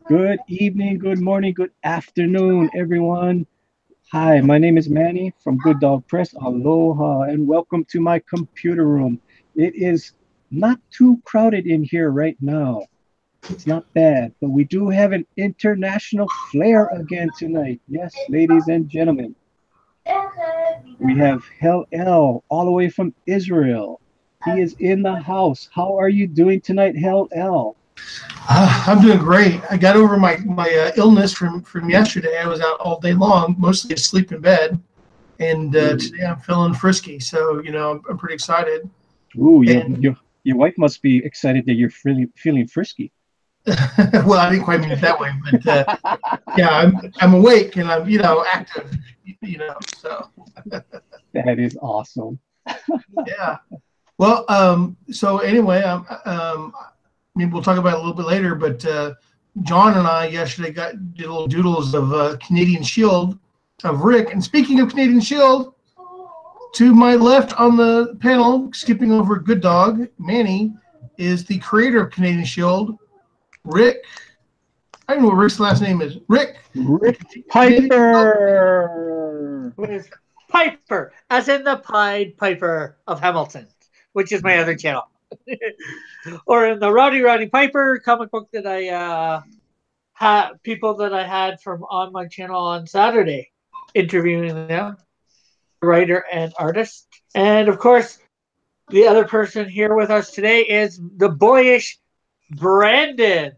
Good evening, good morning, good afternoon, everyone. Hi, my name is Manny from Good Dog Press. Aloha, and welcome to my computer room. It is not too crowded in here right now. It's not bad, but we do have an international flair again tonight. Yes, ladies and gentlemen, we have Hel El all the way from Israel. He is in the house. How are you doing tonight, Hel El? I'm doing great. I got over my illness from yesterday. I was out all day long, mostly asleep in bed, and Ooh, today I'm feeling frisky. So I'm pretty excited. ooh, And your wife must be excited that you're feeling frisky. well, I didn't quite mean it that way, but yeah, I'm awake and I'm active. So That is awesome. yeah. Well, so anyway, we'll talk about it a little bit later, but John and I yesterday did little doodles of Canadian Shield of Rick. And speaking of Canadian Shield, to my left on the panel, skipping over Good Dog, Manny, is the creator of Canadian Shield, Rick. I don't know what Rick's last name is. Rick, the Rick Canadian Shield. Piper. With Piper, as in the Pied Piper of Hamilton, which is my other channel. Or in the Rowdy Piper comic book that I had people that I had from on my channel on Saturday, interviewing them, writer and artist. And of course, the other person here with us today is the boyish Brandon.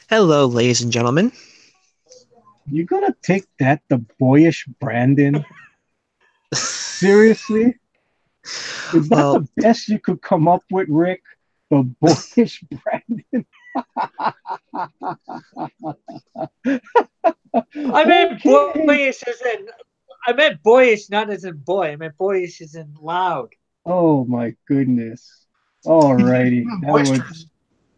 Hello, ladies and gentlemen. You gonna take that, the boyish Brandon? Seriously? Is that Well, the best you could come up with, Rick? The boyish Brandon? I meant Okay. boyish as in I meant boyish not as in boy. I meant boyish as in loud. Oh my goodness. All He's righty. boisterous.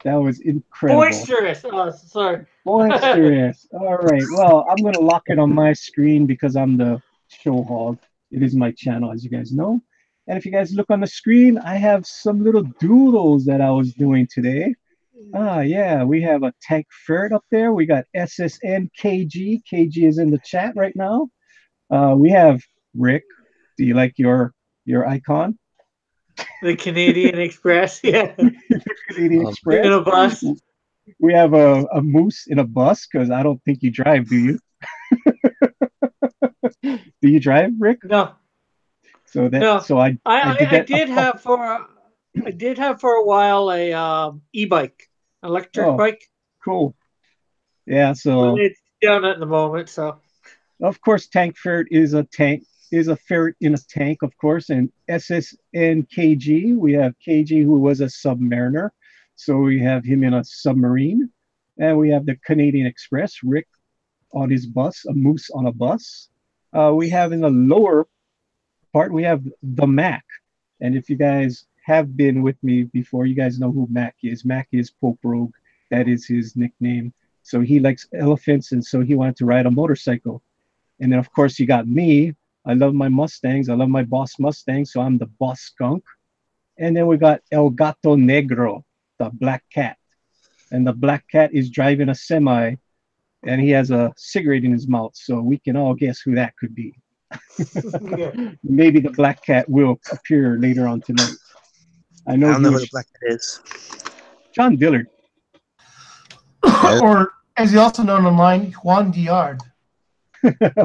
That was incredible. Boisterous. Oh, sorry. Boisterous. All right. Well, I'm gonna lock it on my screen because I'm the show hog. It is my channel, as you guys know. And if you guys look on the screen, I have some little doodles that I was doing today. Ah, yeah, we have a tank ferret up there. We got SSN KG. KG is in the chat right now. We have Rick. Do you like your icon? The Canadian Express. Yeah. Canadian In Express. a bus. We have a moose in a bus because I don't think you drive, do you? Do you drive, Rick? No. So that No. so I did I that. did have for I did have for a while a e-bike, electric Oh, bike, cool. Yeah. but So it's down at the moment. So of course, tank ferret is a tank is a ferret in a tank, of course, and SSN KG. We have KG who was a submariner, so we have him in a submarine, and we have the Canadian Express Rick on his bus, a moose on a bus. We have in the lower part we have the Mac, and if you guys have been with me before, you guys know who Mac is. Mac is Pope Rogue. That is his nickname. So he likes elephants, and so he wanted to ride a motorcycle. And then, of course, you got me. I love my Mustangs. I love my Boss Mustang. So I'm the Boss Skunk. And then we got El Gato Negro, the black cat. And the black cat is driving a semi and he has a cigarette in his mouth. So we can all guess who that could be. yeah. Maybe the black cat will appear later on tonight. I I know don't he know who the was black cat is. John Dillard. Nope. Or as he's also known online, Juan Diard.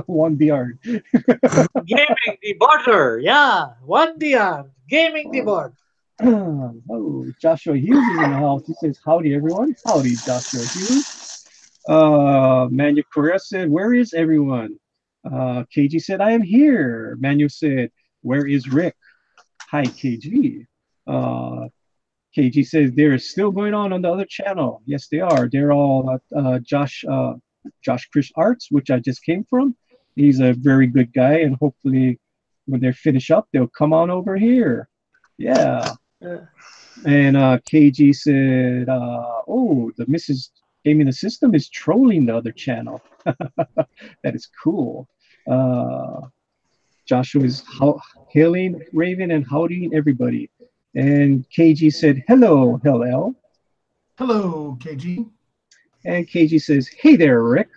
One DR. Gaming the border. Yeah. One DR. Gaming the board. Oh, Joshua Hughes is in the house. He says, howdy, everyone. Howdy, Joshua Hughes. Manuel Correa said, where is everyone? KG said, I am here. Manuel said, where is Rick? Hi, KG. Uh, KG says, they're still going on the other channel. Yes, they are. They're all Josh Chris Arts, which I just came from. He's a very good guy, and hopefully when they finish up, they'll come on over here. Yeah. Uh, And KG said, oh, the Mrs. Gaming the System is trolling the other channel. That is cool. Uh, Joshua is hailing Raven and howdying everybody. And KG said, hello, hello. Hello, KG. And KG says, "Hey there, Rick."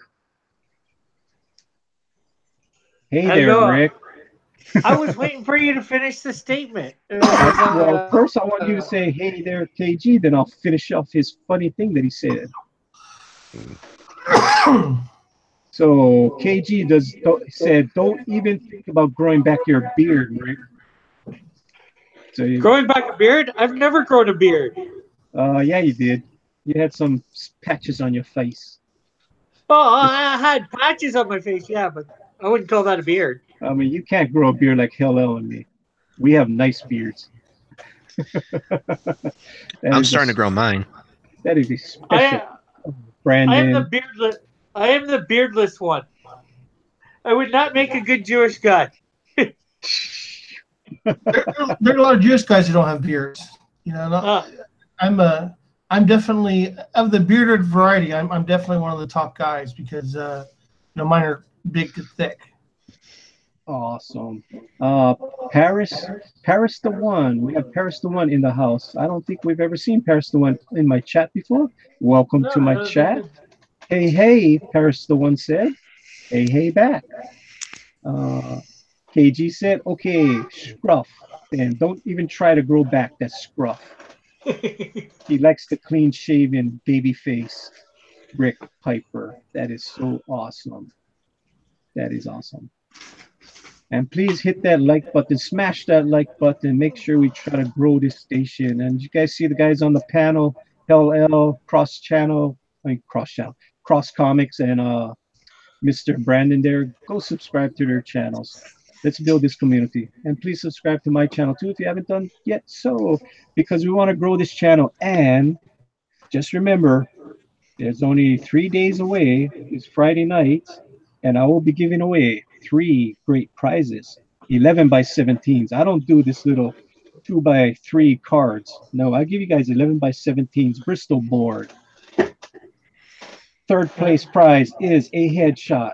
Hey there, Hello. Rick. I was waiting for you to finish the statement. Well, first I want you to say, "Hey there, KG." Then I'll finish off his funny thing that he said. So KG said, "Don't even think about growing back your beard, Rick." So growing back a beard? I've never grown a beard. yeah, you did. You had some patches on your face. Oh, I had patches on my face, yeah, but I wouldn't call that a beard. I mean, you can't grow a beard like Hell and me. We have nice beards. I'm starting to grow mine. That is a special. Brandon. I am the beardless. I am the beardless one. I would not make a good Jewish guy. There are a lot of Jewish guys who don't have beards. You know, I'm definitely of the bearded variety. I'm definitely one of the top guys because mine are big and thick. Awesome. Paris the One. We have Paris the One in the house. I don't think we've ever seen Paris the One in my chat before. Welcome to my chat. Hey, Paris the One said. Hey, back. KG said, okay, scruff. And don't even try to grow back that scruff. He likes the clean-shaven baby face. Rick Piper. That is so awesome. That is awesome. And please hit that like button, smash that like button, make sure we try to grow this station. And you guys see the guys on the panel, LL, Cross Comics, and Mr. Brandon there. Go subscribe to their channels. Let's build this community. And please subscribe to my channel too if you haven't done yet so, because we want to grow this channel. And just remember, there's only 3 days away. It's Friday night, and I will be giving away 3 great prizes, 11 by 17s. I don't do this little 2 by 3 cards. No, I give you guys 11 by 17s Bristol board. Third place prize is a headshot.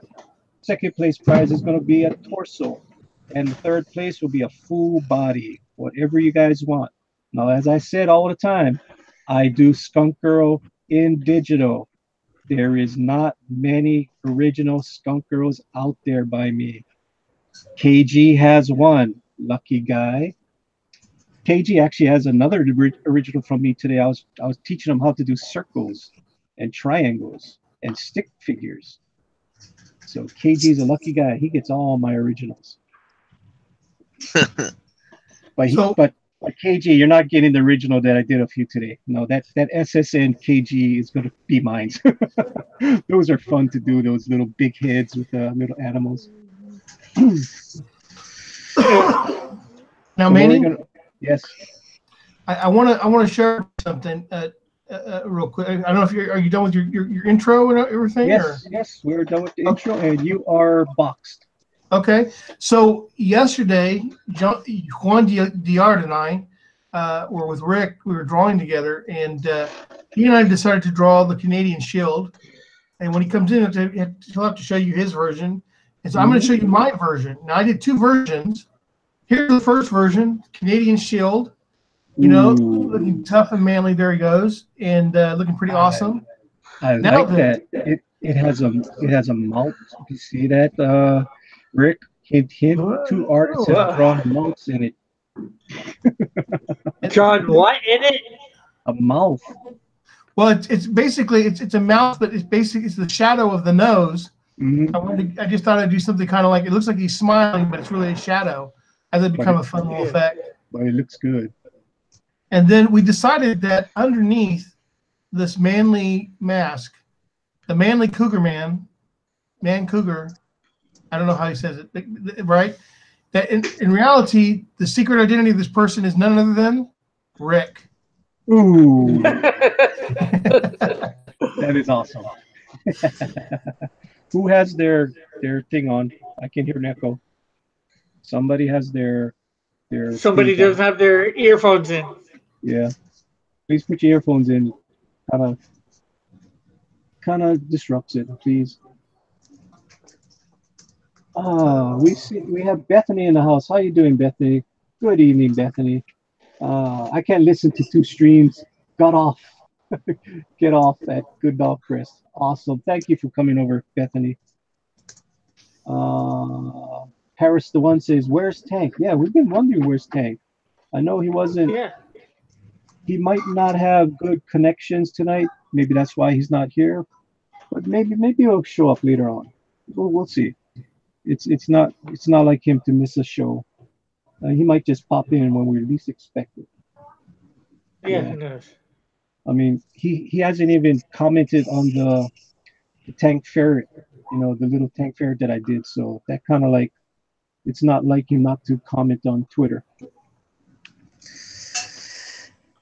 Second place prize is going to be a torso. And the third place will be a full body, whatever you guys want. Now, as I said all the time, I do Skunk Girl in digital. There is not many original Skunk Girls out there by me. KG has one, lucky guy. KG actually has another original from me today. I was teaching him how to do circles and triangles and stick figures. So KG is a lucky guy. He gets all my originals. But KG, you're not getting the original that I did of you today. No, that SSN KG is going to be mine. Those are fun to do. Those little big heads with little animals. Now, Manny. Yes. I want to share something real quick. I don't know if are you done with your intro and everything? Yes, we're done with the intro, and you are boxed. Okay, so yesterday, Juan Diard and I were with Rick. We were drawing together, and he and I decided to draw the Canadian Shield. And when he comes in, he'll have to show you his version. And so I'm going to show you my version. Now, I did 2 versions. Here's the first version, Canadian Shield. You know, looking tough and manly. There he goes, and looking pretty awesome. I like that. It has a mouth. You see that, Rick? Hint. 2 artists have drawn mouths in it. Drawn what in it? A mouth. Well, it's basically it's a mouth, but it's the shadow of the nose. Mm-hmm. I just thought I'd do something kind of like it looks like he's smiling, but it's really a shadow. I think it'd become a fun little effect. But it looks good. And then we decided that underneath this manly mask, the manly cougar man cougar, I don't know how he says it, right? That in reality, the secret identity of this person is none other than Rick. Ooh. That is awesome. Who has their thing on? I can hear an echo. Somebody has their Somebody doesn't have their earphones in. Yeah. Please put your earphones in. Kind of disrupts it, please. We have Bethany in the house. How you doing, Bethany? Good evening, Bethany. I can't listen to 2 streams. Got off Get off that good dog, Chris. Awesome. Thank you for coming over, Bethany. Harris the One says, "Where's Tank?" Yeah, we've been wondering where's Tank. I know he wasn't. Yeah. He might not have good connections tonight. Maybe that's why he's not here. But maybe he'll show up later on. We'll see. It's not like him to miss a show. He might just pop in when we least expect it. Yeah, who knows? I mean, he hasn't even commented on the tank ferret, the little tank ferret that I did. So that kind of like, it's not like him not to comment on Twitter.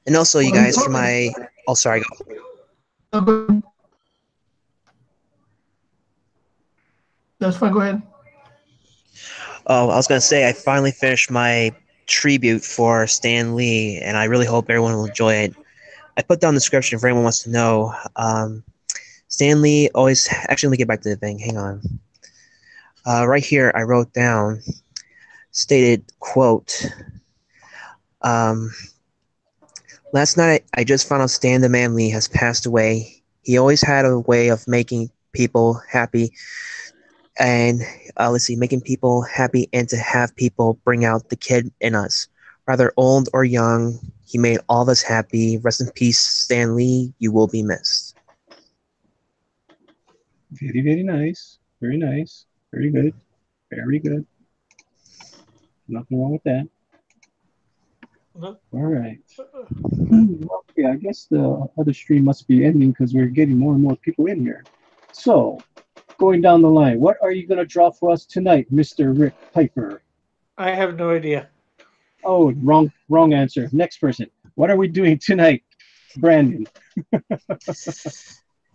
And also, you guys, for my... Oh, sorry. Go. That's fine. Go ahead. Oh, I was going to say, I finally finished my tribute for Stan Lee, and I really hope everyone will enjoy it. I put down the description if anyone wants to know. Stan Lee always... Actually, let me get back to the thing. Hang on. Right here, I wrote down, stated, quote, last night, I just found out Stan the Man Lee has passed away. He always had a way of making people happy, and making people happy and to have people bring out the kid in us. Rather old or young, he made all of us happy. Rest in peace, Stan Lee. You will be missed. Very, very nice. Very nice. Very good. Very good. Nothing wrong with that. No. All right. Okay, I guess the other stream must be ending because we're getting more and more people in here. So, going down the line, what are you going to draw for us tonight, Mr. Rick Piper? I have no idea. Oh, wrong answer. Next person. What are we doing tonight, Brandon?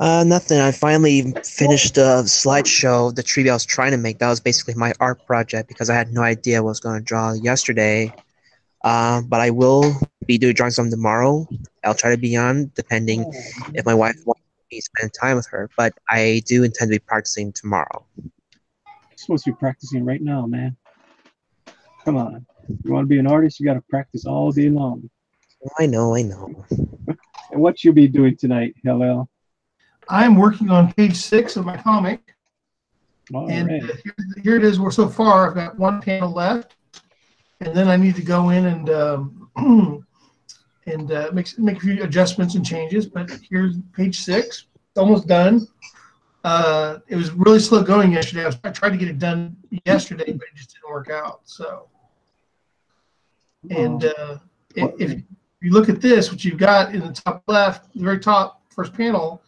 Nothing. I finally finished the slideshow, the tribute I was trying to make. That was basically my art project because I had no idea what I was going to draw yesterday. But I will be drawing some tomorrow. I'll try to be on, depending if my wife wants me to spend time with her. But I do intend to be practicing tomorrow. You're supposed to be practicing right now, man. Come on. You want to be an artist, you got to practice all day long. I know. And what you be doing tonight, Hillel? I'm working on page 6 of my comic. All and right. Here it is. We're so far. I've got one panel left, and then I need to go in and make a few adjustments and changes. But here's page 6. It's almost done. It was really slow going yesterday. I tried to get it done yesterday, but it just didn't work out. So, and if you look at this, what you've got in the top left, the very top first panel,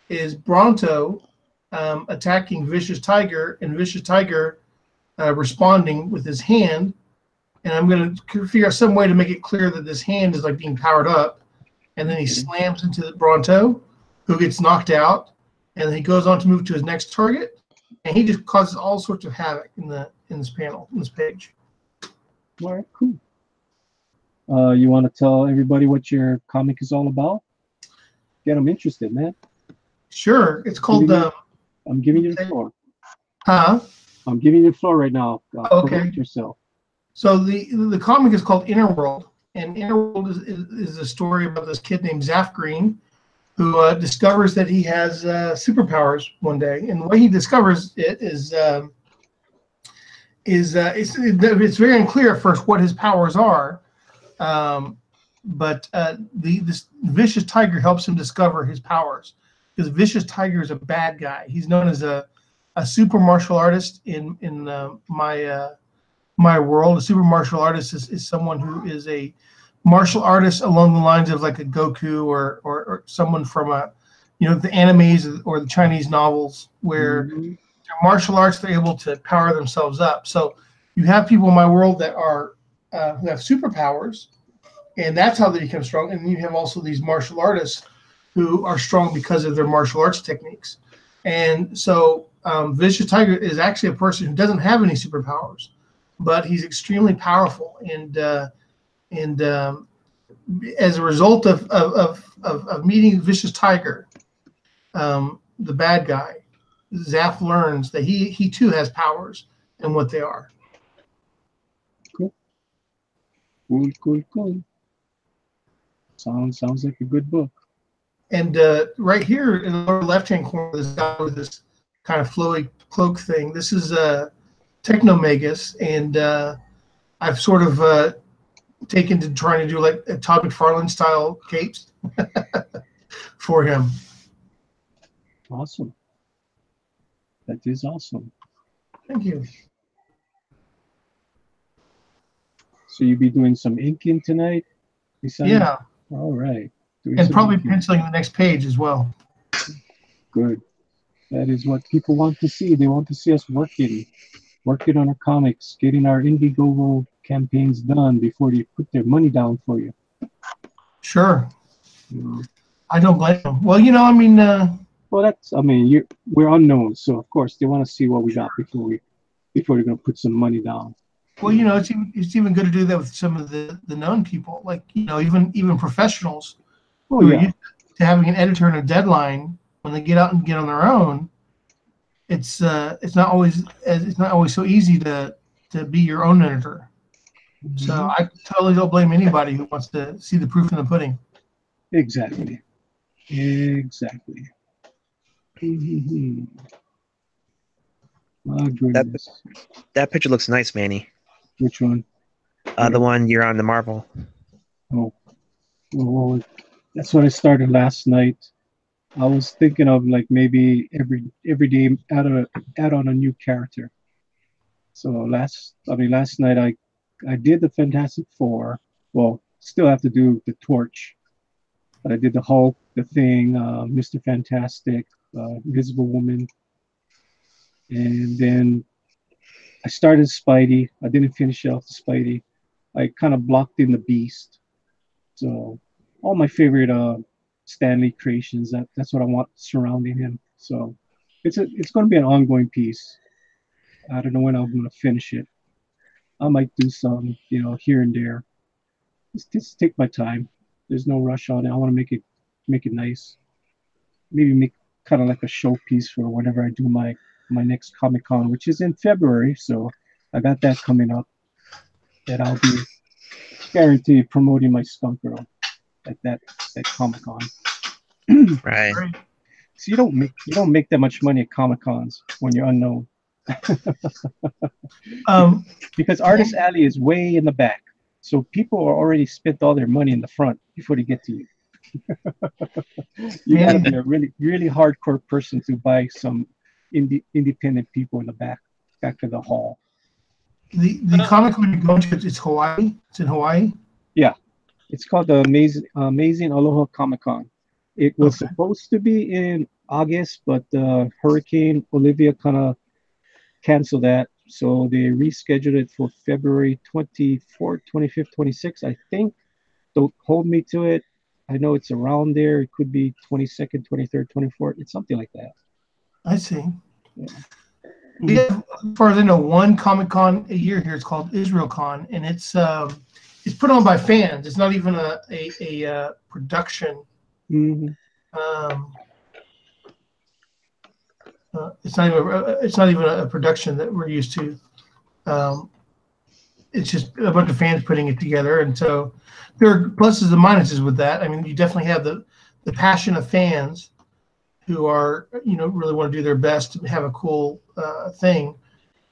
is Bronto attacking Vicious Tiger, and Vicious Tiger responding with his hand. And I'm going to figure out some way to make it clear that this hand is like being powered up. And then he slams into the Bronto, who gets knocked out. And then he goes on to move to his next target. And he just causes all sorts of havoc in this panel, in this page. All right, cool. You want to tell everybody what your comic is all about? Get them interested, man. Sure. It's called... I'm giving you the floor. Huh? I'm giving you the floor right now. Okay. Promote yourself. So the comic is called Inner World. And Inner World is a story about this kid named Zaf Green, who discovers that he has superpowers one day. And the way he discovers it is it's very unclear at first what his powers are. But this Vicious Tiger helps him discover his powers, because Vicious Tiger is a bad guy. He's known as a super martial artist in my world. A super martial artist is someone who is a martial artist along the lines of like a Goku or someone from the animes or the Chinese novels, where they're martial arts, they're able to power themselves up. So you have people in my world that are who have superpowers, and that's how they become strong. And then you have also these martial artists who are strong because of their martial arts techniques. And so Vicious Tiger is actually a person who doesn't have any superpowers, but he's extremely powerful. And as a result of meeting Vicious Tiger, the bad guy, Zaf learns that he too has powers and what they are. Cool. Sounds like a good book. And right here in the lower left-hand corner, this guy with this kind of flowy cloak thing. This is Technomagus, and I've sort of taken to trying to do like a Todd McFarlane style capes for him. Awesome. That is awesome. Thank you. So you'll be doing some inking tonight? Yeah. All right. And probably penciling the next page as well. Good. That is what people want to see. They want to see us working on our comics, getting our Indiegogo campaigns done before they put their money down for you. Sure. Mm. I don't blame them. Well, you know, I mean. Well, we're unknown, so of course they want to see what we got before they're going to put some money down. Well, you know, it's even good to do that with some of the known people, like, you know, even professionals who are used to having an editor and a deadline. When they get out and get on their own, it's not always so easy to be your own editor. Mm-hmm. So I totally don't blame anybody who wants to see the proof in the pudding. Exactly. Mm-hmm. My goodness. That picture looks nice, Manny. Which one? The one you're on the Marvel. Oh, well, that's what I started last night. I was thinking of like maybe every day add on a new character. So last night I did the Fantastic Four. Well, still have to do the Torch, but I did the Hulk, the Thing, Mr. Fantastic, Invisible Woman, and then I started Spidey. I didn't finish off the Spidey. I kind of blocked in the Beast. So all my favorite Stanley creations. That's what I want surrounding him. So it's going to be an ongoing piece. I don't know when I'm going to finish it. I might do some, here and there. Just take my time. There's no rush on it. I want to make it nice. Maybe make kind of like a showpiece for whenever I do my next Comic-Con, which is in February. So I got that coming up. That I'll be guaranteed promoting my Skunk Girl at that Comic-Con. Right. So you don't make that much money at Comic-Cons when you're unknown. Because Artist Alley is way in the back. So people are already spent all their money in the front before they get to you. You gotta be a really, really hardcore person to buy some independent people in the back of the hall. The Comic-Con you go to, it's Hawaii. It's in Hawaii. Yeah, it's called the Amazing Aloha Comic-Con. It was supposed to be in August, but Hurricane Olivia kind of canceled that. So they rescheduled it for February 24th, 25th, 26th, I think. Don't hold me to it. I know it's around there. It could be 22nd, 23rd, 24th. It's something like that. I see. Yeah. We have, as far as I know, one Comic-Con a year here. It's called IsraelCon, and it's put on by fans. It's not even a production. Mm-hmm. It's not even a production that we're used to. It's just a bunch of fans putting it together, and so there are pluses and minuses with that. I mean, you definitely have the passion of fans who are, really want to do their best to have a cool thing.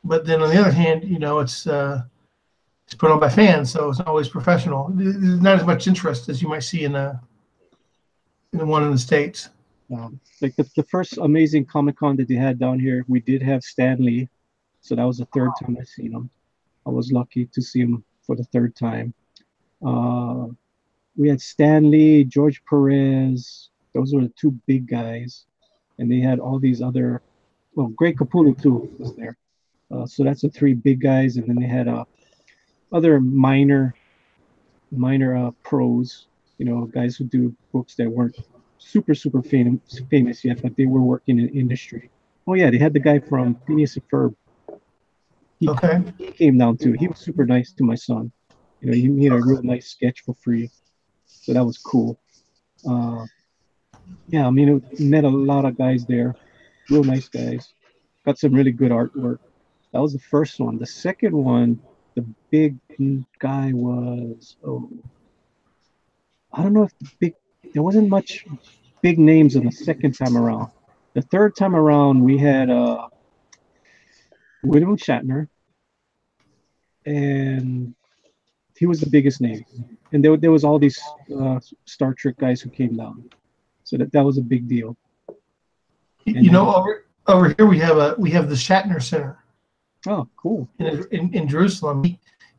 But then on the other hand, it's put on by fans, so it's not always professional. There's not as much interest as you might see in the one in the States. Like the first Amazing Comic-Con that they had down here, we did have Stan Lee. So that was the third time I seen him. I was lucky to see him for the third time. We had Stan Lee, George Perez. Those were the two big guys. And they had all these other, Greg Capullo too was there. So that's the three big guys. And then they had other minor pros, guys who do books that weren't super famous yet, but they were working in industry. Oh yeah, they had the guy from Phineas and Ferb. He came down too. He was super nice to my son. He made a real nice sketch for free, so that was cool. Yeah, I mean, met a lot of guys there, real nice guys. Got some really good artwork. That was the first one. The second one, the big guy was I don't know if there wasn't much big names on the second time around. The third time around, we had William Shatner, and he was the biggest name. And there was all these Star Trek guys who came down, so that was a big deal. And You know, over here we have the Shatner Center. Oh, cool. In Jerusalem.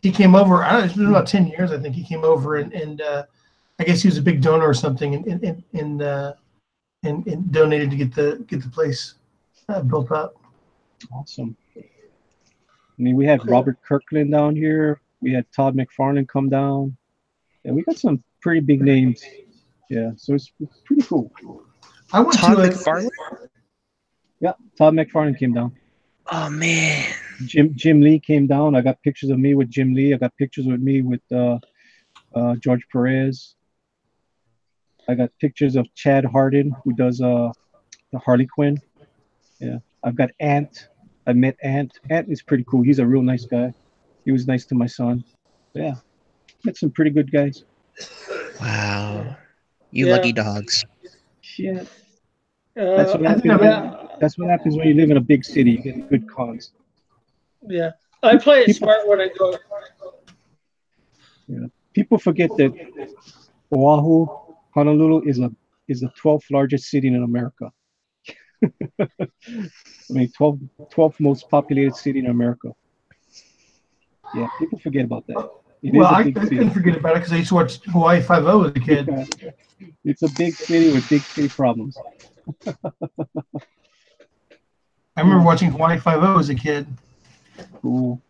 He came over. I don't know, it's been about 10 years, I think. He came over and I guess he was a big donor or something and donated to get the place built up. Awesome. I mean, we had Robert Kirkland down here. We had Todd McFarlane come down. And we got some pretty big names. Yeah, so it's pretty cool. I went Todd to McFarlane? Yeah, Todd McFarlane came down. Oh man. Jim Lee came down. I got pictures of me with Jim Lee. I got pictures with me with George Perez. I got pictures of Chad Hardin, who does the Harley Quinn. Yeah, I've got Ant. I met Ant. Ant is pretty cool. He's a real nice guy. He was nice to my son. Yeah, met some pretty good guys. Wow. You lucky dogs. Yeah. That's what happens when you live in a big city. You get good cons. Yeah, I play it smart when I go. Yeah. People forget that Oahu, Honolulu is the 12th largest city in America. I mean, 12th most populated city in America. Yeah, people forget about that. I didn't forget about it because I used to watch Hawaii Five-0 as a kid. It's a big city with big city problems. I remember watching Hawaii Five-0 as a kid. Cool.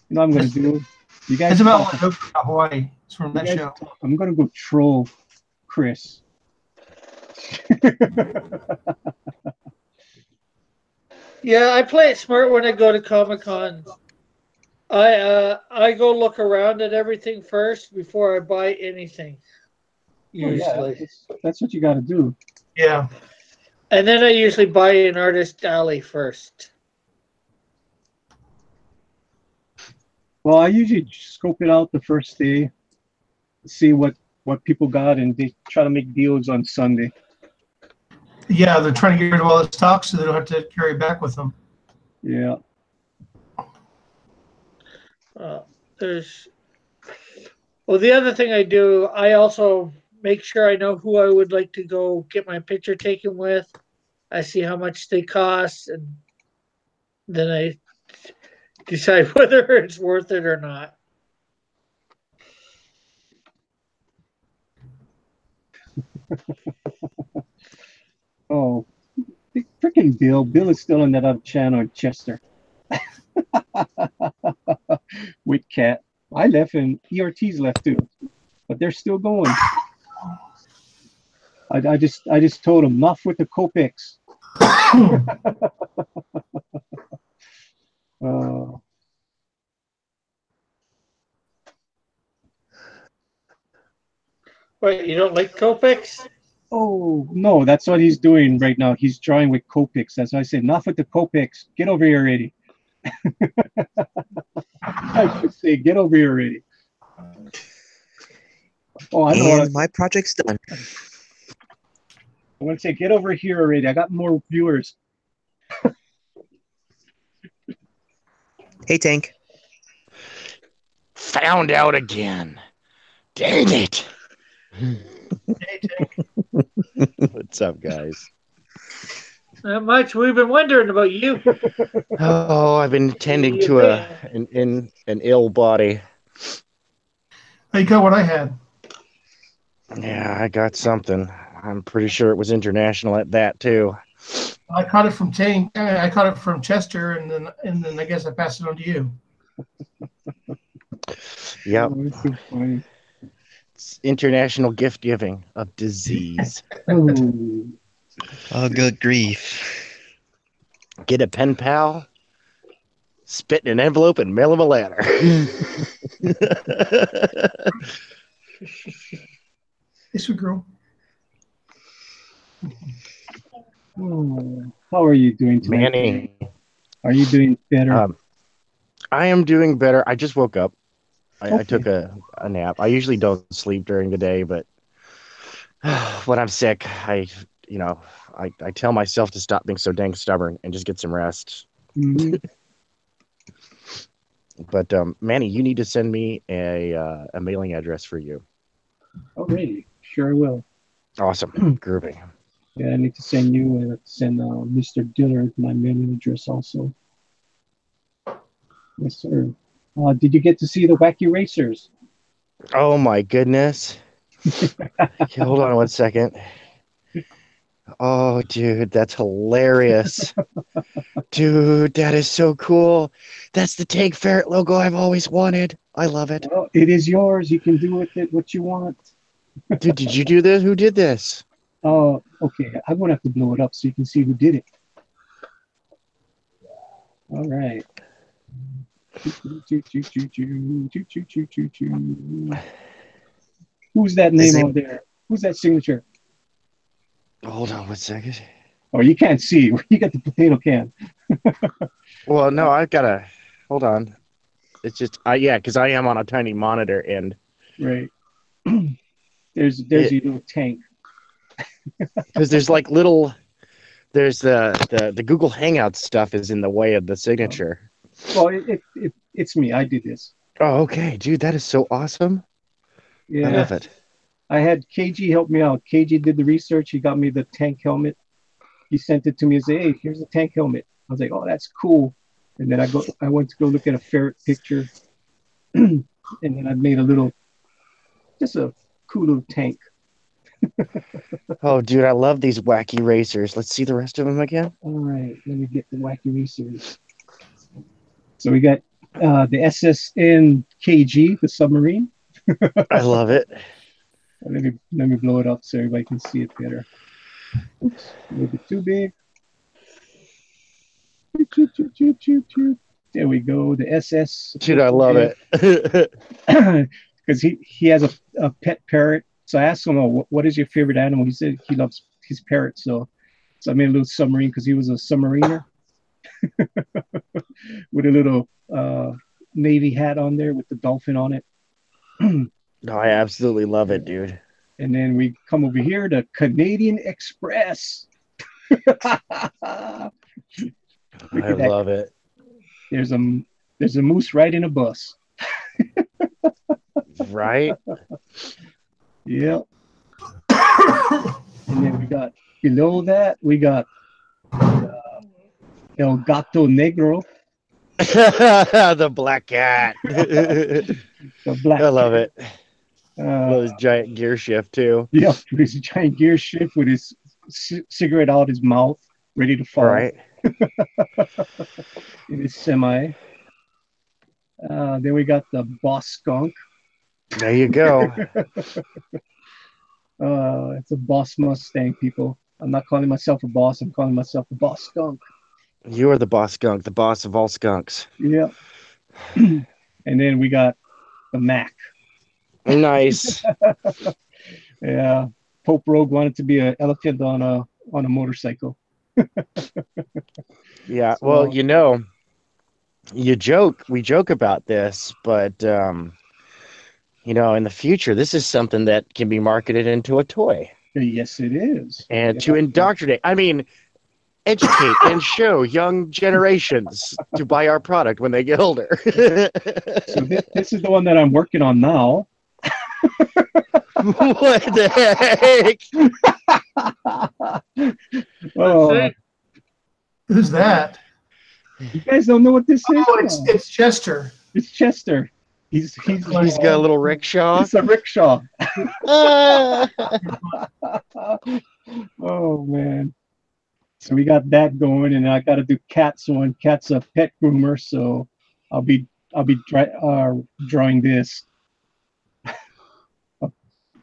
You know what I'm going to do? You guys. It's about what I know about Hawaii. It's from that show. I'm going to go troll Chris. Yeah, I play it smart when I go to Comic-Con. I go look around at everything first before I buy anything. Usually. Yeah, that's what you got to do. Yeah. And then I usually buy an artist alley first. Well, I usually scope it out the first day, see what people got, and they try to make deals on Sunday. Yeah, they're trying to get rid of all the stock so they don't have to carry it back with them. Yeah. The other thing I do, I also make sure I know who I would like to go get my picture taken with. I see how much they cost, and then I decide whether it's worth it or not. Oh, freaking Bill. Bill is still on that other channel in Chester. With Cat. I left and ERT's left too. But they're still going. I just told them, enough with the Copics. Wait, you don't like Copics? Oh, no, that's what he's doing right now. He's drawing with Copics. That's why I said, enough with the Copics. Get over here already. I should say, get over here already. Oh, I know. And my project's done. I'm going to say, get over here already. I got more viewers. Hey, Tank. Found out again. Dang it. Hey, Tank. What's up, guys? Not much. We've been wondering about you. Oh, I've been tending to an ill body. You got what I had. Yeah, I got something. I'm pretty sure it was international at that too. I caught it from Tank. I caught it from Chester, and then I guess I passed it on to you. Yep. Oh, it's so funny. It's international gift giving of disease. Oh. Oh, good grief. Get a pen pal, spit in an envelope, and mail him a letter. It's a girl. Oh. How are you doing today? Manny. Are you doing better? I am doing better. I just woke up. I Okay. took a nap. I usually don't sleep during the day, but when I'm sick, I tell myself to stop being so dang stubborn and just get some rest. Mhm. But Manny, you need to send me a mailing address for you. Alrighty, sure I will. Awesome, groovy. Yeah, I need to send you and send Mr. Dillard my mailing address also. Yes, sir. Did you get to see the Wacky Racers? Oh my goodness. Okay, hold on 1 second. Oh, dude, that's hilarious. Dude, that is so cool. That's the Tank Ferret logo I've always wanted. I love it. Well, it is yours. You can do with it what you want. Dude, did you do this? Who did this? Okay. I'm gonna have to blow it up so you can see who did it. All right. Who's that name on there? Who's that signature? Hold on 1 second. Oh, you can't see. You got the potato can. Well, no, I've got to hold on. It's just yeah, because I am on a tiny monitor and Right. There's your little tank. because there's like little there's the Google Hangouts stuff is in the way of the signature. Well, it's me. I did this. Oh, okay, dude, that is so awesome. Yeah. I love it. I had KG help me out. KG did the research. He got me the tank helmet. He sent it to me and said, "Hey, here's the tank helmet." I was like, "Oh, that's cool." And then I went to go look at a ferret picture, and then I made just a cool little tank. Oh, dude, I love these wacky racers. Let's see the rest of them again. All right, let me get the wacky research. So we got the SSN KG, the submarine. I love it. Let me blow it up so everybody can see it better. Oops, a little bit too big. There we go. The SS. Dude, I love it. Because he has a pet parrot. So I asked him, "Oh, what is your favorite animal?" He said he loves his parrot. So I made a little submarine because he was a submariner with a little navy hat on there with the dolphin on it. No, I absolutely love it, dude. And then we come over here to Canadian Express. I love it. There's a moose riding a bus. Right? Yep. And then we got below that we got El Gato Negro. The black cat. The black I love cat. it. Love his giant gear shift too. Yeah, with his giant gear shift with his cigarette out his mouth, ready to fall. Right. In his semi. Then we got the boss skunk. There you go. It's a boss Mustang, people. I'm not calling myself a boss. I'm calling myself a boss skunk. You are the boss skunk, the boss of all skunks. Yeah. And then we got the Mac. Nice. Yeah. Pope Rogue wanted to be an elephant on a motorcycle. Yeah. So, Well, we joke about this, but in the future, this is something that can be marketed into a toy. yes, it is. And to indoctrinate, educate and show young generations to buy our product when they get older. So this is the one that I'm working on now. What the heck? Oh, Who's that? you guys don't know what this is? Oh, it's Chester. It's Chester. He's He's got a little rickshaw. It's a rickshaw. Ah. Oh man. So we got that going, and I got to do Cat's one. Cat's a pet groomer, so I'll be drawing this.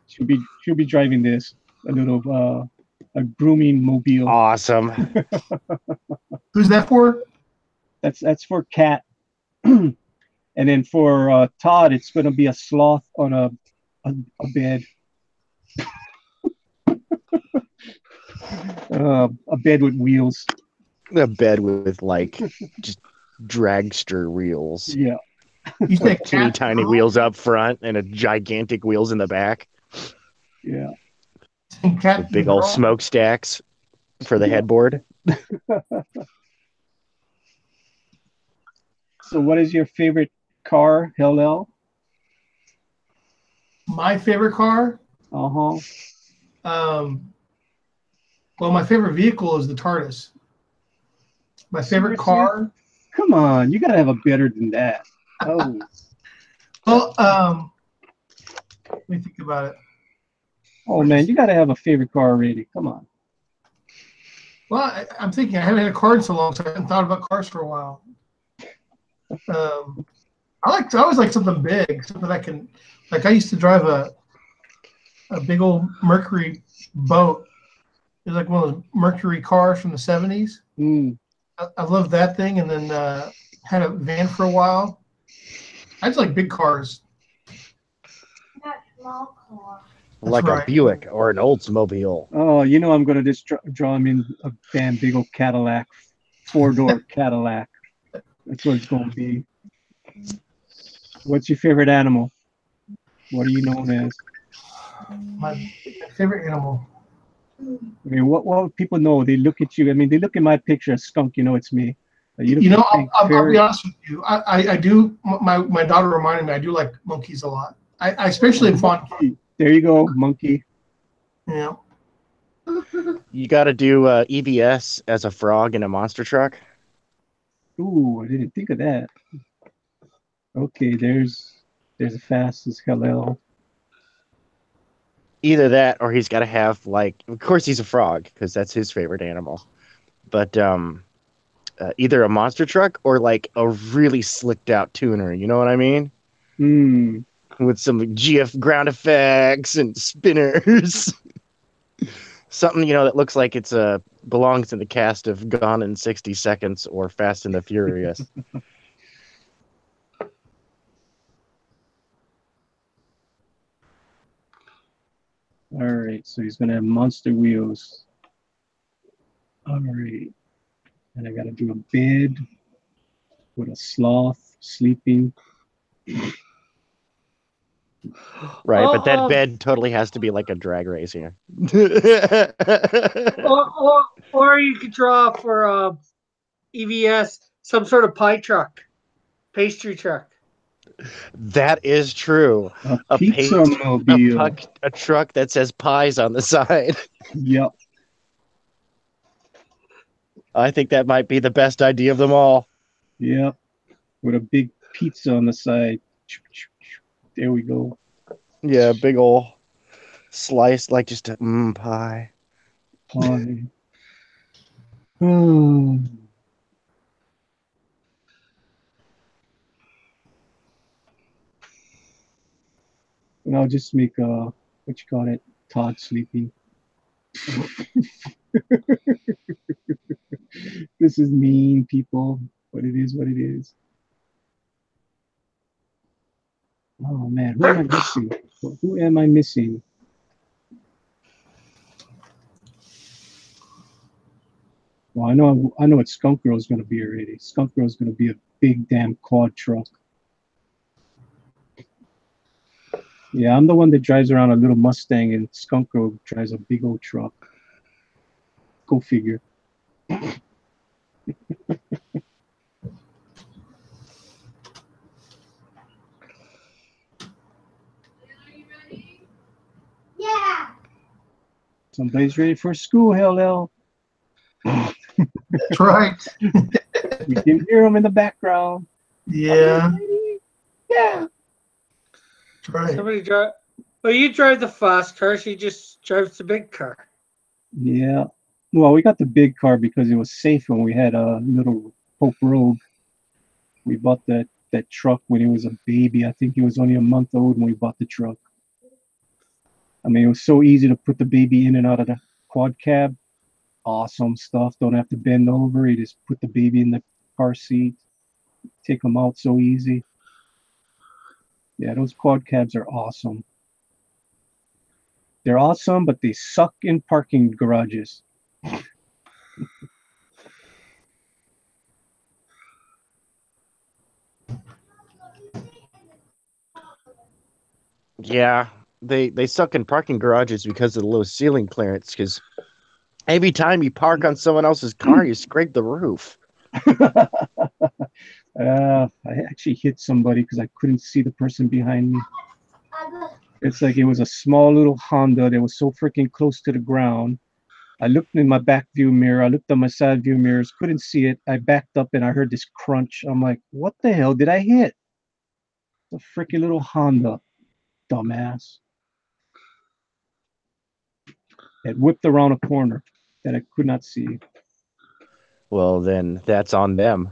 She'll be driving this, a little a grooming mobile. Awesome. Who's that for? That's for Cat. And then for Todd, it's going to be a sloth on a bed. A bed with wheels. A bed with just dragster wheels. Yeah. You say Teeny Cat? tiny wheels up front and a gigantic wheels in the back. Yeah. Cat Big old smokestacks for the headboard. So, what is your favorite car, Hillel? My favorite car. Uh-huh. Well, my favorite vehicle is the TARDIS. My favorite Seriously? car. Come on, you gotta have a better than that. Oh, Well, let me think about it. oh man, you gotta have a favorite car already. Come on. Well, I'm thinking I haven't had a car in so long, so I haven't thought about cars for a while. I always like something big, something I can, like I used to drive a big old Mercury boat. It was like one of those Mercury cars from the 70s. Mm. I loved that thing, and then had a van for a while. I just like big cars. That small car. Like right. a Buick or an Oldsmobile. Oh, you know I'm gonna just draw him in a damn big old Cadillac, 4-door Cadillac. That's what it's gonna be. What's your favorite animal? What are you known as? My favorite animal. I mean, what would people know? They look at you. I mean, they look at my picture of skunk. You know, it's me. You know, I'll be honest with you. I do. My daughter reminded me. I do like monkeys a lot. I especially in fun. There you go, monkey. Yeah. You got to do EVS as a frog in a monster truck. Ooh, I didn't think of that. Okay, there's the fastest Hillel. Either that, or he's got to have like. Of course, he's a frog because that's his favorite animal. But either a monster truck or like a really slicked out tuner. You know what I mean? Hmm. With some GF ground effects and spinners. Something, that looks like it's belongs in the cast of Gone in 60 Seconds or Fast and the Furious. All right, so he's gonna have monster wheels. All right, and I gotta do a bed with a sloth sleeping. Right, but that bed totally has to be like a drag racing. or you could draw for EVS some sort of pastry truck. That is true. A pizza mobile. A truck that says pies on the side. Yep. I think that might be the best idea of them all. Yep. With a big pizza on the side. There we go. Yeah, big ol' slice, like just a pie. Pie. Oh. And I'll just make what you call it, Todd sleeping. This is mean, people, but it is what it is. Oh man, who am I missing? Who am I missing? Well, I know what Skunk Girl is going to be already. Skunk Girl is going to be a big damn quad truck. Yeah, I'm the one that drives around a little Mustang, and Skunk Girl drives a big old truck. Go figure. Yeah. Somebody's ready for school, hell. That's right. We can hear them in the background. Yeah. Yeah. That's right. Somebody drive. Well, you drive the fast car. She just drives the big car. Yeah. Well, we got the big car because it was safe when we had a little Pope Rogue. We bought that truck when it was a baby. I think it was only a month old when we bought the truck. I mean, it was so easy to put the baby in and out of the quad cab. Awesome stuff. Don't have to bend over. You just put the baby in the car seat. Take them out so easy. Yeah, those quad cabs are awesome. They're awesome, but they suck in parking garages. Yeah, they suck in parking garages because of the low ceiling clearance. Because every time you park on someone else's car, you scrape the roof. I actually hit somebody because I couldn't see the person behind me. It's like it was a small little Honda that was so freaking close to the ground. I looked in my back view mirror. I looked at my side view mirrors. Couldn't see it. I backed up and I heard this crunch. I'm like, what the hell did I hit? The freaking little Honda. Dumbass. It whipped around a corner that I could not see. Well, then that's on them.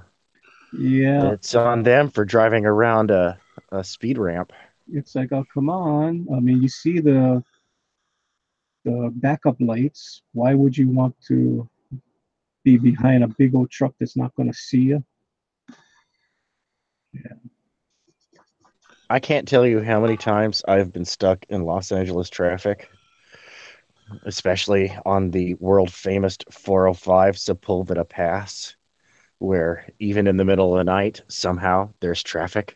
Yeah. It's on them for driving around a speed ramp. It's like, oh, come on. I mean, you see the backup lights. Why would you want to be behind a big old truck that's not going to see you? Yeah. I can't tell you how many times I've been stuck in Los Angeles traffic, especially on the world famous 405 Sepulveda Pass, where even in the middle of the night, somehow there's traffic.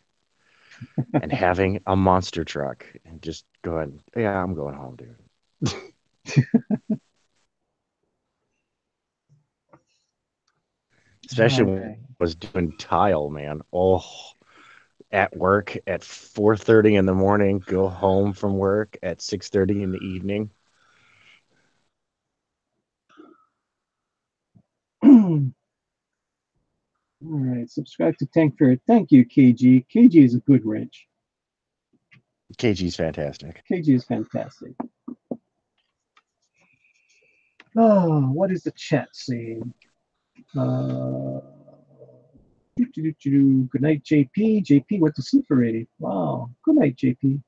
And having a monster truck and just going, yeah, I'm going home, dude. Especially when I was doing tile, man. Oh, at work at 4:30 in the morning, go home from work at 6:30 in the evening. All right, subscribe to Tank Ferret. Thank you, KG. KG is a good wrench. KG's fantastic. KG is fantastic. Oh, what is the chat saying? Good night, JP. JP went to sleep already. Wow. Good night, JP.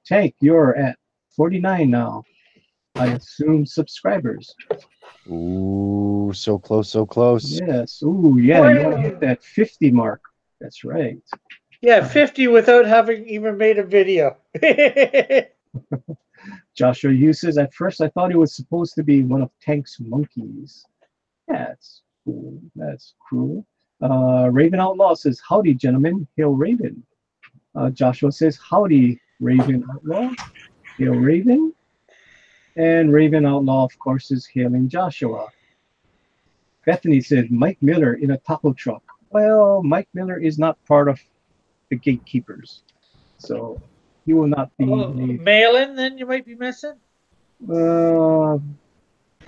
Tank, you're at 49 now. I assume subscribers. Ooh, so close, so close. Yes. Ooh, yeah. You want to hit that 50 mark. That's right. Yeah, 50 without having even made a video. Joshua Yu says, at first I thought it was supposed to be one of Tank's monkeys. Yeah, that's cool. That's cool. Raven Outlaw says, howdy, gentlemen. Hail Raven. Joshua says, howdy, Raven Outlaw. Hail Raven. And Raven Outlaw, of course, is hailing Joshua. Bethany says, Mike Miller in a taco truck. Well, Mike Miller is not part of the gatekeepers. So he will not be. Malin, then you might be missing? I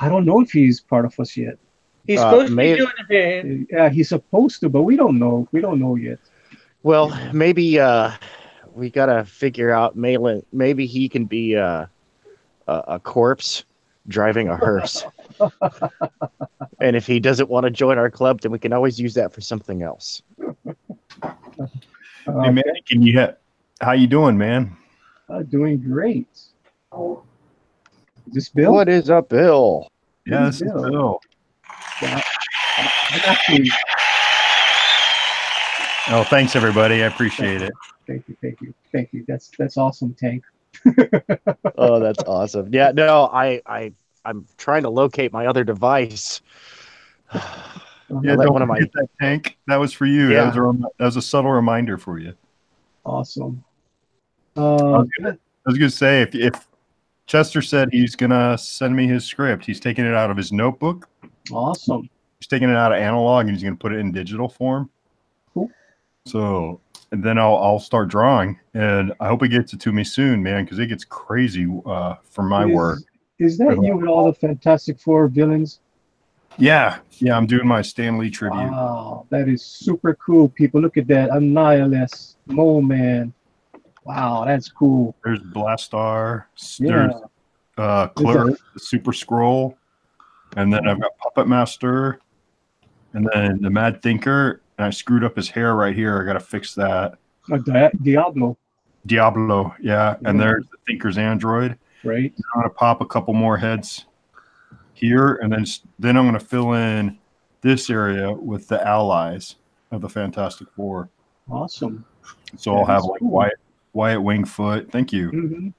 don't know if he's part of us yet. He's supposed to be doing it. Yeah, he's supposed to, but we don't know. We don't know yet. Well, maybe we gotta figure out Malin. Maybe he can be a corpse driving a hearse. And if he doesn't want to join our club, then we can always use that for something else. Hey man, how you doing, man? Doing great. Is this Bill? What is up, Bill? Yeah, this is Bill. Yeah, I'm actually. Oh, thanks everybody. I appreciate it. Thank you. That's awesome, Tank. Oh, that's awesome. Yeah, no, I'm trying to locate my other device. Yeah, don't forget that, Tank. That was for you. Yeah. That was a subtle reminder for you. Awesome. I was gonna say if Chester said he's gonna send me his script, he's taking it out of his notebook. Awesome. He's taking it out of analog and he's gonna put it in digital form. Cool. So, and then I'll start drawing, and I hope he gets it to me soon, man, because it gets crazy for my work. Is that you with all the Fantastic Four villains? Yeah, I'm doing my Stan Lee tribute. Wow, that is super cool, people. Look at that. Annihilus, Mole Man. Wow, that's cool. There's Blastar. Yeah. There's Clerk, the Super Scroll. And then I've got Puppet Master. And then the Mad Thinker. And I screwed up his hair right here. I got to fix that. Diablo. Yeah. And there's the Thinker's Android. Right. I'm going to pop a couple more heads here. And then I'm going to fill in this area with the allies of the Fantastic Four. Awesome. So I'll have like cool. Wyatt Wingfoot. Thank you.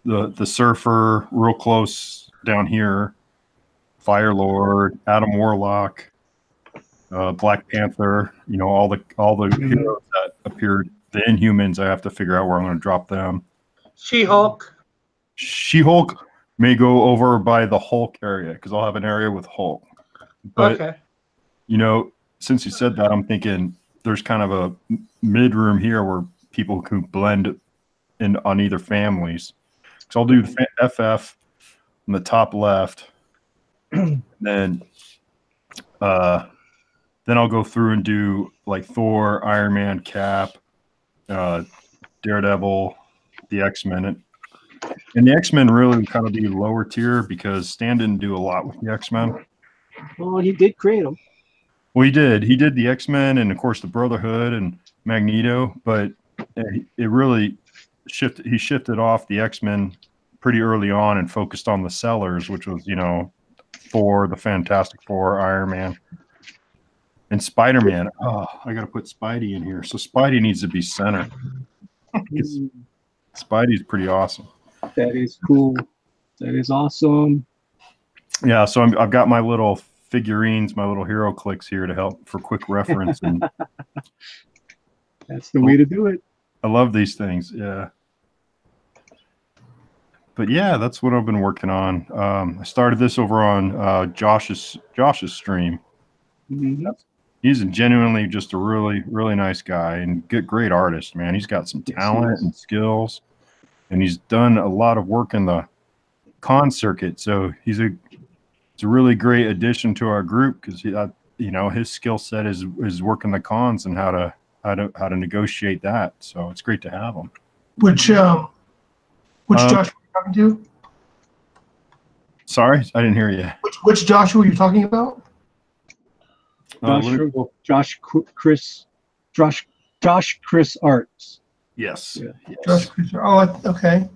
Mm-hmm. The Surfer real close down here. Firelord, Adam Warlock, Black Panther. You know, all the heroes that appeared The Inhumans, I have to figure out where I'm going to drop them. She-Hulk. She-Hulk may go over by the Hulk area because I'll have an area with Hulk. But, Okay. you know, since you said that, I'm thinking there's kind of a mid room here where people can blend in on either families. So I'll do FF in the top left. Then I'll go through and do like Thor, Iron Man, Cap, Daredevil, the X-Men. And the X-Men really would kind of be lower tier because Stan didn't do a lot with the X-Men. Well, he did create them. Well, he did. He did the X-Men and, of course, the Brotherhood and Magneto. But it really shifted. He shifted off the X-Men pretty early on and focused on the sellers, which was, you know, Thor, the Fantastic Four, Iron Man. And Spider-Man. Oh, I got to put Spidey in here. So Spidey needs to be center. Spidey's pretty awesome. That is cool. That is awesome. Yeah, so I've got my little figurines, my little hero clicks here to help for quick reference. And that's the way to do it. I love these things. Yeah. But yeah, that's what I've been working on. I started this over on Josh's stream. Mm-hmm. He's genuinely just a really, really nice guy and great artist, man. He's got some talent and skills, and he's done a lot of work in the con circuit. So it's a really great addition to our group because you know, his skill set is working the cons and how to negotiate that. So it's great to have him. Which Josh were you talking to? Sorry, I didn't hear you. Which Joshua were you talking about? Josh Chris Arts. Yes. Yeah. Yes. Josh Chris. Oh, okay.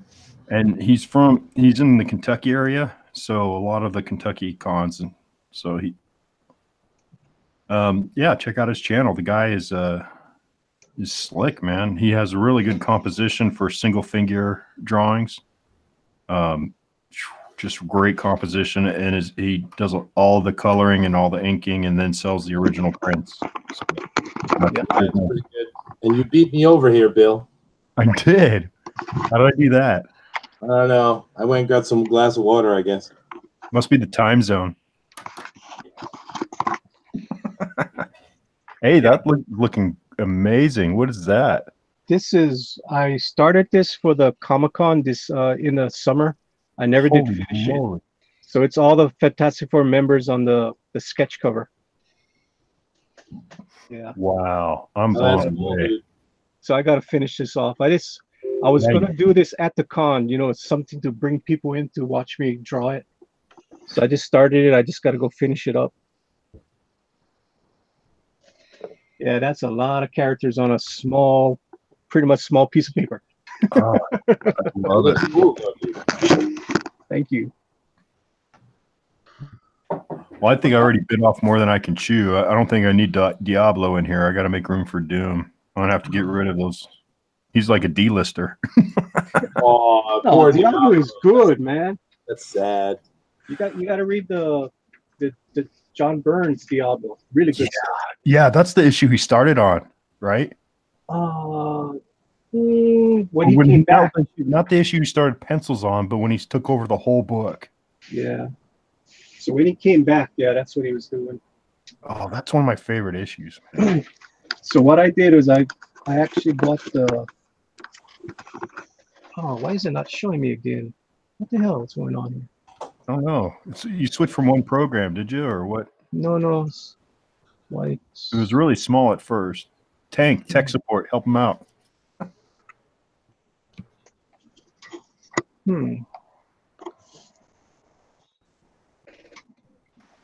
And he's in the Kentucky area, so a lot of the Kentucky cons, and so he, check out his channel. The guy is slick, man. He has a really good composition for single figure drawings. Just great composition, and he does all the coloring and all the inking, and then sells the original prints. So, that's pretty good. And you beat me over here, Bill. I did. How did I do that? I don't know. I went and got some glass of water, I guess. Must be the time zone. Hey, that looking amazing. What is that? I started this for the Comic-Con in the summer. I never did finish it. So it's all the Fantastic Four members on the sketch cover. Yeah. Wow. I'm blown away. So I got to finish this off. I was going to do this at the con, you know, it's something to bring people in to watch me draw it. So I just started it. I just got to go finish it up. Yeah, that's a lot of characters on a pretty much small piece of paper. Oh, I love it. Thank you. Well, I think I already bit off more than I can chew. I don't think I need Diablo in here. I got to make room for Doom. I'm going to have to get rid of those. He's like a D-lister. Oh, no, Diablo is good, man. That's sad. You got to read the John Burns Diablo. Really good stuff. Yeah, that's the issue he started on, right? When he came back. Not the issue he started pencils on, but when he took over the whole book. Yeah. So when he came back, yeah, that's what he was doing. Oh, that's one of my favorite issues. So what I did was I actually bought the. Oh, why is it not showing me again? What the hell is going on here? I don't know. You switched from one program, did you, or what? No. Why? It was really small at first. Tech support, help him out.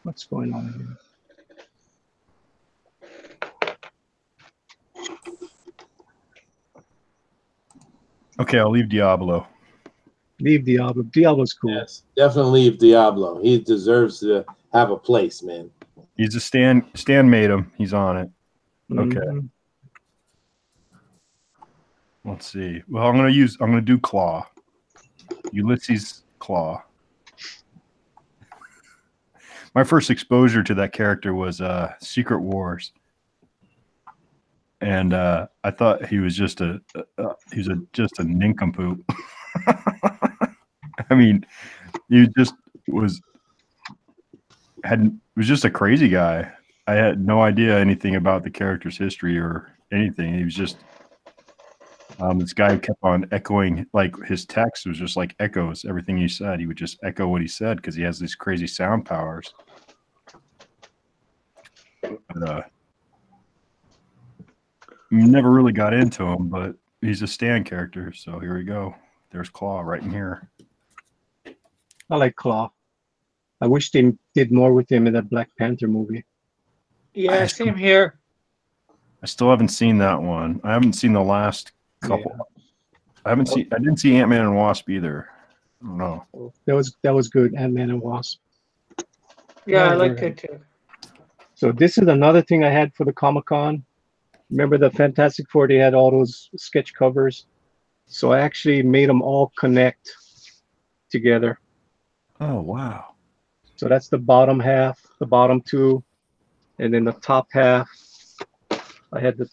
What's going on here? Okay, I'll leave Diablo. Leave Diablo. Diablo's cool. Yes, definitely leave Diablo. He deserves to have a place, man. He's a Stan made him. He's on it. Okay. Mm-hmm. Let's see. Well, I'm gonna do Claw. Ulysses Claw. My first exposure to that character was Secret Wars. and I thought he was just just a nincompoop. I mean, he just was just a crazy guy. I had no idea anything about the character's history or anything. He was just this guy kept on echoing, like his text was just like echoes. Everything he said, he would just echo what he said because he has these crazy sound powers. But never really got into him, but he's a Stan character. So here we go. There's Claw right in here. I like Claw. I wish they did more with him in that Black Panther movie. Yeah, same here. I still haven't seen that one. I haven't seen the last couple. Yeah. I didn't see Ant-Man and Wasp either. I don't know. That was good, Ant-Man and Wasp. Yeah, I like it too. So this is another thing I had for the Comic-Con. Remember the Fantastic Four? They had all those sketch covers. So I actually made them all connect together. Oh, wow. So that's the bottom half, the bottom two, and then the top half. I had the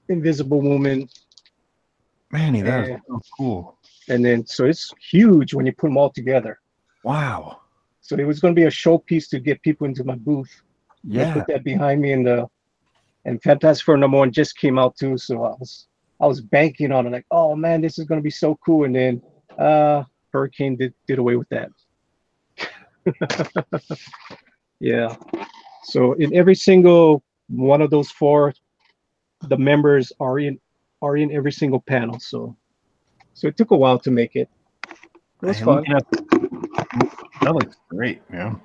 Invisible Woman. Manny, that is so cool. And then, so it's huge when you put them all together. Wow. So it was going to be a showpiece to get people into my booth. Yeah. I put that behind me, and Fantastic Four #1 just came out too. So I was banking on it, like, oh man, this is going to be so cool. And then Hurricane did away with that. Yeah. So in every single one of those four, the members are in every single panel. So it took a while to make it. It was fun. That looks great, man.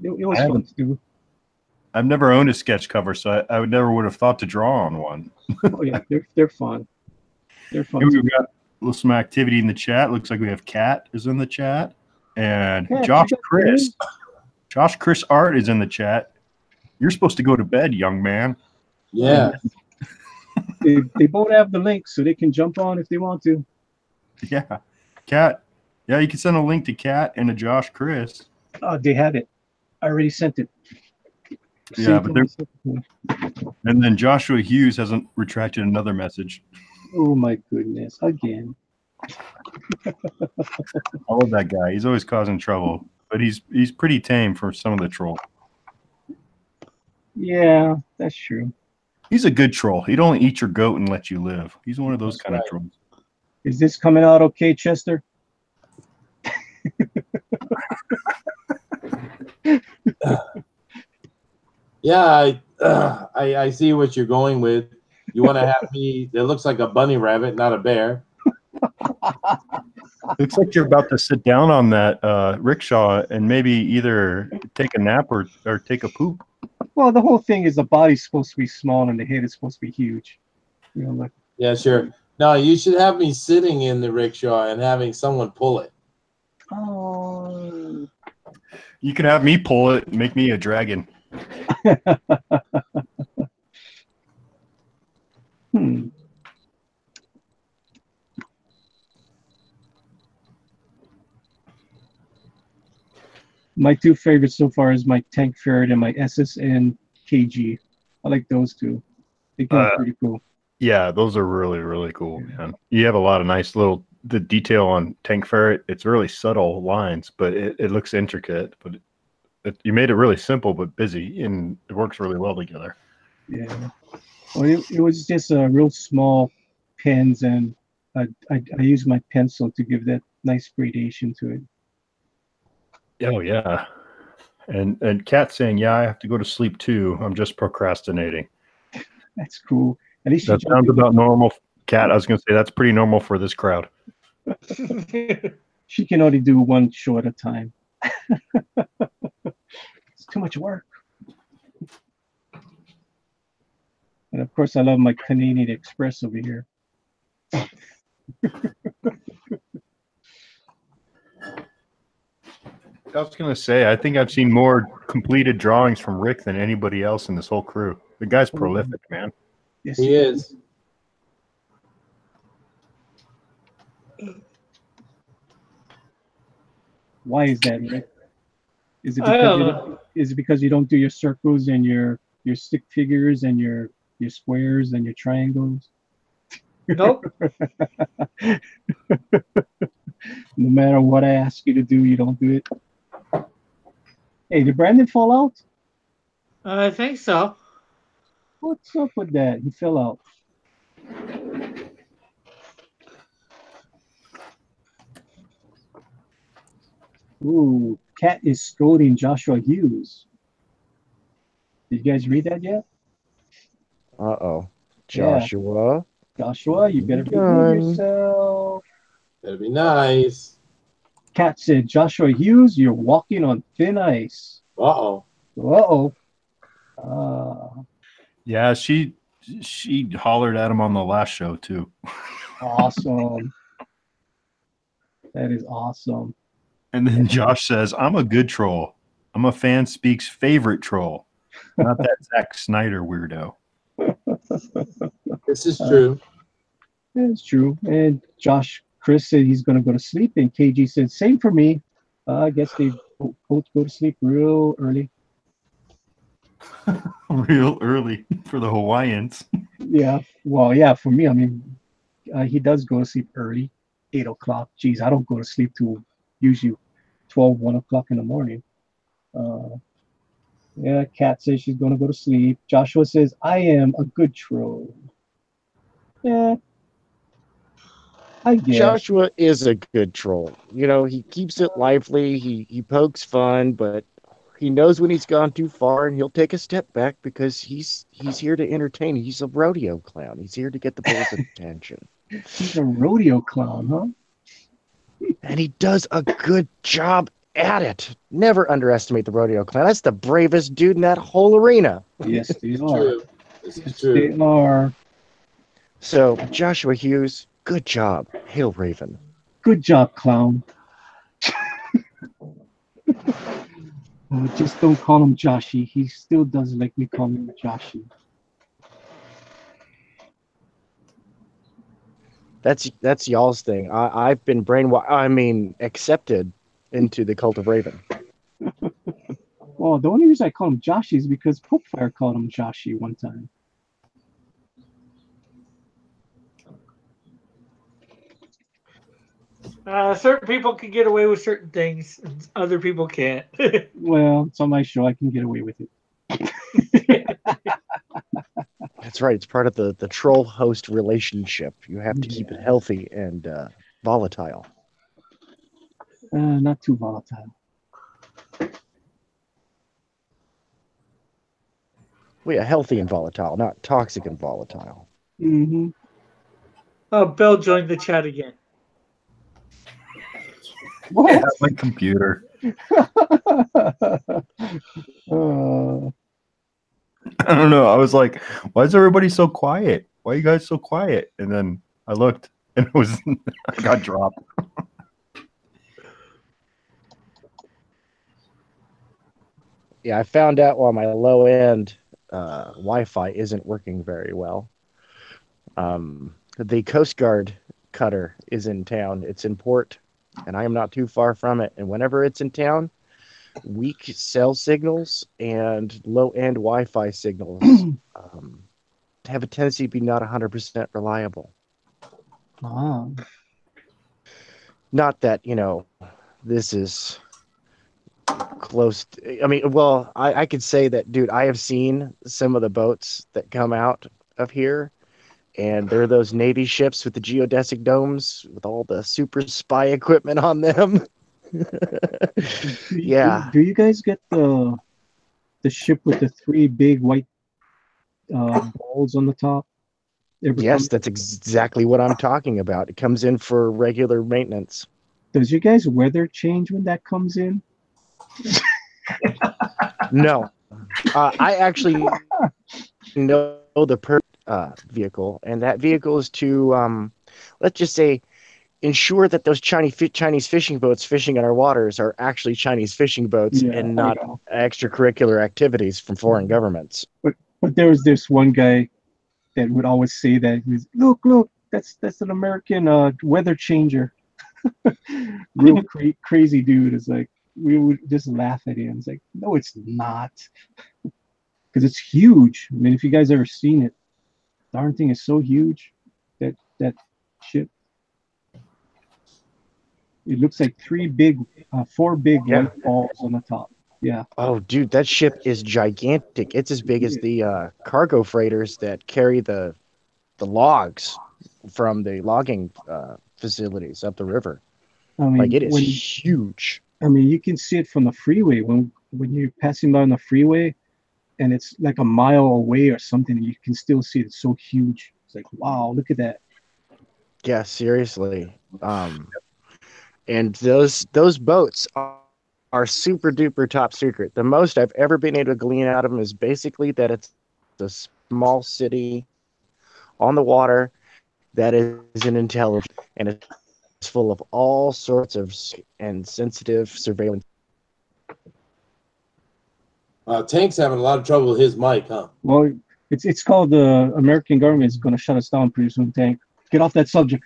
It was fun to do. I've never owned a sketch cover, so I would have thought to draw on one. Oh yeah, they're fun. They're fun. We've got some activity in the chat. Looks like we have Kat is in the chat, and Kat, Josh Chris Art is in the chat. You're supposed to go to bed, young man. Yeah. They both have the link, so they can jump on if they want to. Yeah, Kat. Yeah, you can send a link to Kat and to Josh Chris. Oh, they have it. I already sent it. Yeah, but and then Joshua Hughes hasn't retracted another message. Oh my goodness! Again. I love that guy. He's always causing trouble, but he's pretty tame for some of the troll. Yeah, that's true. He's a good troll. He'd only eat your goat and let you live. He's one of those kind of trolls. Is this coming out okay, Chester? Yeah, I see what you're going with. You want to have me? It looks like a bunny rabbit, not a bear. Looks like you're about to sit down on that rickshaw and maybe either take a nap or take a poop. Well, the whole thing is the body's supposed to be small and the head is supposed to be huge. You know, like. Yeah, sure. No, you should have me sitting in the rickshaw and having someone pull it. Oh. You can have me pull it and make me a dragon. My two favorites so far is my Tank Ferret and my SSN KG. I like those two. They come out pretty cool. Yeah, those are really, really cool, man. You have a lot of nice the detail on Tank Ferret. It's really subtle lines, but it looks intricate. But you made it really simple but busy, and it works really well together. Yeah. Well, it was just a real small pens, and I used my pencil to give that nice gradation to it. Oh yeah, and Kat saying, "Yeah, I have to go to sleep too. I'm just procrastinating." That's cool. At least that sounds about normal, Kat. I was going to say that's pretty normal for this crowd. She can only do one show at a time. It's too much work. And of course, I love my Canadian Express over here. I was going to say, I think I've seen more completed drawings from Rick than anybody else in this whole crew. The guy's prolific, man. Yes, he is. Why is that, Rick? Is it because you don't do your circles and your stick figures and your your squares and your triangles. Nope. No matter what I ask you to do, you don't do it. Hey, did Brandon fall out? I think so. What's up with that? He fell out. Ooh, Cat is scolding Joshua Hughes. Did you guys read that yet? Uh-oh. Yeah. Joshua. Joshua, you better behave Done. yourself. Better be nice. Cat said, Joshua Hughes, you're walking on thin ice. Uh-oh. Uh-oh. Yeah, she hollered at him on the last show too. Awesome. That is awesome. And then Josh says, I'm a good troll. I'm a fan speaks favorite troll, not that Zack Snyder weirdo. This is true. It's true. And Chris said he's going to go to sleep. And KG said, same for me. I guess they both go to sleep real early. Real early for the Hawaiians. Yeah. Well, yeah, for me, I mean, he does go to sleep early, 8 o'clock. Geez, I don't go to sleep till usually 12, 1 o'clock in the morning. Yeah, Kat says she's going to go to sleep. Joshua says, I am a good troll. Yeah. I guess. Joshua is a good troll. You know, he keeps it lively. He pokes fun, but he knows when he's gone too far, and he'll take a step back because he's here to entertain. He's a rodeo clown. He's here to get the bulls' attention. He's a rodeo clown, huh? And he does a good job at it. Never underestimate the rodeo clown. That's the bravest dude in that whole arena. Yes, they It's are. true. This is Yes, true. they are. So, Joshua Hughes, good job. Hail Raven. Good job, clown. Just don't call him Joshy. He still doesn't like me calling him Joshy. That's y'all's thing. I've been accepted into the cult of Raven. Well, the only reason I call him Joshy is because Popefire called him Joshy one time. Certain people can get away with certain things, and other people can't. Well, it's on my show. I can get away with it. That's right. It's part of the troll host relationship. You have to keep it healthy and volatile. Not too volatile. Well, yeah, healthy and volatile, not toxic and volatile. Mm-hmm. Oh, Bill joined the chat again. What? Yeah, my computer. I don't know. I was like, why is everybody so quiet? Why are you guys so quiet? And then I looked and it was I got dropped. Yeah, I found out while my low end Wi-Fi isn't working very well. The Coast Guard cutter is in town. It's in port, and I am not too far from it. And whenever it's in town, weak cell signals and low-end Wi-Fi signals have a tendency to be not 100% reliable. Oh. Not that, this is close to, I mean, well, I could say that, dude, I have seen some of the boats that come out of here, and they're those Navy ships with the geodesic domes with all the super spy equipment on them. Yeah. Do you guys get the ship with the 3 big white balls on the top? Yes, that's exactly what I'm talking about. It comes in for regular maintenance. Does you guys weather change when that comes in? No. I actually know the vehicle, and that vehicle is to, let's just say, ensure that those Chinese fishing boats fishing in our waters are actually Chinese fishing boats and not extracurricular activities from foreign governments. But there was this one guy that would always say that he was, look, that's an American weather changer. Real crazy dude. It's like we would just laugh at him. It's like, no, it's not, because it's huge. I mean, if you guys ever seen it, darn thing is so huge. That ship. It looks like four big Yeah. white balls on the top. Yeah. Oh, dude, that ship is gigantic. It's as big as the cargo freighters that carry the logs from the logging facilities up the river. I mean, Like, it is huge. I mean, you can see it from the freeway when you're passing by on the freeway, and it's like a mile away or something. You can still see it. It's so huge. It's like, wow, look at that. Yeah, seriously. And those boats are super duper top secret. The most I've ever been able to glean out of them is basically that it's a small city on the water that is an intelligent, and it's full of all sorts of and sensitive surveillance. Tank's having a lot of trouble with his mic, huh? Well, it's called the American government is going to shut us down pretty soon. Tank, get off that subject.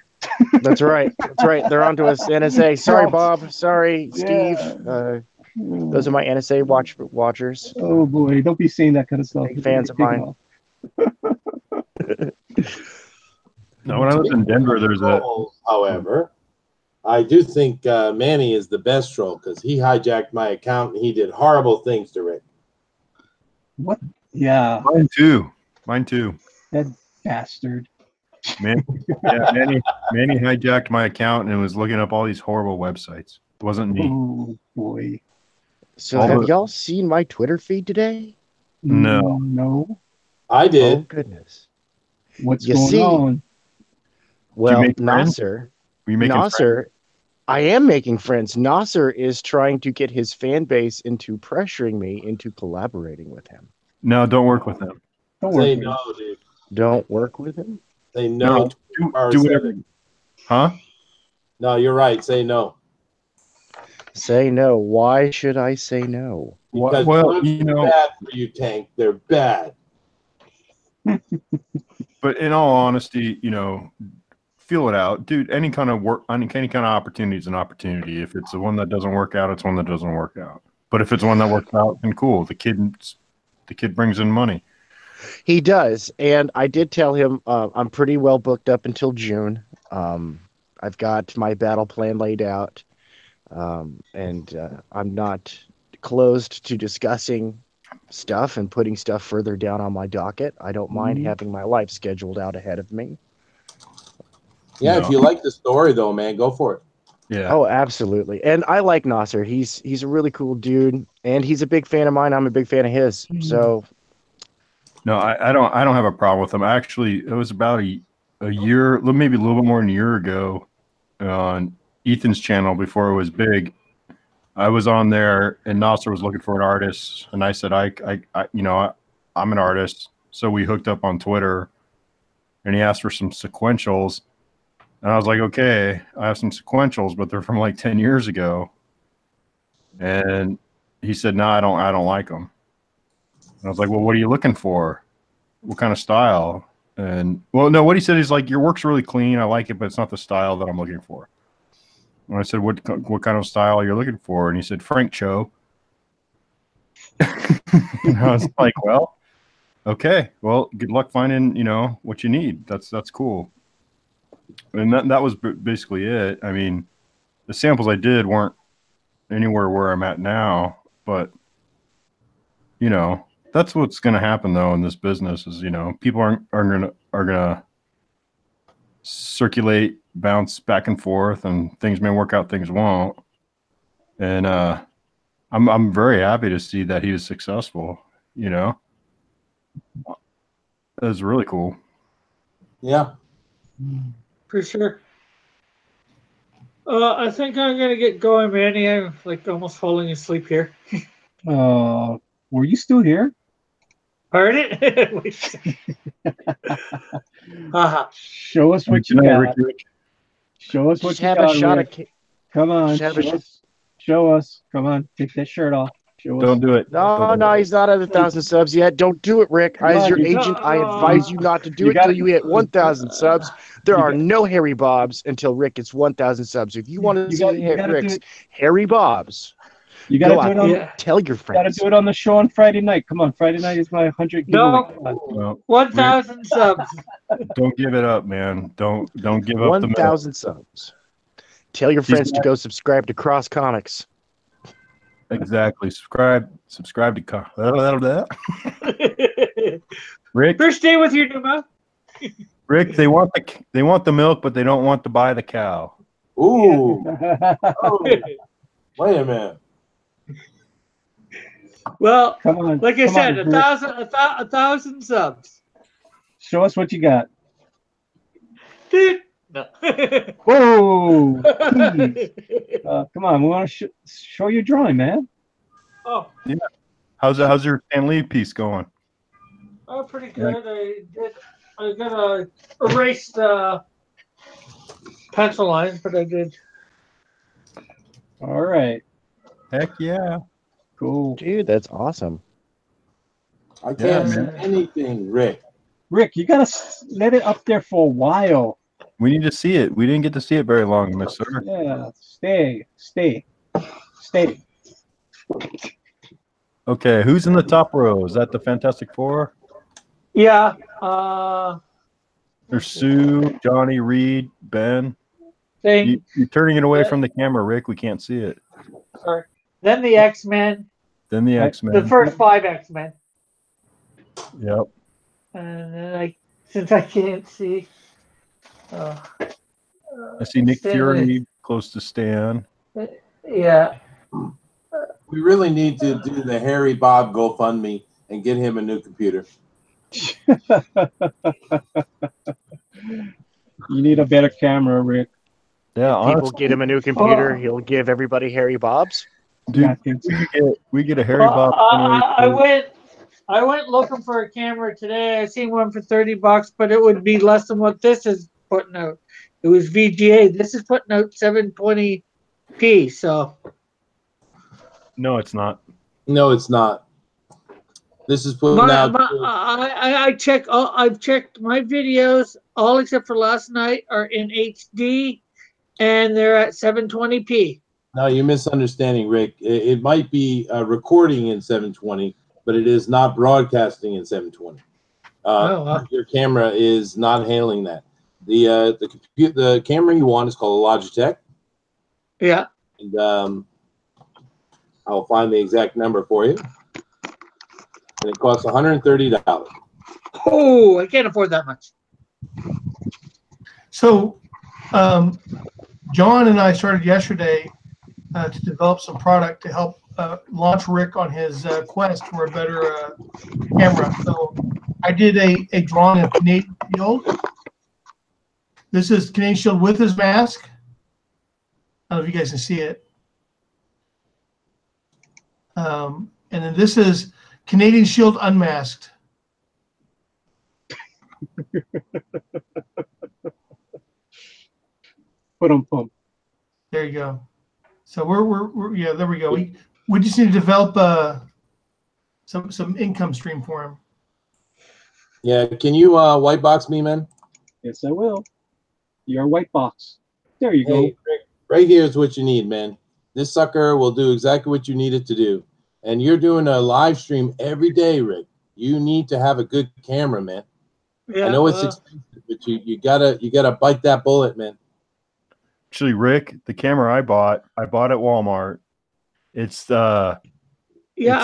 That's right. That's right. They're onto us. NSA. Sorry, Bob. Sorry, Steve. Yeah. Those are my NSA watchers. Oh boy, don't be saying that kind of stuff. Big fans of mine. No, when I lived in Denver, there's a. However, I do think Manny is the best troll because he hijacked my account and he did horrible things to Rick. What? Yeah. Mine too. Mine too. That bastard. Manny hijacked my account and was looking up all these horrible websites. It wasn't me. Oh boy. So have y'all seen my Twitter feed today? No. No. I did. Oh goodness. What's going on? Well, make friends? Nasser. Were you making friends? Nasser. I am making friends. Nasser is trying to get his fan base into pressuring me into collaborating with him. No, don't work with him. Don't worry. Say no, dude. Don't work with him? Say no. Do whatever. Huh? No, you're right. Say no. Say no. Why should I say no? Because Well, drugs are bad for you, Tank. They're bad. But in all honesty, feel it out, dude. Any kind of work, any kind of opportunity is an opportunity. If it's the one that doesn't work out, it's one that doesn't work out. But if it's one that works out, then cool. The kid brings in money. He does, and I did tell him I'm pretty well booked up until June. I've got my battle plan laid out, and I'm not closed to discussing stuff and putting stuff further down on my docket. I don't mind having my life scheduled out ahead of me. Yeah, if you like the story, though, man, go for it. Yeah. Oh, absolutely. And I like Nasser. He's a really cool dude, and he's a big fan of mine. I'm a big fan of his. So. No, I don't have a problem with him. Actually, it was about a year, maybe a little bit more than a year ago, on Ethan's channel before it was big. I was on there, and Nasser was looking for an artist, and I said, I'm an artist, so we hooked up on Twitter, and he asked for some sequentials, and I was like, okay, I have some sequentials, but they're from like 10 years ago, and he said, no, I don't like them. And I was like, well, what are you looking for? What kind of style? And well, no, what he said is like, your work's really clean. I like it, but it's not the style that I'm looking for. And I said, what kind of style are you looking for? And he said, Frank Cho. And I was like, well, okay, well, good luck finding, what you need. That's cool. And that was basically it. I mean, the samples I did weren't anywhere where I'm at now, but that's what's going to happen though in this business is, people are gonna circulate, bounce back and forth, and things may work out, things won't. And I'm very happy to see that he was successful. That was really cool. Yeah, for sure. I think I'm gonna get going, Manny. I'm like almost falling asleep here. Were you still here? Heard it? Show us what you got. Show us what Just you have got. a shot of Come on, show us. Come on, take that shirt off. Show Don't us. do it. No, he's not at 1,000 subs yet. Don't do it, Rick. As your agent, I advise you not to do it until you hit 1,000 subs. There are no Harry Bobs until Rick gets 1,000 subs. If you want to see Rick's Harry Bobs, You got to Go do out it on. Yeah. Tell your Got to friends. do it on the show on Friday night. Come on, Friday night is my 100 giveaway. No. Come on. Well, 1,000 subs. don't give it up, man. Don't give up the milk. 1,000 subs. Tell your friends to go subscribe to Cross Comics. Exactly. Subscribe to Rick. First day with your new mouth. Rick, they want the milk, but they don't want to buy the cow. Ooh. Oh, wait a minute. Well, Come on. like I come said, on, a Rick. thousand subs. Show us what you got. Dude. No. Whoa! Please. Come on, we want to show your drawing, man. Oh, How's your Stan Lee piece going? oh, pretty good. I gotta erase the pencil lines, but I did. All right, Heck yeah. cool. Dude, that's awesome. I can't see man. anything, Rick. Rick, you gotta let it up there for a while. We need to see it. We didn't get to see it very long, Miss Sir. Yeah, stay. Okay, who's in the top row? Is that the Fantastic Four? Yeah. There's Sue, Johnny, Reed, Ben. Thing. You're turning it away from the camera, Rick. We can't see it. Sorry. Then the X-Men. Then the Right. X-Men. The first 5 X-Men. Yep. And then since I can't see. I see Nick Stan Fury Lee. close to Stan. Yeah. We really need to do the Harry Bob GoFundMe and get him a new computer. You need a better camera, Rick. Yeah, People honestly, get him a new computer. He'll give everybody Harry Bob's. dude, Yeah, I think so. we get a Harry Well, Bob. I went looking for a camera today. I seen one for $30, but it would be less than what this is putting out. It was VGA. This is putting out 720p. So No, it's not. No, it's not. This is putting out. I've checked my videos, all except for last night, are in HD, and they're at 720p. No, you're misunderstanding, Rick. It might be recording in 720, but it is not broadcasting in 720. Your camera is not handling that. The camera you want is called a Logitech. Yeah. And I'll find the exact number for you. And it costs $130. Oh, I can't afford that much. So, John and I started yesterday to develop some product to help launch Rick on his quest for a better camera. So, I did a drawing of Canadian Shield. This is Canadian Shield with his mask. I don't know if you guys can see it. And then this is Canadian Shield unmasked. Pum. There you go. So we're yeah, there we go. We just need to develop some income stream for him. Yeah, can you white box me, man? Yes, I will. Your white box. There you go. Hey, Rick, right here is what you need, man. This sucker will do exactly what you need it to do. And you're doing a live stream every day, Rick. You need to have a good camera, man. Yeah, I know it's expensive, but you gotta bite that bullet, man. Actually, Rick, the camera I bought at Walmart. It's I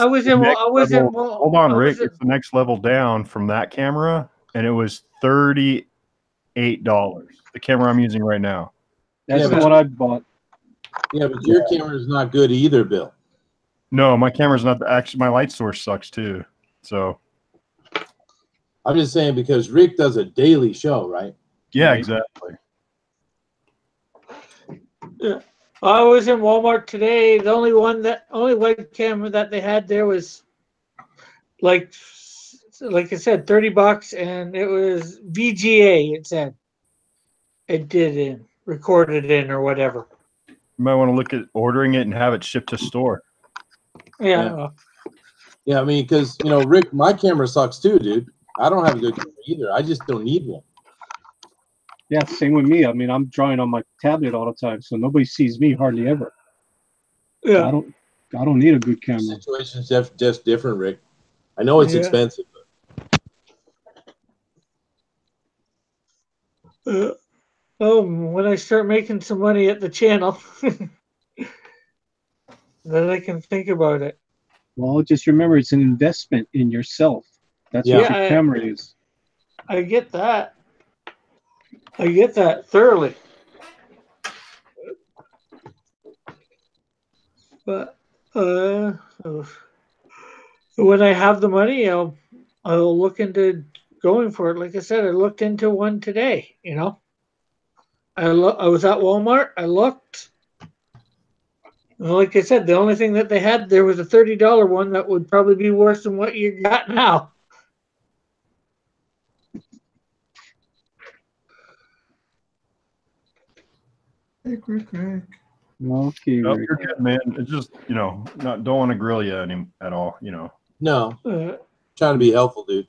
was the in. next I was in. level- Hold on, Rick. It's the next level down from that camera, and it was $38. The camera I'm using right now. That's Yeah, the but- one I bought. Yeah, but your camera is not good either, Bill. No, my camera's not. Actually, my light source sucks too. So I'm just saying because Rick does a daily show, right? yeah, Right. exactly. I was in Walmart today. The only web camera that they had there was like I said, $30, and it was VGA. It said it did in recorded in or whatever. You might want to look at ordering it and have it shipped to store. Yeah. Yeah, I mean, because Rick, my camera sucks too, dude. I don't have a good camera either. I just don't need one. Yeah, same with me. I mean, I'm drawing on my tablet all the time, so nobody sees me hardly ever. Yeah. I don't I don't need a good The camera. situation's just different, Rick. I know it's Yeah. expensive. When I start making some money at the channel, then I can think about it. Well, just remember it's an investment in yourself. That's Yeah. what your camera is. I get that. I get that thoroughly. But when I have the money, I'll look into going for it. Like I said, I looked into one today. You know, I was at Walmart. I looked. And like I said, the only thing that they had there was a $30 one that would probably be worse than what you got now. Rick. Okay, Nope, Rick. you're good, man. It's just, don't want to grill you at all, No, trying to be helpful, dude.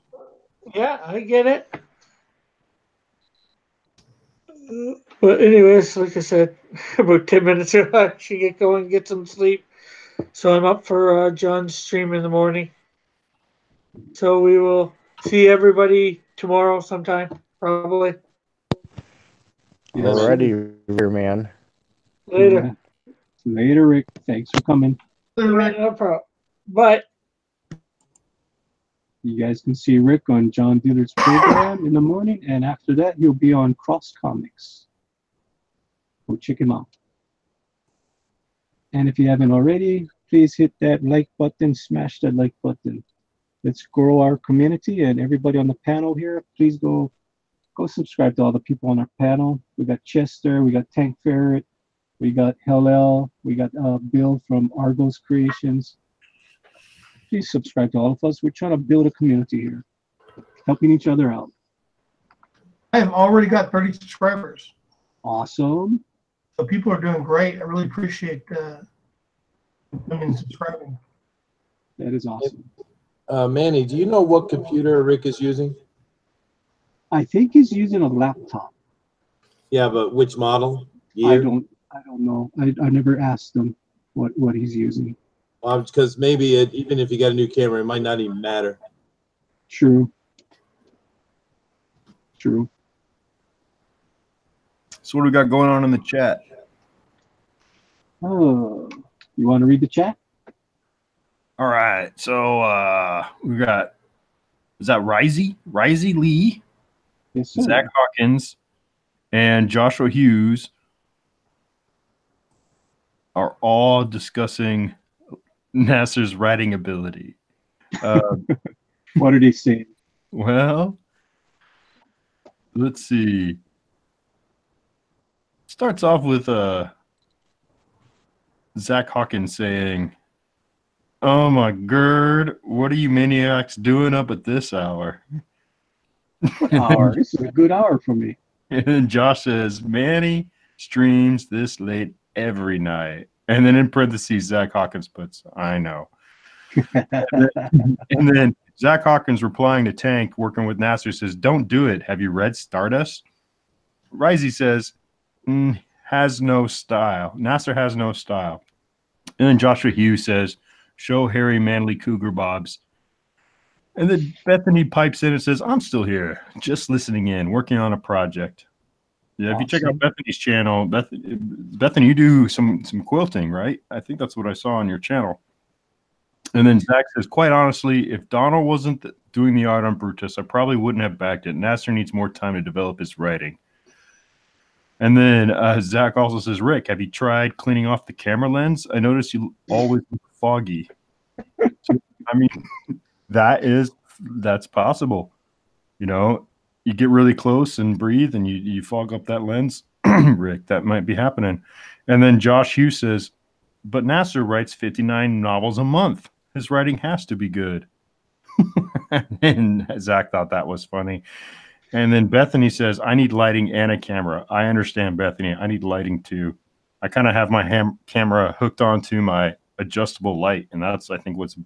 Yeah, I get it. But anyways, like I said, about 10 minutes ago, I should get going and get some sleep. So I'm up for John's stream in the morning. So we will see everybody tomorrow sometime, probably. Yes, Alrighty, man. Later. Yeah. Later, Rick. Thanks for coming. Yeah, no problem. But You guys can see Rick on John Dillard's program in the morning, and after that, he'll be on Cross Comics. Go check him out. And if you haven't already, please hit that like button, smash that like button. Let's grow our community, and everybody on the panel here, please go subscribe to all the people on our panel. We got Chester, we got Tank Ferret, we got Hellel, we got Bill from Argos Creations. Please subscribe to all of us. We're trying to build a community here, helping each other out. I have already got 30 subscribers. Awesome. So people are doing great. I really appreciate them subscribing. That is awesome. Manny, do you know what computer Rick is using? I think he's using a laptop. Yeah, but which model? I Year? don't know. I never asked him what he's using. Well, because maybe even if you got a new camera, it might not even matter. True. So what do we got going on in the chat? Oh, you want to read the chat? All right. So we got, is that Risey Lee, Yes, sir. Zach Hawkins, and Joshua Hughes are all discussing Nasser's writing ability. What are they saying? Well, let's see. Starts off with Zach Hawkins saying, "Oh my God, what are you maniacs doing up at this hour?" Hour. This is a good hour for me. And Josh says, "Manny streams this late every night." And then in parentheses, Zach Hawkins puts, "I know." and then Zach Hawkins replying to Tank, working with Nasser, says, "Don't do it. Have you read Stardust?" Risey says, "Has no style. Nasser has no style." And then Joshua Hughes says, "Show Harry manly cougar bobs." And then Bethany pipes in and says, "I'm still here, just listening in, working on a project." Yeah, if you check out Bethany's channel, Bethany, you do some quilting, right? I think that's what I saw on your channel. And then Zach says, "Quite honestly, if Donald wasn't doing the art on Brutus, I probably wouldn't have backed it. Nasser needs more time to develop his writing." And then Zach also says, "Rick, have you tried cleaning off the camera lens? I notice you always look foggy." So, I mean, that's possible. You get really close and breathe and you fog up that lens, Rick, that might be happening. And then Josh Hughes says, "But Nasser writes 59 novels a month. His writing has to be good." And Zach thought that was funny. And then Bethany says, "I need lighting and a camera." I understand, Bethany. I need lighting too. I kind of have my camera hooked onto my adjustable light, and that's, I think, what's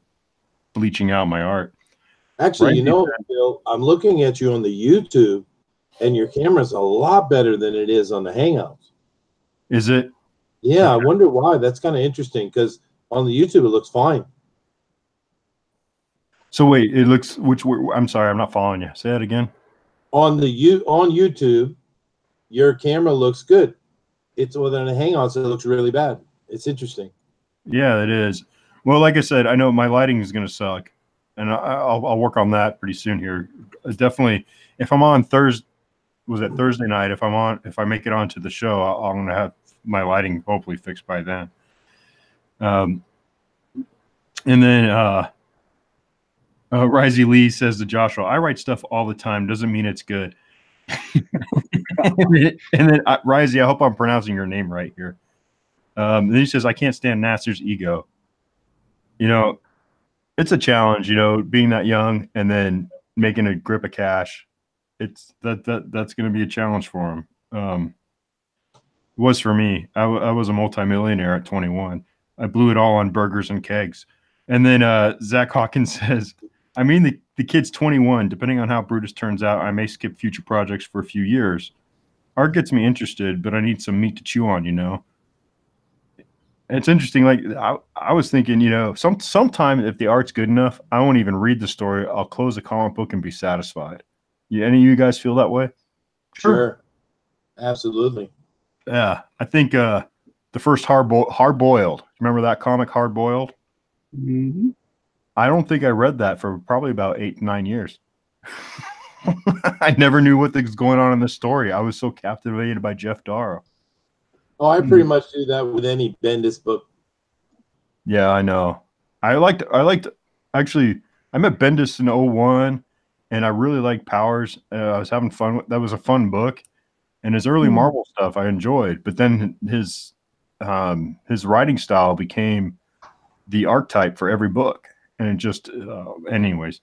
bleaching out my art. Actually, Bill, I'm looking at you on the YouTube, and your camera's a lot better than it is on the Hangouts. Is it? Yeah, I wonder why. That's kind of interesting because On the YouTube, it looks fine. So wait, it looks I'm sorry, I'm not following you. Say that again. On YouTube, your camera looks good. It's within a Hangouts, it looks really bad. It's interesting. Yeah, it is. Well, like I said, I know my lighting is going to suck, and I'll work on that pretty soon here. Definitely, if I'm on Thursday night? If I make it onto the show, I'm going to have my lighting hopefully fixed by then. And then Risey Lee says to Joshua, "I write stuff all the time. Doesn't mean it's good." and then Risey, I hope I'm pronouncing your name right here. Then he says, "I can't stand Nasser's ego." You know, it's a challenge. You know, being that young and then making a grip of cash. That's going to be a challenge for him. It was for me. I was a multimillionaire at 21. I blew it all on burgers and kegs. And then Zach Hawkins says, "I mean, the kid's 21. Depending on how Brutus turns out, I may skip future projects for a few years. Art gets me interested, but I need some meat to chew on, you know." And it's interesting. Like I was thinking, you know, sometime if the art's good enough, I won't even read the story. I'll close the comic book and be satisfied. Yeah, any of you guys feel that way? Sure. Absolutely. Yeah, I think the first Hard Boiled. Remember that comic, Hard Boiled? Mm-hmm. I don't think I read that for probably about 8-9 years. I never knew what was going on in the story. I was so captivated by Jeff Darrow. Oh, I pretty much do that with any Bendis book. Yeah, I know. I liked actually. I met Bendis in 01, and I really liked Powers. I was having fun. That was a fun book, and his early Marvel stuff I enjoyed. But then his writing style became the archetype for every book, and it just anyways.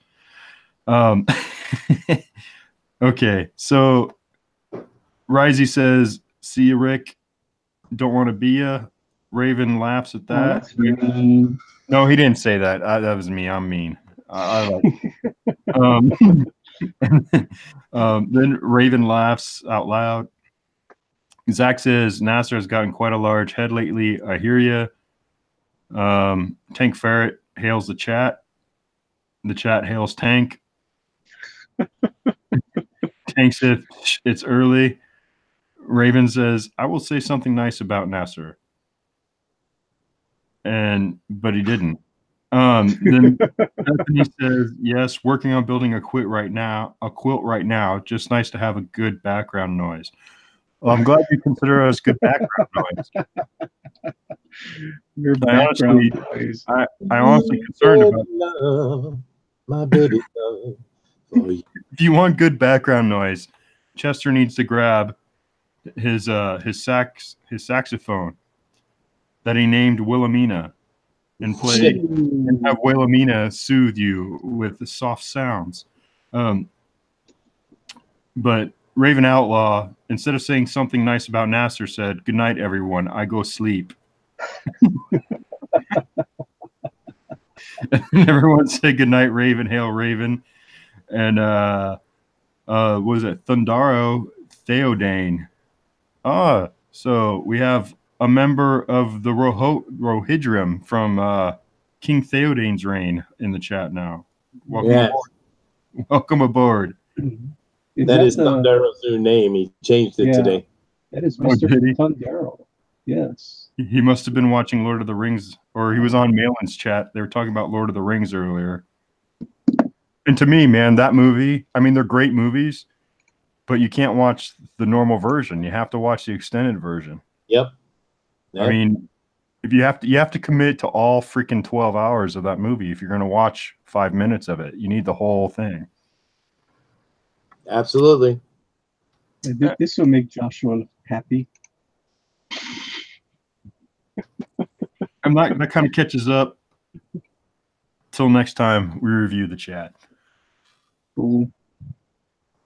Okay, so Risey says, "See you, Rick. Don't want to be ya." Raven laughs at that. No, he didn't say that. That was me. I'm mean. I like. Then Raven laughs out loud. Zach says, "Nasser has gotten quite a large head lately. I hear you." Tank Ferret hails the chat. The chat hails Tank. Tank says, "It's early." Raven says, "I will say something nice about Nasser." But he didn't. Then Bethany says, "Yes, working on building a quilt right now. Just nice to have a good background noise." Well, I'm glad you consider us good background noise. Your background noise. I honestly concerned about love, my baby love. If you want good background noise, Chester needs to grab his saxophone that he named Wilhelmina and play and have Wilhelmina soothe you with the soft sounds. But Raven Outlaw, instead of saying something nice about Nasser, said, "Good night, everyone. I go sleep." And everyone said good night, Raven. Hail Raven. And what was it? Thundaro Theodane. So we have a member of the Rohirrim from King Theodane's reign in the chat now. Welcome aboard. Welcome aboard. That is Thundaro's new name. He changed it today. That is Mr. Thundaro. Yes. He must have been watching Lord of the Rings, or he was on Malin's chat. They were talking about Lord of the Rings earlier. And to me, man, that movie, I mean, they're great movies, but you can't watch the normal version. You have to watch the extended version. Yep. I mean, if you have to commit to all freaking 12 hours of that movie. If you're going to watch 5 minutes of it, you need the whole thing. Absolutely. This will make Joshua happy. And that kind of catches up. Till next time we review the chat. Cool.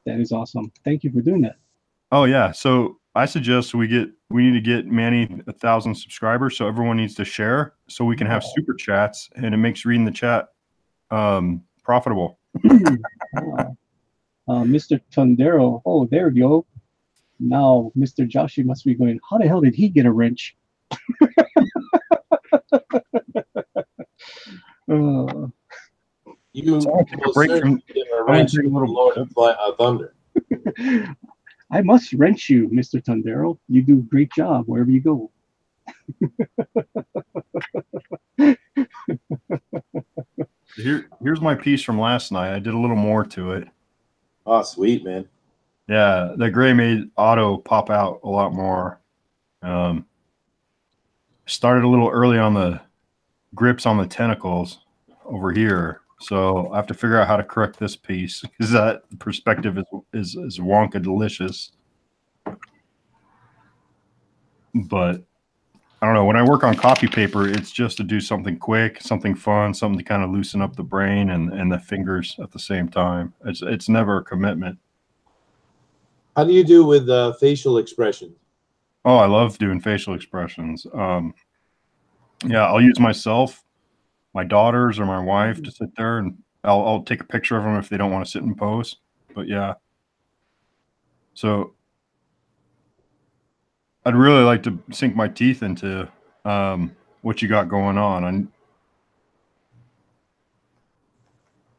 That is awesome. Thank you for doing that. Oh yeah. So I suggest we need to get Manny 1,000 subscribers. So everyone needs to share so we can have super chats, and it makes reading the chat profitable. Mr. Tondero. Oh, there we go. Now Mr. Joshi must be going, how the hell did he get a wrench? You So I took a will break certainly from. get a I wrench took a from the little. Lord of Thunder. I must wrench you, Mr. Tondero. You do a great job wherever you go. Here's my piece from last night. I did a little more to it. Oh, sweet, man. Yeah, the gray made Otto pop out a lot more. Started a little early on the grips on the tentacles over here, so I have to figure out how to correct this piece because that perspective is wonka delicious. But I don't know. When I work on copy paper, it's just to do something quick, something fun, something to kind of loosen up the brain and the fingers at the same time. It's never a commitment. How do you do with facial expressions? Oh, I love doing facial expressions. Yeah, I'll use myself, my daughters, or my wife to sit there, and I'll take a picture of them if they don't want to sit in pose. But yeah, so I'd really like to sink my teeth into what you got going on.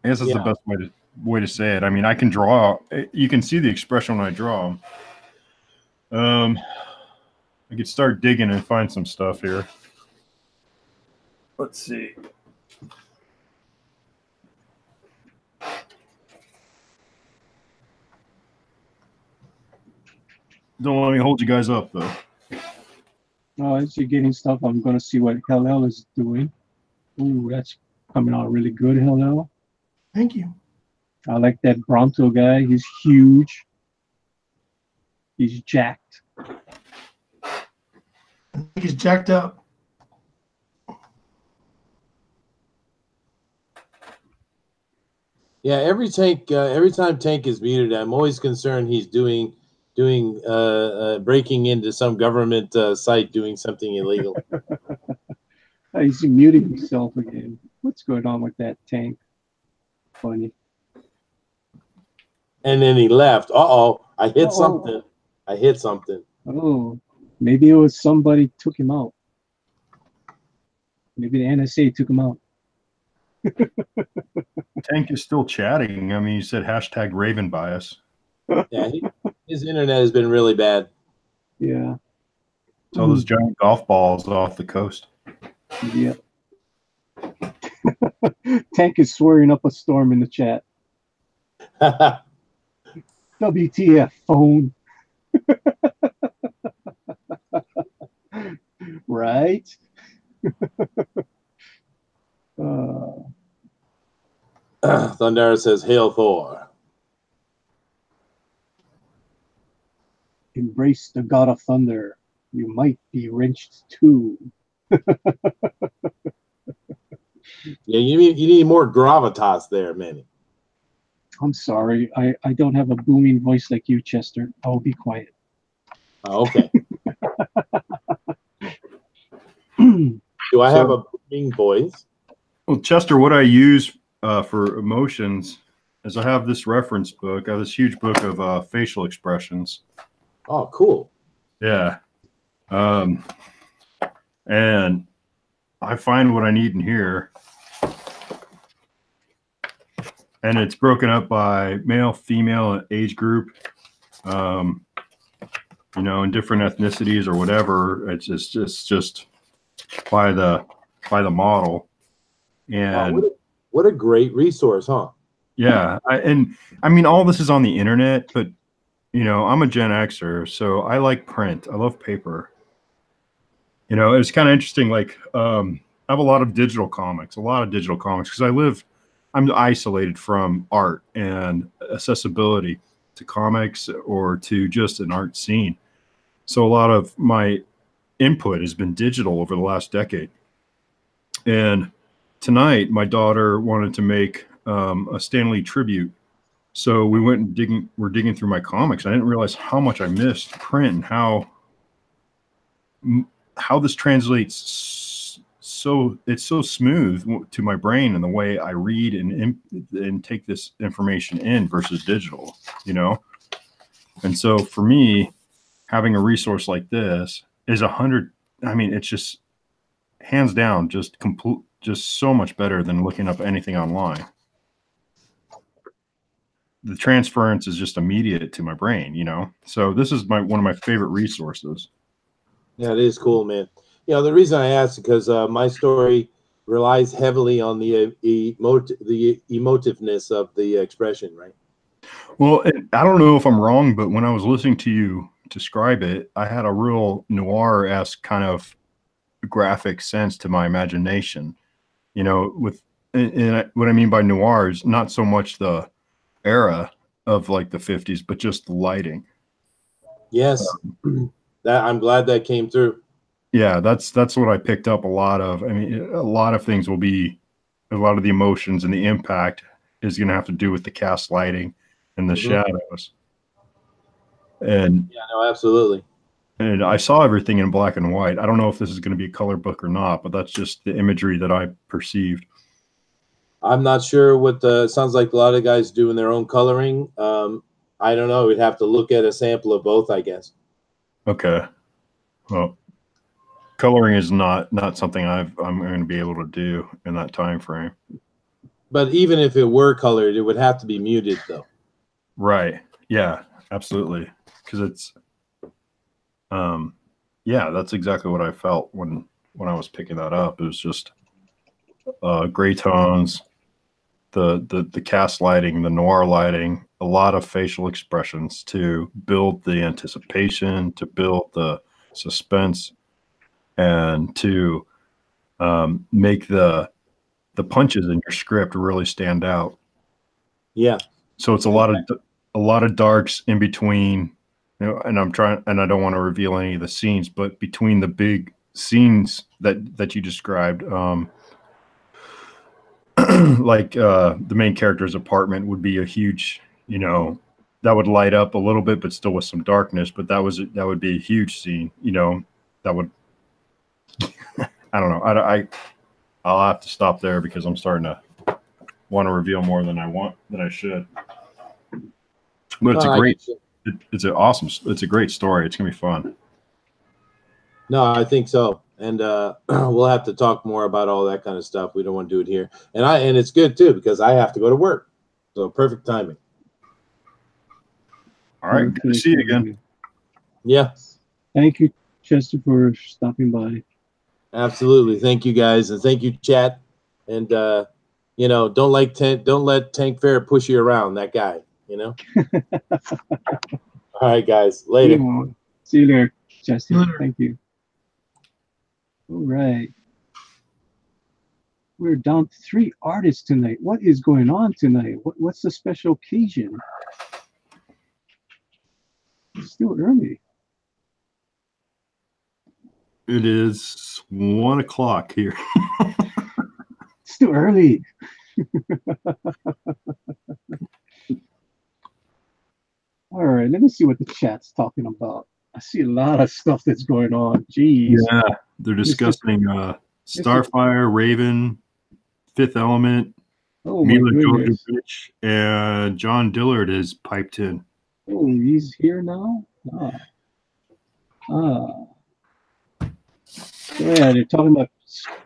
I guess that's the best way to say it. I mean, I can draw. You can see the expression when I draw them. I could start digging and find some stuff here. Let's see. Don't let me hold you guys up, though. Oh, as you're getting stuff, I'm going to see what Hellel is doing. Ooh, that's coming out really good, Hellel. Thank you. I like that Bronto guy. He's huge. He's jacked. He's jacked up. Yeah, every time Tank is muted, I'm always concerned he's breaking into some government site doing something illegal. He's muting himself again. What's going on with that Tank? Funny. And then he left. Uh-oh, I hit something. I hit something. Oh, maybe it was somebody took him out. Maybe the NSA took him out. Tank is still chatting. I mean, he said hashtag Raven bias. Yeah, his internet has been really bad. Yeah. So those giant golf balls off the coast. Yeah. Tank is swearing up a storm in the chat. WTF phone. Right? Thundara says, "Hail Thor." Embrace the god of thunder. You might be wrenched too. Yeah, you need more gravitas there, Manny. I'm sorry. I don't have a booming voice like you, Chester. I'll be quiet. Oh, okay. Do I have a booming voice? Well, Chester, what I use for emotions is I have this reference book. I have this huge book of facial expressions. Oh, cool. Yeah. And I find what I need in here. And it's broken up by male, female, age group, you know, in different ethnicities or whatever. It's just by the model. And wow, what a great resource, huh? Yeah. I mean, all this is on the internet, but you know, I'm a Gen Xer, so I like print. I love paper. You know, it's kind of interesting. Like, I have a lot of digital comics because I'm isolated from art and accessibility to comics or to just an art scene. So a lot of my input has been digital over the last decade. And tonight, my daughter wanted to make a Stan Lee tribute. So we went and we're digging through my comics. I didn't realize how much I missed print and how this translates so it's so smooth to my brain and the way I read and take this information in versus digital, you know? And so for me, having a resource like this is it's just hands down, just just so much better than looking up anything online. The transference is just immediate to my brain, you know. So this is one of my favorite resources. Yeah, it is cool, man. You know, the reason I asked is because my story relies heavily on the emotiveness of the expression, right? Well, I don't know if I'm wrong, but when I was listening to you describe it, I had a real noir-esque kind of graphic sense to my imagination. You know, and what I mean by noir is not so much the era of like the 50s, but just the lighting. Yes, that I'm glad that came through. Yeah, that's what I picked up a lot of. I mean, a lot of things will be, a lot of the emotions and the impact is going to have to do with the cast lighting and the shadows. And yeah, no, absolutely. And I saw everything in black and white. I don't know if this is going to be a color book or not, but that's just the imagery that I perceived. I'm not sure what it sounds like a lot of guys doing their own coloring. I don't know. We'd have to look at a sample of both, I guess. Okay. Well, coloring is not something I'm going to be able to do in that time frame. But even if it were colored, it would have to be muted, though. Right. Yeah, absolutely. Because it's, yeah, that's exactly what I felt when I was picking that up. It was just gray tones, the cast lighting, the noir lighting, a lot of facial expressions to build the anticipation, to build the suspense, and to make the punches in your script really stand out. Yeah. So it's a lot of darks in between, you know, and I don't want to reveal any of the scenes, but between the big scenes that you described, like the main character's apartment would be a huge, you know, that would light up a little bit, but still with some darkness. But that would be a huge scene, you know, that would, I don't know. I'll have to stop there because I'm starting to want to reveal more than I should. But it's it's a great story. It's going to be fun. No, I think so. And we'll have to talk more about all that kind of stuff. We don't want to do it here. And it's good too, because I have to go to work. So perfect timing. All right. Good to see you again. Yeah. Thank you, Chester, for stopping by. Absolutely. Thank you guys. And thank you, chat. And you know, don't let Tank Fair push you around, that guy, you know. All right, guys. Later. See you later, Chester. Thank you. All right. We're down to 3 artists tonight. What is going on tonight? What's the special occasion? It's still early. It is 1 o'clock here. It's still early. All right, let me see what the chat's talking about. I see a lot of stuff that's going on. Jeez. Yeah, they're discussing Starfire, Raven, Fifth Element, Mila Jovovich, and John Dillard is piped in. Oh, he's here now? Yeah, they're talking about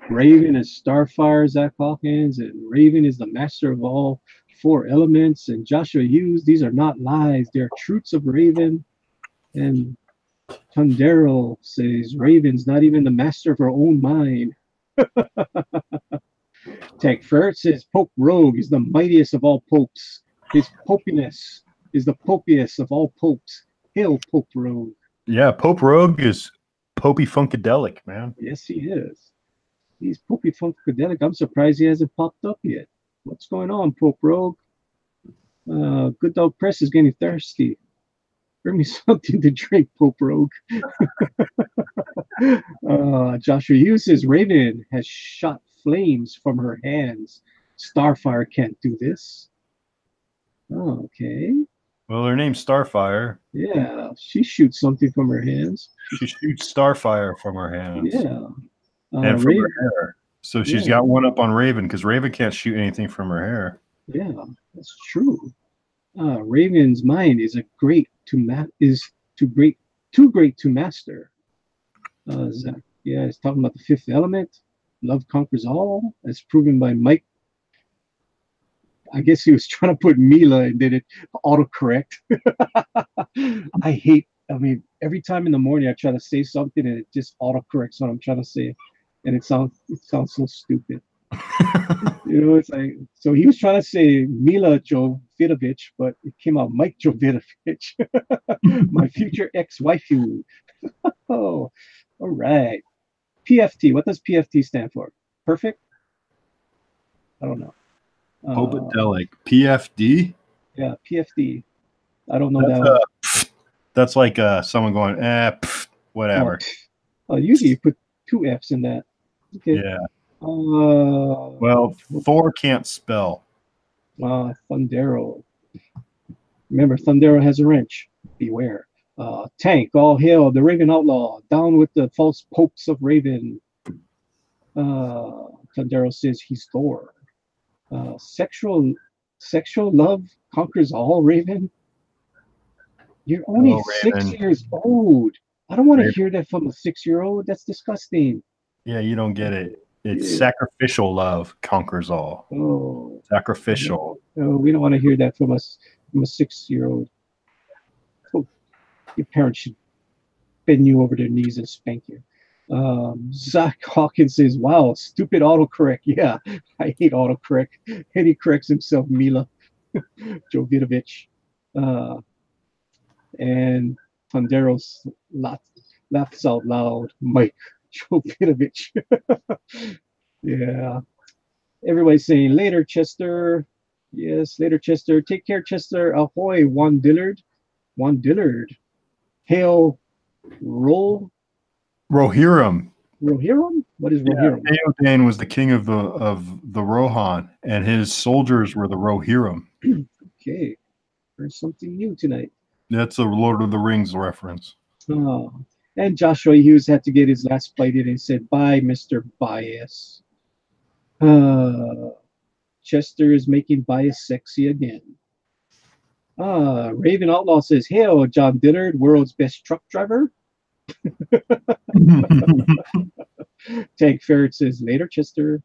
Raven and Starfire, Zach Hawkins, and Raven is the master of all 4 elements, and Joshua Hughes, these are not lies, they are truths of Raven. And Tundero says Raven's not even the master of her own mind. Tech Fert says Pope Rogue is the mightiest of all popes. His popiness is the popiest of all popes. Hail Pope Rogue. Yeah, Pope Rogue is Popey Funkadelic, man. Yes, he is. He's Popey Funkadelic. I'm surprised he hasn't popped up yet. What's going on, Pope Rogue? Good Dog Press is getting thirsty. Bring me something to drink, Pope Rogue. Joshua Hughes says Raven has shot flames from her hands. Starfire can't do this. Oh, okay. Well, her name's Starfire. Yeah, she shoots something from her hands. She shoots Starfire from her hands. Yeah. And from her hair. So she's got one up on Raven because Raven can't shoot anything from her hair. Yeah, that's true. Raven's mind is too great to master. Zach, yeah, it's talking about the 5th element. Love conquers all, as proven by Mike. I guess he was trying to put Mila and did it autocorrect. I mean, every time in the morning I try to say something and it just autocorrects what I'm trying to say. And it sounds so stupid. It's like, so he was trying to say Mila Jovovich, but it came out Mike Jovovich, my future ex-waifu. Oh, all right. PFT. What does PFT stand for? Perfect? I don't know. Popedelic. PFD? Yeah, PFD. I don't know that one. That's like someone going, whatever. Usually you put 2 F's in that. Okay. Yeah. Well, Thor can't spell. Thundero. Remember, Thundero has a wrench. Beware. Tank, all hail the Raven Outlaw. Down with the false popes of Raven. Thundero says he's Thor. Sexual love conquers all, Raven. You're only 6 years old. I don't want to hear that from a 6-year-old. That's disgusting. Yeah, you don't get it. It's sacrificial love conquers all. Oh, sacrificial. No, we don't want to hear that from a 6-year-old. Oh, your parents should bend you over their knees and spank you. Zach Hawkins says, "Wow, stupid autocorrect." Yeah, I hate autocorrect. And he corrects himself, Mila Jovovich. And Ponderos laughs out loud, Mike Jovovich. Yeah. Everybody's saying, later, Chester. Yes, later, Chester. Take care, Chester. Ahoy, Juan Dillard. Juan Dillard. Hail, Rohirrim. Rohirrim? What is Rohirrim? Yeah, Theoden was the king of the Rohan, and his soldiers were the Rohirrim. Okay. Learned something new tonight. That's a Lord of the Rings reference. Oh. And Joshua Hughes had to get his last fight in and said, "Bye, Mr. Bias." Chester is making Bias sexy again. Raven Outlaw says, "Hail, John Dillard, world's best truck driver." Tank Ferret says, "Later, Chester."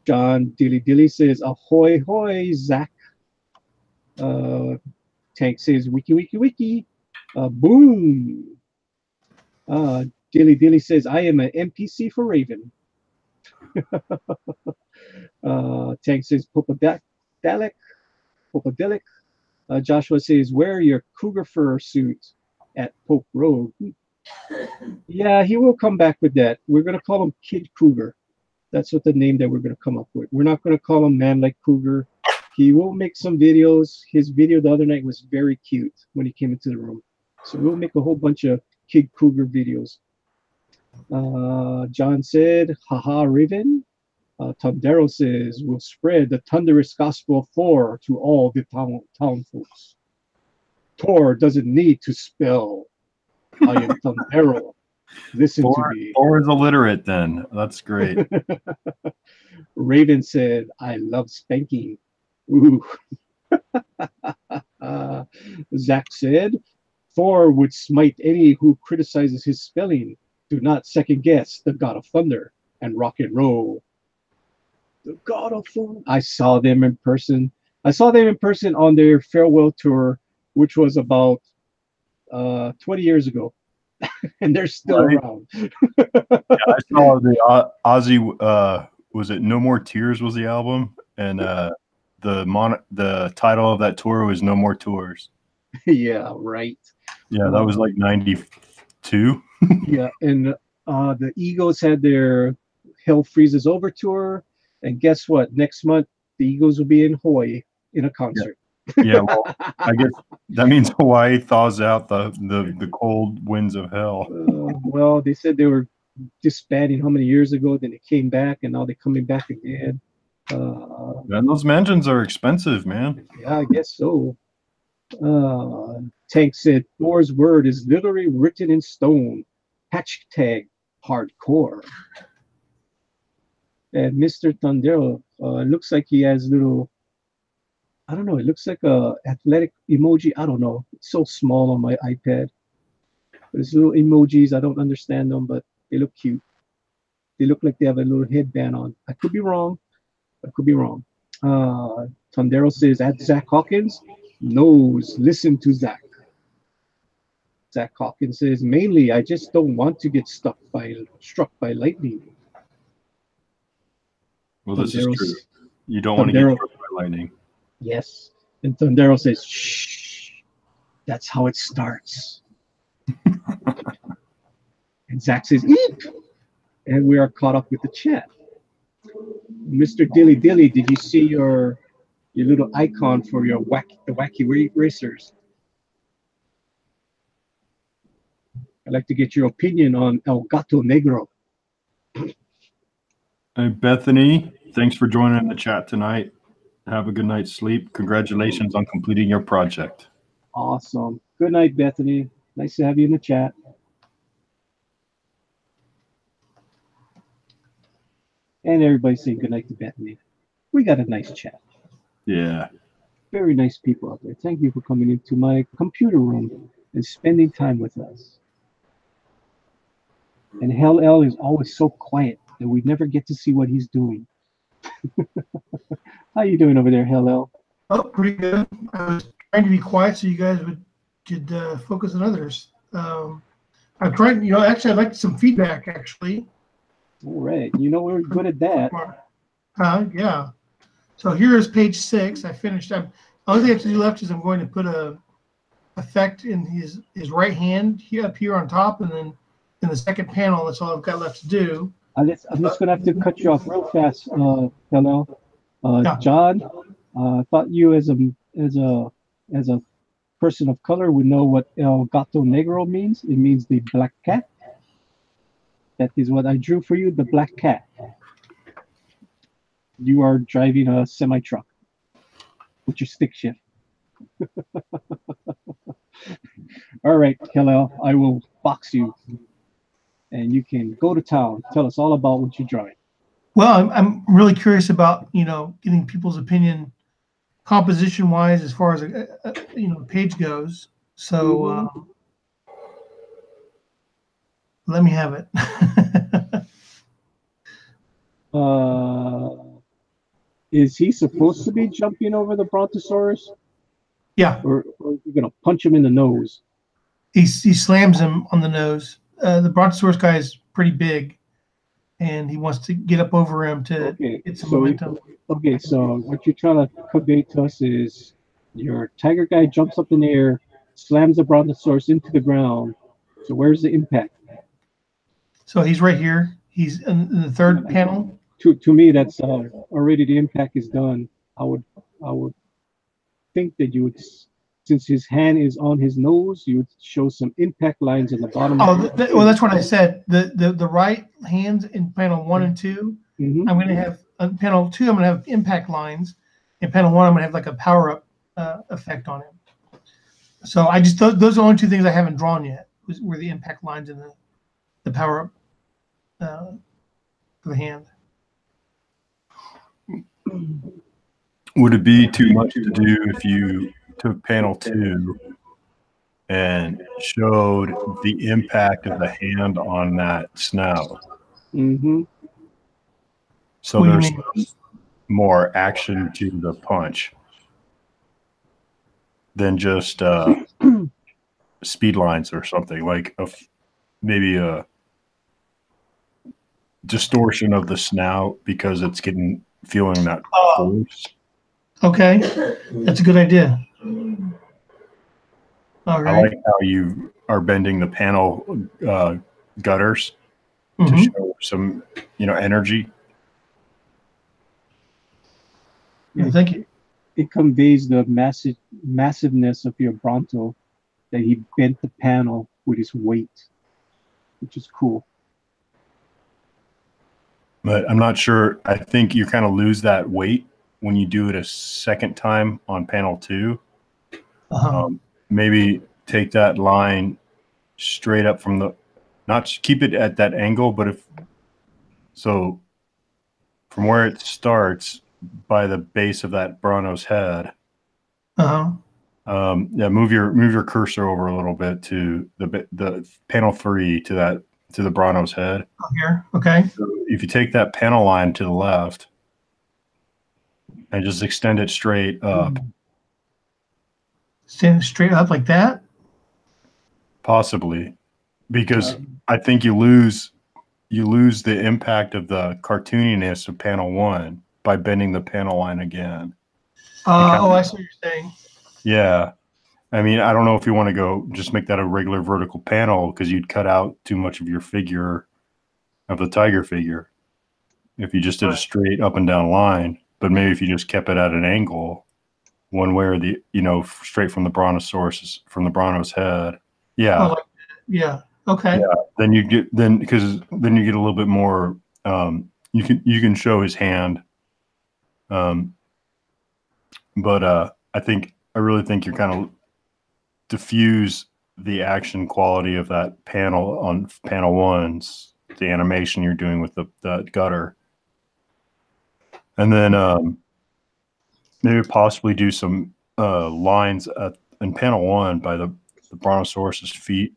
John Dilly says, "Ahoy, hoy, Zach." Tank says, "Wiki, wiki, wiki." Boom. Dilly says, "I am an NPC for Raven." Tank says, Popadelic. Joshua says, "Wear your cougar fur suit at Pope Road." Yeah, he will come back with that. We're going to call him Kid Cougar. That's what the name that we're going to come up with. We're not going to call him Man Like Cougar. He will make some videos. His video the other night was very cute when he came into the room. So we'll make a whole bunch of Kid Cougar videos. John said, "Haha, Raven." Tondero says, "We'll spread the thunderous gospel of Thor to all the town folks. Thor doesn't need to spell. I am Tondero. Listen to me." Thor is illiterate then. That's great. Raven said, "I love spanking." Ooh. Zach said, "Thor would smite any who criticizes his spelling. Do not second guess the God of Thunder and rock and roll." The God of Thunder. I saw them in person. I saw them in person on their farewell tour, which was about 20 years ago. And they're still around. I saw the Ozzy, was it No More Tears was the album? And the title of that tour was No More Tours. Yeah, right. Yeah, that was like 92. Yeah, and the Eagles had their Hell Freezes Over tour. And guess what? Next month, the Eagles will be in Hawaii in a concert. Yeah, well, I guess that means Hawaii thaws out the cold winds of hell. Well, they said they were disbanding how many years ago, then they came back, and now they're coming back again. And those mansions are expensive, man. Yeah, I guess so. Tank said, "Thor's word is literally written in stone. Hashtag hardcore." And Mr. Tondero looks like he has little, I don't know, it looks like a athletic emoji. I don't know. It's so small on my iPad. But it's little emojis. I don't understand them, but they look cute. They look like they have a little headband on. I could be wrong. I could be wrong. Tondero says, at Zach Hawkins, knows, listen to Zach. Zach Hawkins says, mainly, I just don't want to get struck by lightning. Well, this is Tondero true. s- You don't want to get Tondero- struck by lightning. Yes. And Tondero says, shh, that's how it starts. And Zach says, eep. And we are caught up with the chat. Mr. Dilly Dilly, did you see your little icon for your wacky racers? I'd like to get your opinion on El Gato Negro. Hey, Bethany, thanks for joining the chat tonight. Have a good night's sleep. Congratulations on completing your project. Awesome. Good night, Bethany. Nice to have you in the chat. And everybody say good night to Bethany. We got a nice chat. Yeah. Very nice people out there. Thank you for coming into my computer room and spending time with us. And Hell L is always so quiet that we never get to see what he's doing. How you doing over there, Hell L? Oh, pretty good. I was trying to be quiet so you guys could focus on others. I'm trying, actually, I'd like some feedback, actually. All right. You know we're good at that. Yeah. So here is page 6. I finished. The only thing I have to do left is I'm going to put a effect in his right hand here up here on top, and then in the second panel, that's all I've got left to do. I'm just going to have to cut you off real fast, Hello. Yeah. John, I thought you as a person of color would know what El Gato Negro means. It means the black cat. That is what I drew for you, the black cat. You are driving a semi-truck with your stick shift. All right, Hillel, I will box you, and you can go to town. Tell us all about what you're drawing. Well, I'm really curious about getting people's opinion, composition-wise, as far as the page goes. So let me have it. Is he supposed to be jumping over the Brontosaurus? Yeah. Or are you gonna punch him in the nose? He slams him on the nose. The Brontosaurus guy is pretty big, and he wants to get up over him to get some momentum. Okay, so what you're trying to convey to us is your tiger guy jumps up in the air, slams the Brontosaurus into the ground. So where's the impact? So he's right here. He's in the third panel. To me, that's already the impact is done. I would think that you would, since his hand is on his nose, you would show some impact lines on the bottom. Oh, well, that's what I said. The right hands in panel 1 and 2. Mm-hmm. I'm going to have on panel 2. I'm going to have impact lines. In panel 1, I'm going to have like a power up effect on him. So I just those are the only two things I haven't drawn yet. Were the impact lines and the power up for the hand. Would it be too much to do if you took panel 2 and showed the impact of the hand on that snout? Mm-hmm. So there's more action to the punch than just speed lines or something, like maybe a distortion of the snout because it's feeling that force. Okay, that's a good idea. All right. I like how you are bending the panel gutters to show some, energy. Yeah, thank you. It conveys the massiveness of your Bronto, that he bent the panel with his weight, which is cool. But I'm not sure. I think you kind of lose that weight when you do it a second time on panel 2. Maybe take that line straight up from not keep it at that angle, but from where it starts by the base of that Bronto's head. Move your cursor over a little bit to the panel 3 to that to the Bronto's head. Here, okay. So if you take that panel line to the left and just extend it straight up, Stand straight up like that. possibly, because I think you lose the impact of the cartooniness of panel 1 by bending the panel line again. I see what you're saying. Yeah. I mean, I don't know if you want to go just make that a regular vertical panel because you'd cut out too much of your figure, of the tiger figure, if you just did a straight up and down line. But maybe if you just kept it at an angle, one way or the, straight from the brontosaurus, from the Bronto's head. Yeah. Oh, yeah. Okay. Yeah. Then you get because you get a little bit more. You can show his hand. But I really think you're kind of diffuse the action quality of that panel on panel 1's, the animation you're doing with the gutter. And then maybe possibly do some lines in panel 1 by the Brontosaurus's feet.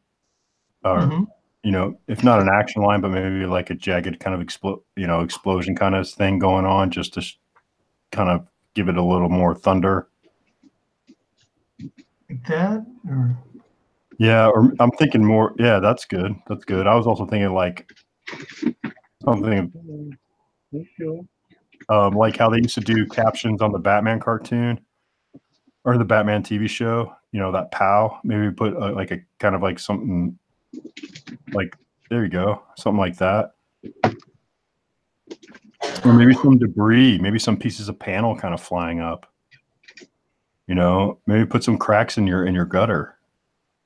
If not an action line, but maybe like a jagged kind of explosion kind of thing going on, just to kind of give it a little more thunder. Like that? Or... Yeah, or I'm thinking more. Yeah, that's good. That's good. I was also thinking like something like how they used to do captions on the Batman cartoon or the Batman TV show. That POW. Maybe put like a kind of like something like, there you go, something like that. Or maybe some debris, maybe some pieces of panel kind of flying up. Maybe put some cracks in your gutter.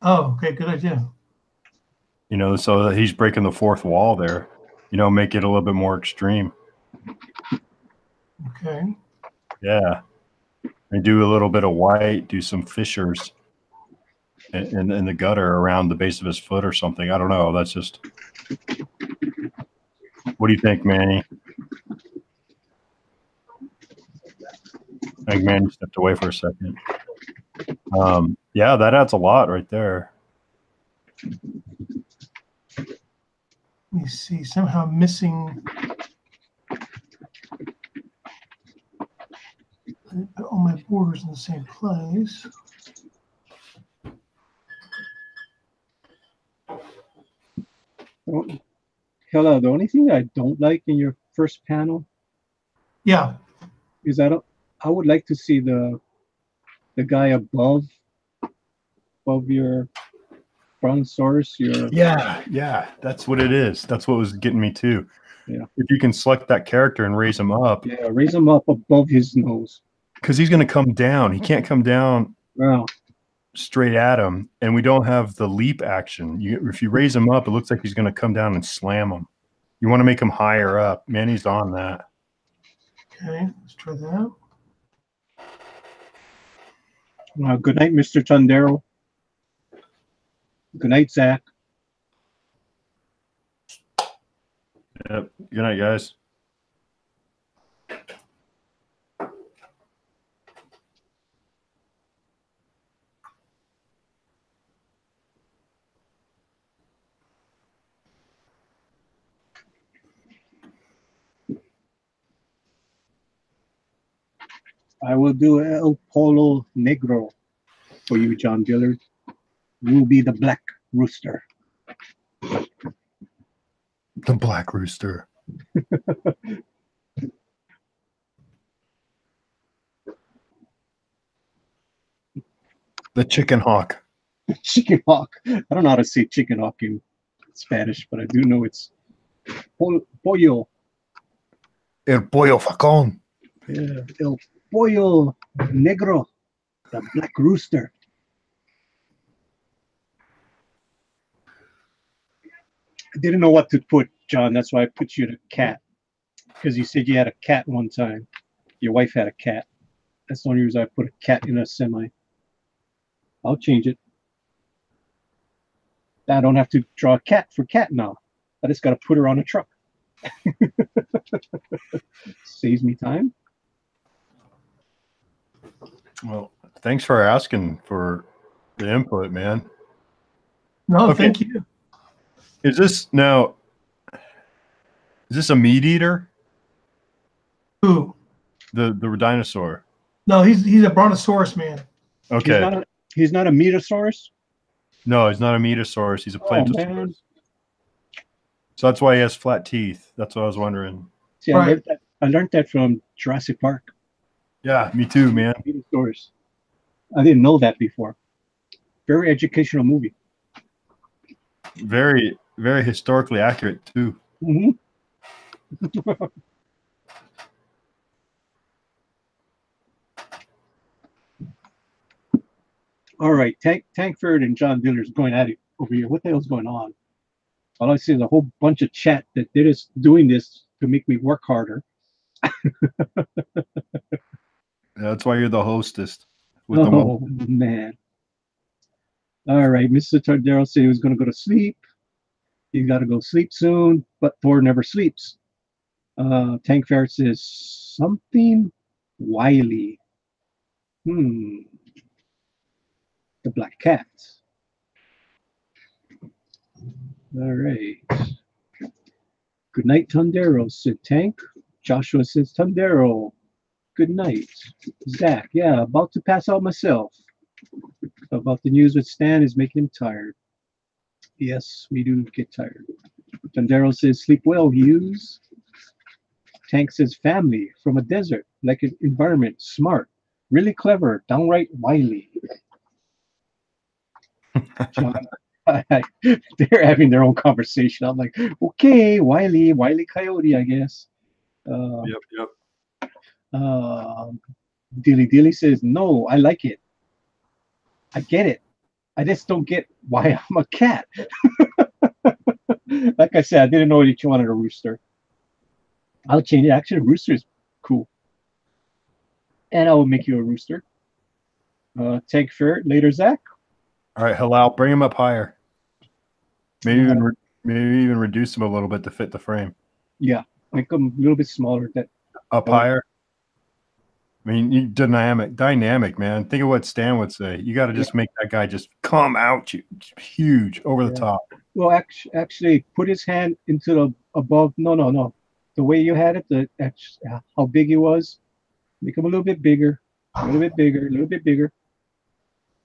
Oh, okay, good idea. So that he's breaking the fourth wall there. Make it a little bit more extreme. Okay. Yeah. And do a little bit of white, do some fissures in the gutter around the base of his foot or something. I don't know. That's just. What do you think, Manny? I think Manny stepped away for a second. Yeah, that adds a lot right there. Let me see. Somehow missing. I didn't put all my borders in the same place. Hella, the only thing I don't like in your first panel, is I would like to see the guy above your Brontosaurus. Yeah, that's what it is. That's what was getting me too. Yeah. If you can select that character and raise him up. Yeah, raise him up above his nose. Because he's going to come down. He can't come down straight at him, and we don't have the leap action. If you raise him up, it looks like he's going to come down and slam him. You want to make him higher up. Manny's on that. Okay, let's try that. Good night, Mr. Tondero. Good night, Zach. Yep. Good night, guys. I will do El Polo Negro for you, John Dillard. You will be the Black Rooster. The Black Rooster. The Chicken Hawk. Chicken Hawk. I don't know how to say Chicken Hawk in Spanish, but I do know it's pollo. El Pollo Facón. Yeah, El Pollo Negro, the Black Rooster. I didn't know what to put, John. That's why I put you to cat. Because you said you had a cat one time. Your wife had a cat. That's the only reason I put a cat in a semi. I'll change it. I don't have to draw a cat for cat now. I just got to put her on a truck. Saves me time. Well, thanks for asking for the input, man. No, Okay. thank you. Is this now? Is this a meat eater? Who? The dinosaur. No, he's a brontosaurus man. Okay. He's not a metasaurus. No, he's not a metasaurus. He's a Oh, man. plantosaurus. So that's why he has flat teeth. That's what I was wondering. See, Right. I learned that from Jurassic Park. Yeah, me too, man. Metasaurus. I didn't know that before. Very educational movie. Very, very historically accurate too. Mm-hmm. All right, Tankford and John Diller's going at it over here. What the hell's going on? All I see is a whole bunch of chat that they're just doing this to make me work harder. That's why you're the hostess. Oh, man. All right, Mr. Tardero said he was going to go to sleep. He's got to go sleep soon, but Thor never sleeps. Tank Ferret says something wily. The black cat. All right. Good night, Tundero, said Tank. Joshua says Tundero. Good night. Zach, yeah, about to pass out myself. About the news with Stan is making him tired. Yes, we do get tired. Tundero says sleep well, Hughes. Tank says family from a desert, like an environment, smart, really clever, downright wily. John, they're having their own conversation. I'm like, okay, Wily Coyote, I guess. Yep. Dilly says, no, I like it. I get it. I just don't get why I'm a cat. Like I said, I didn't know that you wanted a rooster. I'll change it. Actually, a rooster is cool. And I will make you a rooster. Tank Ferret, later, Zach. All right, Halal, bring him up higher. Maybe even reduce him a little bit to fit the frame. Yeah, make them a little bit smaller. That up higher. I mean, you dynamic, man. Think of what Stan would say. You got to just make that guy just come out huge over the top. Well, actually, put his hand into the above. No. The way you had it, how big he was, make him a little bit bigger, a little bit bigger.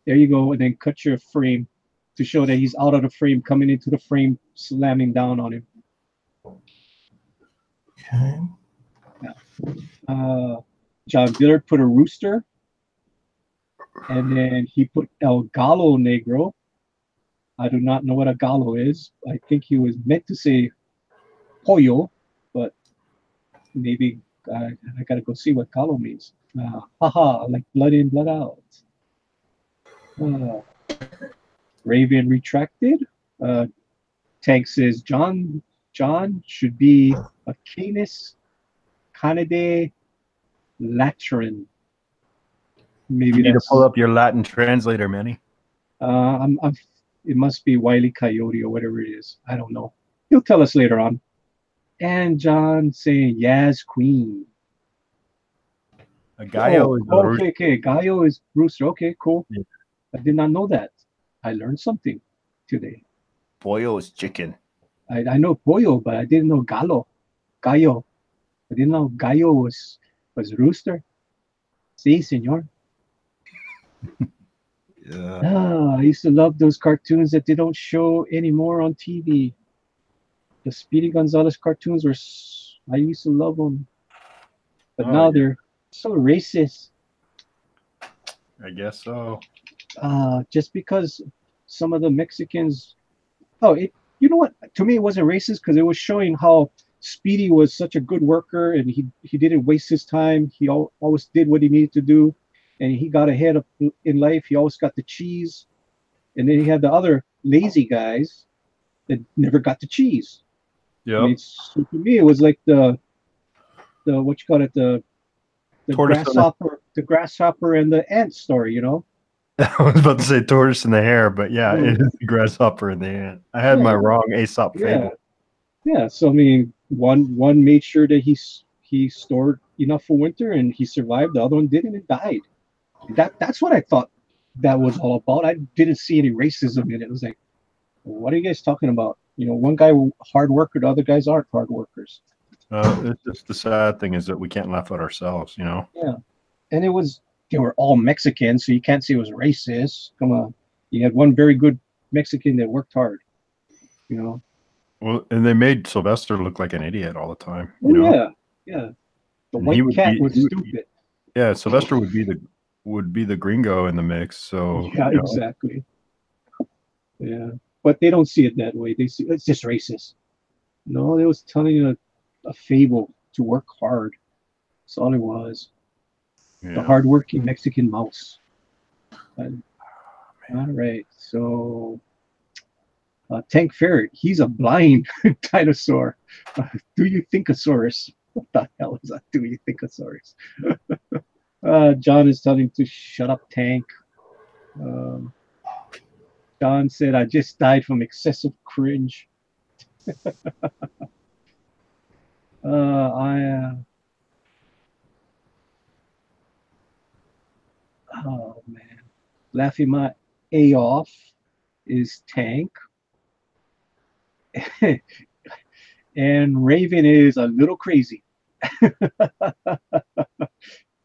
There you go, and then cut your frame to show that he's out of the frame, coming into the frame, slamming down on him. Okay. Yeah. John Dillard put a rooster, and then he put El Gallo Negro. I do not know what a gallo is. I think he was meant to say pollo, but maybe I gotta go see what gallo means. Haha, like blood in, blood out. Raven retracted. Tank says John should be a Canis Canidae Latrin. Maybe you need to that's pull up your Latin translator, Manny. It must be Wile E. Coyote or whatever it is. I don't know. He'll tell us later on. And John saying Yaz Queen. A Gallo is a rooster. Okay. Gallo is rooster. Okay, cool. Yeah. I did not know that. I learned something today. Pollo is chicken. I know pollo, but I didn't know gallo. Gallo. I didn't know gallo was rooster. Sí, señor. Yeah. I used to love those cartoons that they don't show anymore on TV. The Speedy Gonzalez cartoons I used to love them. But now they're so racist. I guess so. Just because some of the Mexicans. You know what? To me, it wasn't racist because it was showing how Speedy was such a good worker and he didn't waste his time. He always did what he needed to do, and he got ahead in life. He always got the cheese, and then he had the other lazy guys that never got the cheese. Yeah. I mean, so to me, it was like the what you call it, the grasshopper and the ant story, you know. I was about to say tortoise and the hare, but yeah, it is the grasshopper and the ant. I had my wrong Aesop fable. Yeah. So I mean, one made sure that he stored enough for winter and he survived. The other one didn't and died. That's what I thought that was all about. I didn't see any racism in it. It was like, what are you guys talking about? one guy hard worker, the other guys aren't hard workers. It's just the sad thing is that we can't laugh at ourselves, Yeah, and they were all Mexican, so you can't say it was racist. Come on, you had one very good Mexican that worked hard. Well, and they made Sylvester look like an idiot all the time. Yeah. The And white cat was stupid. Yeah, Sylvester would be the gringo in the mix. So yeah, exactly. Yeah, but they don't see it that way. They see it's just racist. No, they was telling you a fable to work hard. That's all it was. The hardworking Mexican mouse. All right, so Tank Ferret, he's a blind dinosaur. Do you thinkosaurus? What the hell is that? Do you thinkosaurus? John is telling him to shut up, Tank. John said, I just died from excessive cringe. Oh man, laughing my A off is Tank. And Raven is a little crazy.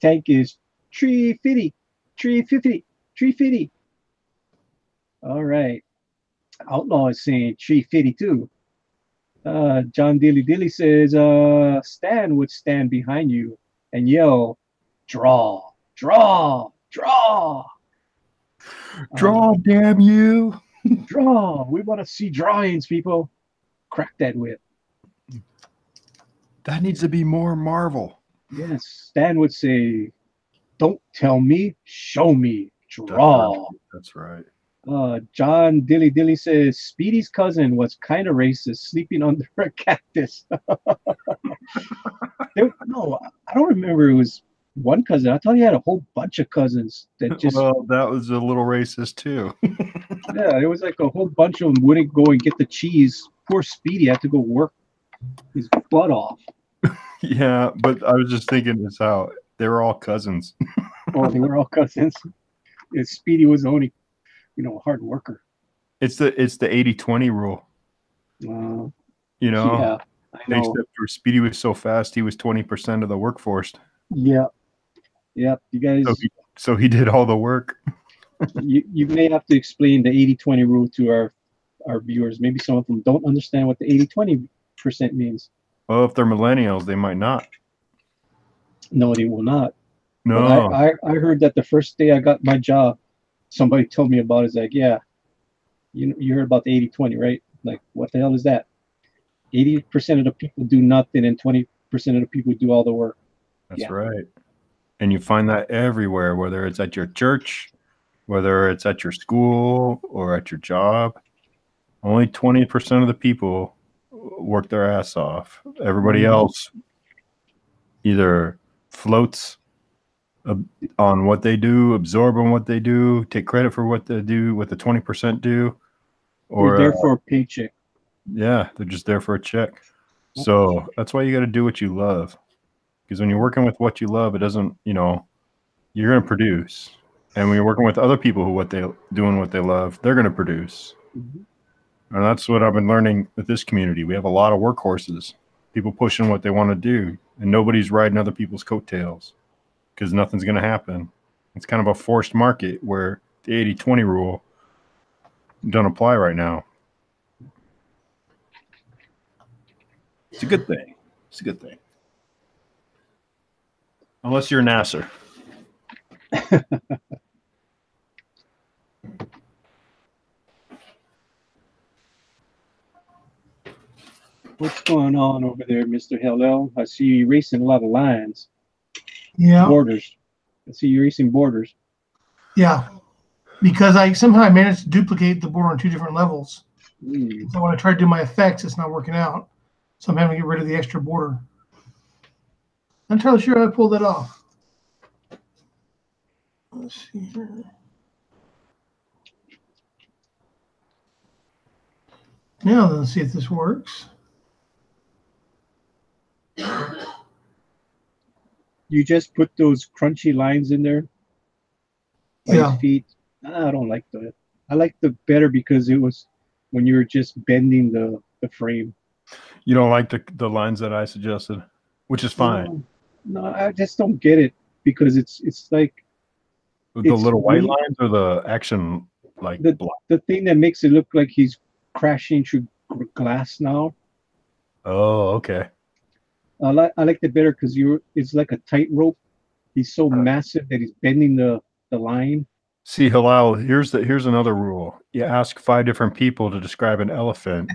Tank is 350, 350, 350. All right. Outlaw is saying 352. John Dilly Dilly says, Stan would stand behind you and yell, draw, draw, draw. Draw, damn you. Draw. We want to see drawings, people. Crack that whip. That needs to be more Marvel. Yes. Stan would say, don't tell me, show me. Draw. That's right. John Dilly Dilly says Speedy's cousin was kind of racist, sleeping under a cactus. No, I don't remember. It was one cousin. I thought he had a whole bunch of cousins that just. Well, that was a little racist too. Yeah, it was like a whole bunch of them wouldn't go and get the cheese. Poor Speedy had to go work his butt off. Yeah, but I was just thinking this out. They were all cousins. Oh, they were all cousins. Yeah, Speedy was the only, hard worker. It's the 80-20 rule. Yeah, I know. Except for Speedy was so fast, he was 20% of the workforce. Yeah. You guys. So he did all the work. you may have to explain the 80-20 rule to our viewers. Maybe some of them don't understand what the 80-20% means. Well, if they're millennials, they might not. No, they will not. No. But I heard that the first day I got my job, somebody told me about it. It's like, yeah, you heard about the 80-20, right? Like, what the hell is that? 80% of the people do nothing and 20% of the people do all the work. That's right. And you find that everywhere, whether it's at your church, whether it's at your school or at your job. Only 20% of the people work their ass off. Everybody else either floats on what they do, absorb on what they do, take credit for what they do, what the 20% do, or they're there for a paycheck. Yeah, they're just there for a check. So that's why you got to do what you love, because when you're working with what you love, it doesn't, you're going to produce. And when you're working with other people what they love, they're going to produce. And that's what I've been learning with this community. We have a lot of workhorses, people pushing what they want to do, and nobody's riding other people's coattails because nothing's going to happen. It's kind of a forced market where the 80-20 rule don't apply right now. It's a good thing. It's a good thing. Unless you're Nasser. What's going on over there, Mr. Hellel? I see you erasing a lot of lines. Yeah. Borders. I see you erasing borders. Yeah. Because I somehow managed to duplicate the border on 2 different levels. So when I try to do my effects, it's not working out. So I'm having to get rid of the extra border. I'm not entirely sure how I pulled that off. Let's see here. Now let's see if this works. You just put those crunchy lines in there. Yeah. His feet. I don't like that. I like the better because it was when you were just bending the the frame. You don't like the lines that I suggested, which is fine. No, I just don't get it because it's like The it's little white really- lines or the action like the black? the thing that makes it look like he's crashing through glass now. Oh, okay. I like it better because it's like a tightrope. He's so massive that he's bending the line. See, Halal, here's another rule. You ask 5 different people to describe an elephant.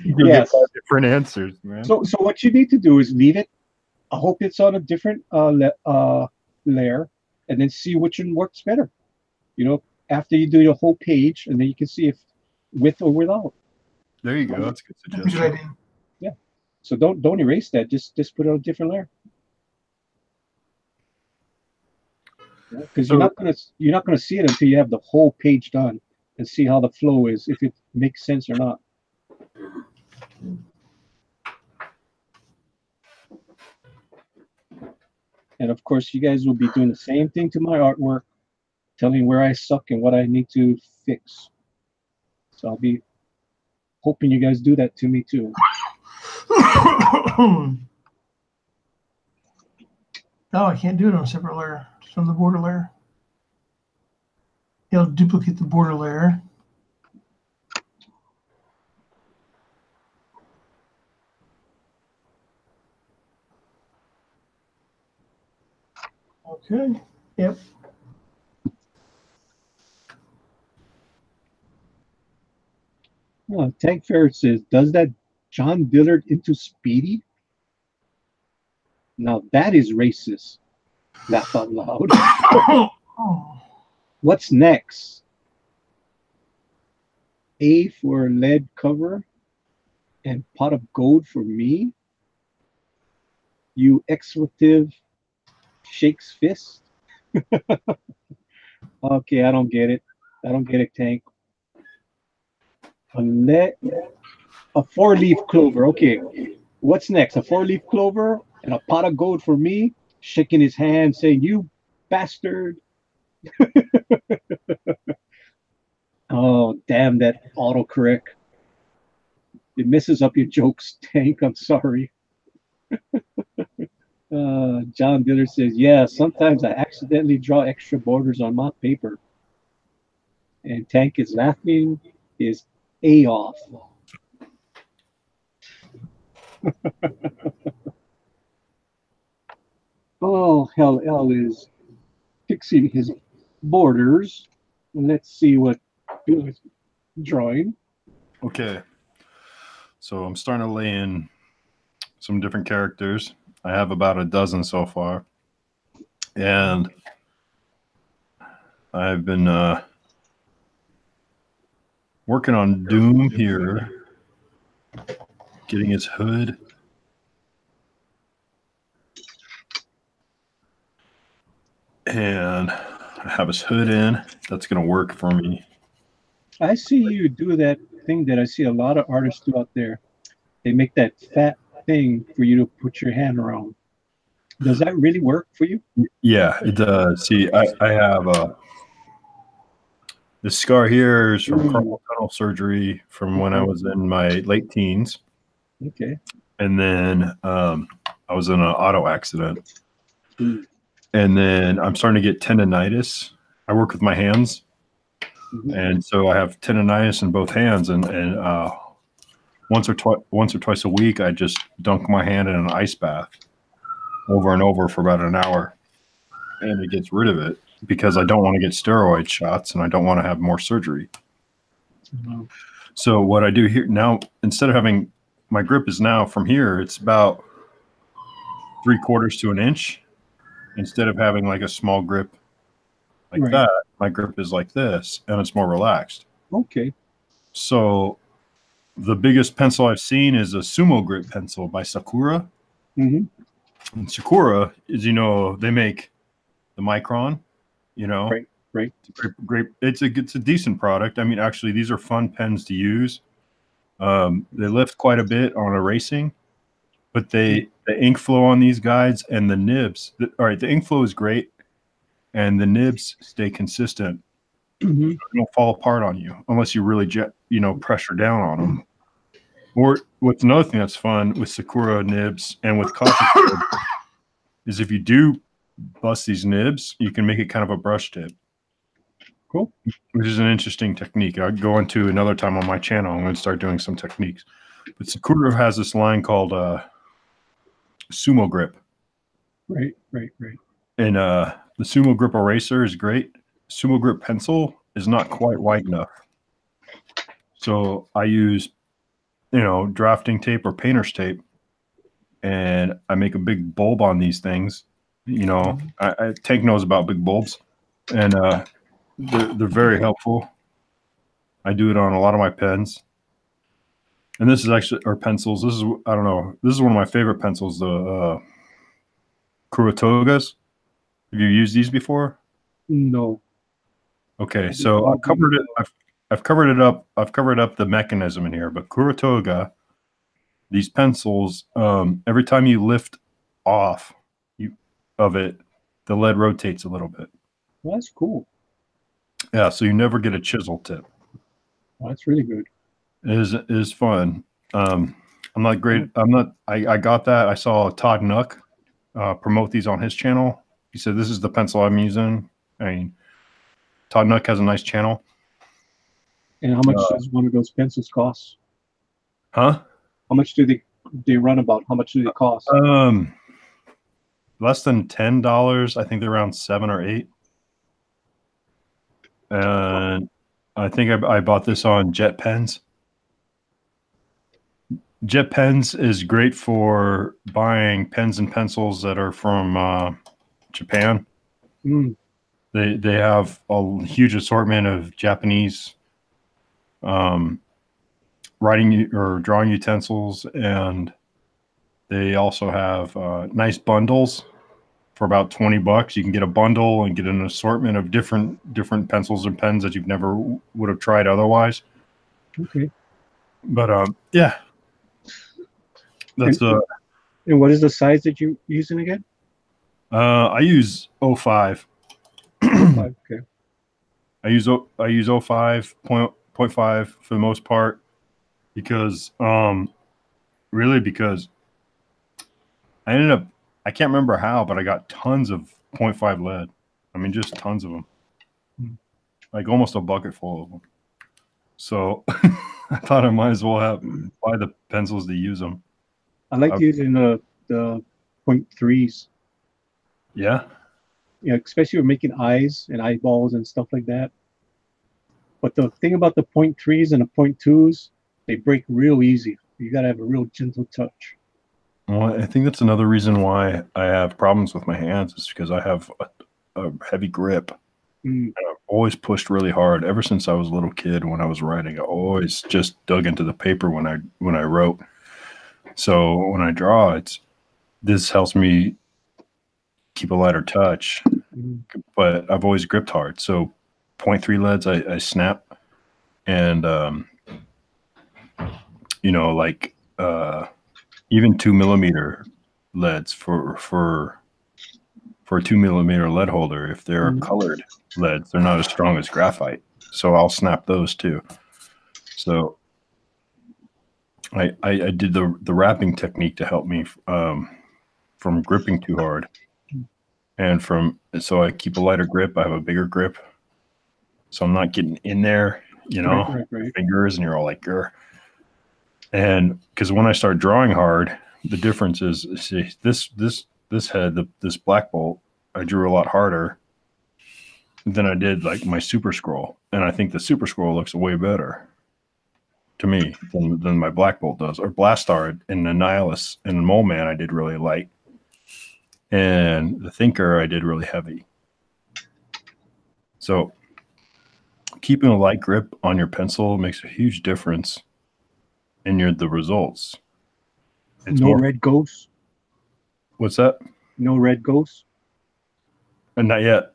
You get 5 different answers, man. So what you need to do is leave it. I hope it's on a different layer, and then see which one works better. You know, after you do your whole page, and then you can see if with or without. There you go. That's a good That's a good suggestion. idea. Yeah. So don't erase that. Just put it on a different layer. Because you're not gonna see it until you have the whole page done and see how the flow is, if it makes sense or not. And of course, you guys will be doing the same thing to my artwork, telling where I suck and what I need to fix. So I'll be hoping you guys do that to me too. No, I can't do it on a separate layer. Just on the border layer. It'll duplicate the border layer. Okay. Yep. Tank Ferret says, does that John Dillard into Speedy? Now that is racist. Laugh out loud. Oh. What's next? A for lead cover and pot of gold for me? You expletive shakes fist? Okay, I don't get it. I don't get it, Tank. A 4-leaf clover. Okay, what's next? A 4-leaf clover and a pot of gold for me? Shaking his hand, saying, "You bastard!" Oh, damn that autocorrect! It messes up your jokes, Tank. I'm sorry. John Diller says, "Yeah, sometimes I accidentally draw extra borders on my paper." And Tank is laughing his A off. Oh, hell, L is fixing his borders. Let's see what Bill is drawing. Okay. So I'm starting to lay in some different characters. I have about a dozen so far. And I've been working on Doom here, getting his hood. And I have his hood in. That's going to work for me. I see you do that thing that I see a lot of artists do out there. They make that fat thing for you to put your hand around. Does that really work for you? Yeah, it does. See, I have this scar here is from carpal tunnel surgery from when I was in my late teens. Okay. And then I was in an auto accident. And then I'm starting to get tendonitis. I work with my hands. And so I have tendonitis in both hands. And once or twice a week, I just dunk my hand in an ice bath over and over for about an hour. And it gets rid of it because I don't want to get steroid shots and I don't want to have more surgery. So what I do here now, instead of having my grip is now from here, it's about 3/4 to an inch. Instead of having like a small grip like that, my grip is like this and it's more relaxed. Okay. So the biggest pencil I've seen is a sumo grip pencil by Sakura. And Sakura is, they make the Micron, Right. Great. It's a decent product. I mean, actually, these are fun pens to use. They lift quite a bit on erasing, but the ink flow on these guides and the nibs. The ink flow is great, and the nibs stay consistent Mhm. They don't fall apart on you unless you really pressure down on them. Or what's another thing that's fun with Sakura nibs and with coffee nibs is if you do bust these nibs, you can make it kind of a brush tip. Cool. Which is an interesting technique. I'll go into another time on my channel. I'm going to start doing some techniques. But Sakura has this line called Sumo Grip. Right. And the Sumo Grip eraser is great. Sumo Grip pencil is not quite white enough. So I use, drafting tape or painter's tape, and I make a big bulb on these things. Tank knows about big bulbs, and they're very helpful. I do it on a lot of my pens. And this is actually, or pencils. This is, I don't know. This is one of my favorite pencils, the Kuratogas. Have you used these before? No. Okay, so I've covered it. I've covered it up. I've covered up the mechanism in here. But Kuratoga, these pencils, every time you lift off of it, the lead rotates a little bit. Well, that's cool. Yeah, so you never get a chisel tip. Well, that's really good. It is fun. I'm not great. I got that. I saw Todd Nuck promote these on his channel. He said, "This is the pencil I'm using." I mean, Todd Nuck has a nice channel. And how much does one of those pencils cost? Huh? How much do they run about? How much do they cost? Less than $10. I think they're around $7 or $8. And I think I bought this on Jet Pens. Jet Pens is great for buying pens and pencils that are from Japan. Mm. They have a huge assortment of Japanese writing or drawing utensils, and they also have nice bundles for about $20. You can get a bundle and get an assortment of different pencils and pens that you've never would have tried otherwise. Okay. But yeah, that's And what is the size that you're using again? I use 05. 5, okay. I use 05.5 for the most part because because I ended up, I can't remember how, but I got tons of 0.5 lead. I mean, just tons of them, like almost a bucket full of them. So I thought I might as well buy the pencils to use them. I like using the 0.3s. Yeah. Yeah, especially when making eyes and eyeballs and stuff like that. But the thing about the 0.3s and the 0.2s, they break real easy. You got to have a real gentle touch. Well, I think that's another reason why I have problems with my hands is because I have a heavy grip. And I've always pushed really hard ever since I was a little kid. When I was writing, I always just dug into the paper when I wrote. So when I draw, this helps me keep a lighter touch. But I've always gripped hard. So 0.3 leads, I snap, and even 2mm leads for a 2mm lead holder. If they're colored leads, they're not as strong as graphite, so I'll snap those too. So I did the wrapping technique to help me from gripping too hard, and so I keep a lighter grip. I have a bigger grip, so I'm not getting in there, Right. fingers, and you're all like, grr. And because when I start drawing hard, the difference is, see, this head, this black bolt, I drew a lot harder than I did like my Super Scroll, and I think the Super Scroll looks way better to me than my black bolt does. Or Blastar and the Nihilus and the Mole Man I did really light, and the Thinker I did really heavy. So keeping a light grip on your pencil makes a huge difference in the results. It's no red ghosts. What's that? No red ghosts. And not yet.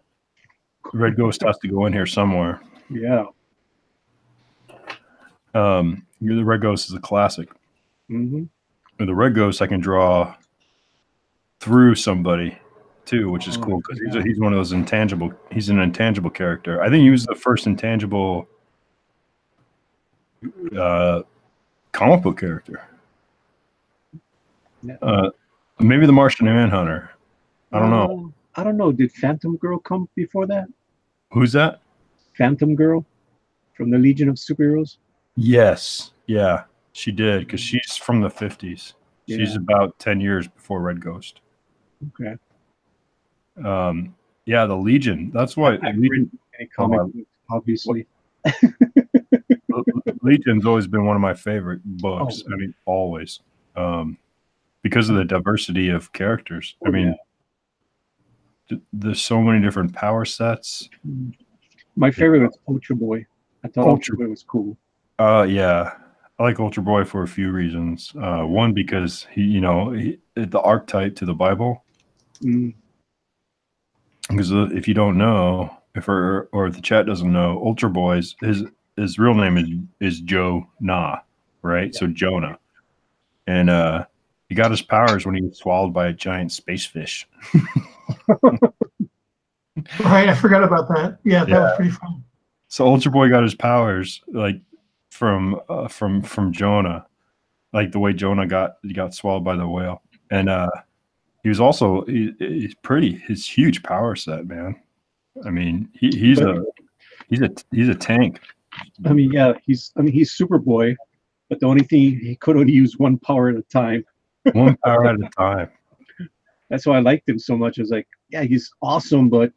Red Ghost has to go in here somewhere. Yeah. The Red Ghost is a classic. Mm-hmm. With the Red Ghost, I can draw through somebody too, which is cool because yeah. he's one of those intangible. He's an intangible character. I think he was the first intangible comic book character. Yeah. Maybe the Martian Manhunter. I don't know. I don't know. Did Phantom Girl come before that? Who's that? Phantom Girl from the Legion of Superheroes? Yes. Yeah, she did because she's from the 50s. She's Yeah. about 10 years before Red Ghost. Okay. Yeah, the Legion. That's why I've Legion. read any comic books, obviously. Legion's always been one of my favorite books. Oh. I mean, always. Because of the diversity of characters. I mean, there's so many different power sets. My favorite was Ultra Boy. I thought Ultra Boy was cool. Yeah, I like Ultra Boy for a few reasons. One, because he the archetype to the Bible. Because if you don't know, or if the chat doesn't know, Ultra Boy's his real name is Jonah, right? Yeah. So Jonah, and he got his powers when he was swallowed by a giant space fish. Right, I forgot about that. Yeah, that was pretty fun. So Ultra Boy got his powers like from Jonah, like the way Jonah got swallowed by the whale, and he was also he's his huge power set, man. I mean, he's a tank. I mean, yeah, he's Superboy, but the only thing he could only use one power at a time. One power at a time. That's why I liked him so much. I was like, yeah, he's awesome, but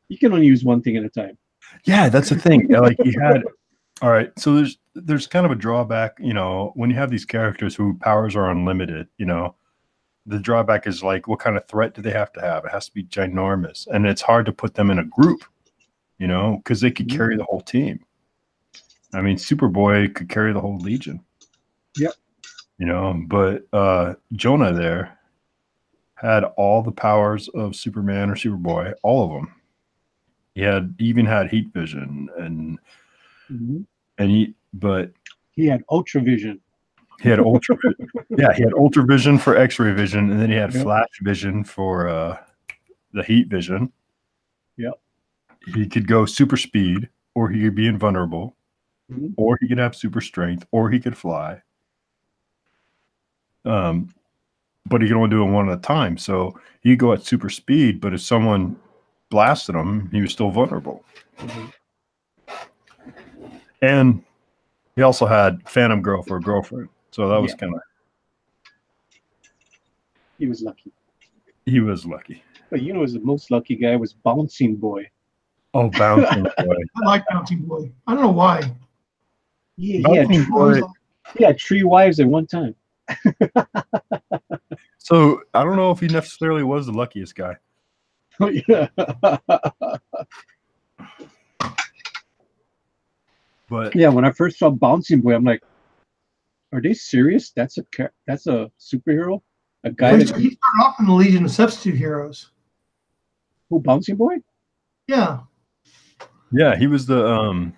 you can only use one thing at a time. Yeah, that's the thing. Like he had. All right, so there's kind of a drawback, when you have these characters whose powers are unlimited, the drawback is like, what kind of threat do they have to have? It has to be ginormous, and it's hard to put them in a group, because they could carry the whole team. I mean, Superboy could carry the whole Legion. Yep. But Jonah there had all the powers of Superman or Superboy, all of them. He even had heat vision and he had ultra vision. He had ultra he had ultra vision for X-ray vision, and then he had flash vision for the heat vision. Yep. He could go super speed, or he could be invulnerable, or he could have super strength, or he could fly. But he could only do it one at a time. So he'd go at super speed, but if someone blasted him, he was still vulnerable. And he also had Phantom Girl for a girlfriend. So that was kind of... He was lucky. He was lucky. But the most lucky guy was Bouncing Boy. Oh, Bouncing Boy. I like Bouncing Boy. I don't know why. He had 3 wives at one time. So I don't know if he necessarily was the luckiest guy. Oh, yeah. But yeah, when I first saw Bouncing Boy, I'm like, are they serious? That's a superhero? A guy he started off in the Legion of Substitute Heroes. Who, Bouncing Boy? Yeah. Yeah, he was the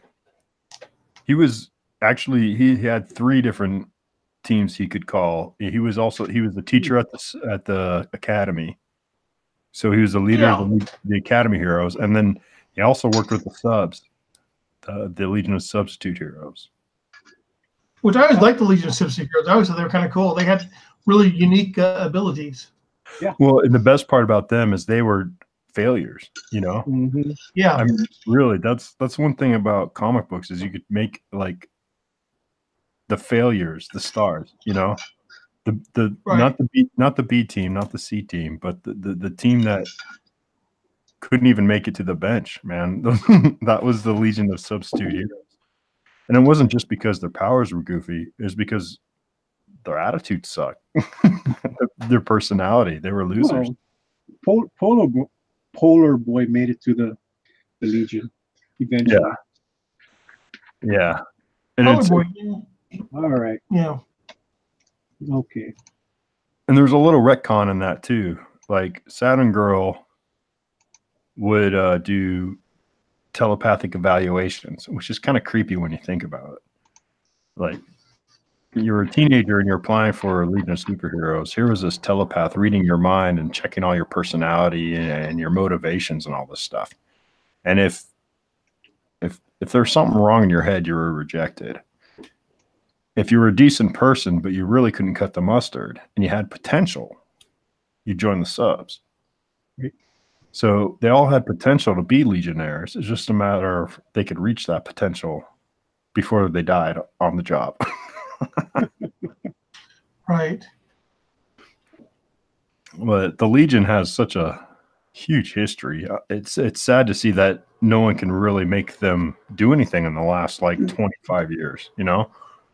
he had 3 different teams he could call. He was the teacher at the academy. So he was the leader of the Academy Heroes, and then he also worked with the subs, the Legion of Substitute Heroes. Which I always liked the Legion of Substitute Heroes. I always thought they were kind of cool. They had really unique abilities. Yeah. Well, and the best part about them is they were failures. Yeah. I mean, really, that's one thing about comic books is you could make like the failures the stars. The right. not the B team, not the C team, but the team that couldn't even make it to the bench, man. That was the Legion of Substitute Heroes. And it wasn't just because their powers were goofy, it was because their attitude sucked. Their personality, they were losers. Well, Polar Boy made it to the Legion eventually. Yeah. And Polar Boy. All right. Yeah. Okay. And there's a little retcon in that too. Like Saturn Girl would do telepathic evaluations, which is kind of creepy when you think about it. Like you're a teenager and you're applying for a Legion of Superheroes. Here was this telepath reading your mind and checking all your personality and your motivations and all this stuff. And if there's something wrong in your head, you were rejected. If you were a decent person, but you really couldn't cut the mustard and you had potential, you joined the subs. So they all had potential to be legionnaires. It's just a matter of they could reach that potential before they died on the job. Right. But the Legion has such a huge history. It's sad to see that no one can really make them do anything in the last like 25 years, you know?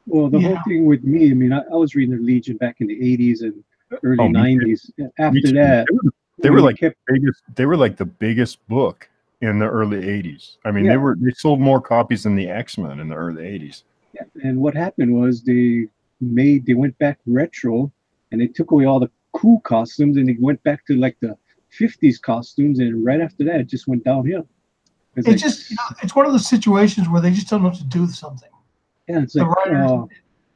Well, the whole thing with me, I mean, I was reading the Legion back in the 80s and early 90s. After that, they were like the biggest book in the early 80s. I mean, they sold more copies than the X-Men in the early 80s. Yeah. And what happened was they went back retro and they took away all the cool costumes and they went back to like the 50s costumes, and right after that it just went downhill. It's just, it's one of those situations where they just don't know what to do with something. Yeah, it's like,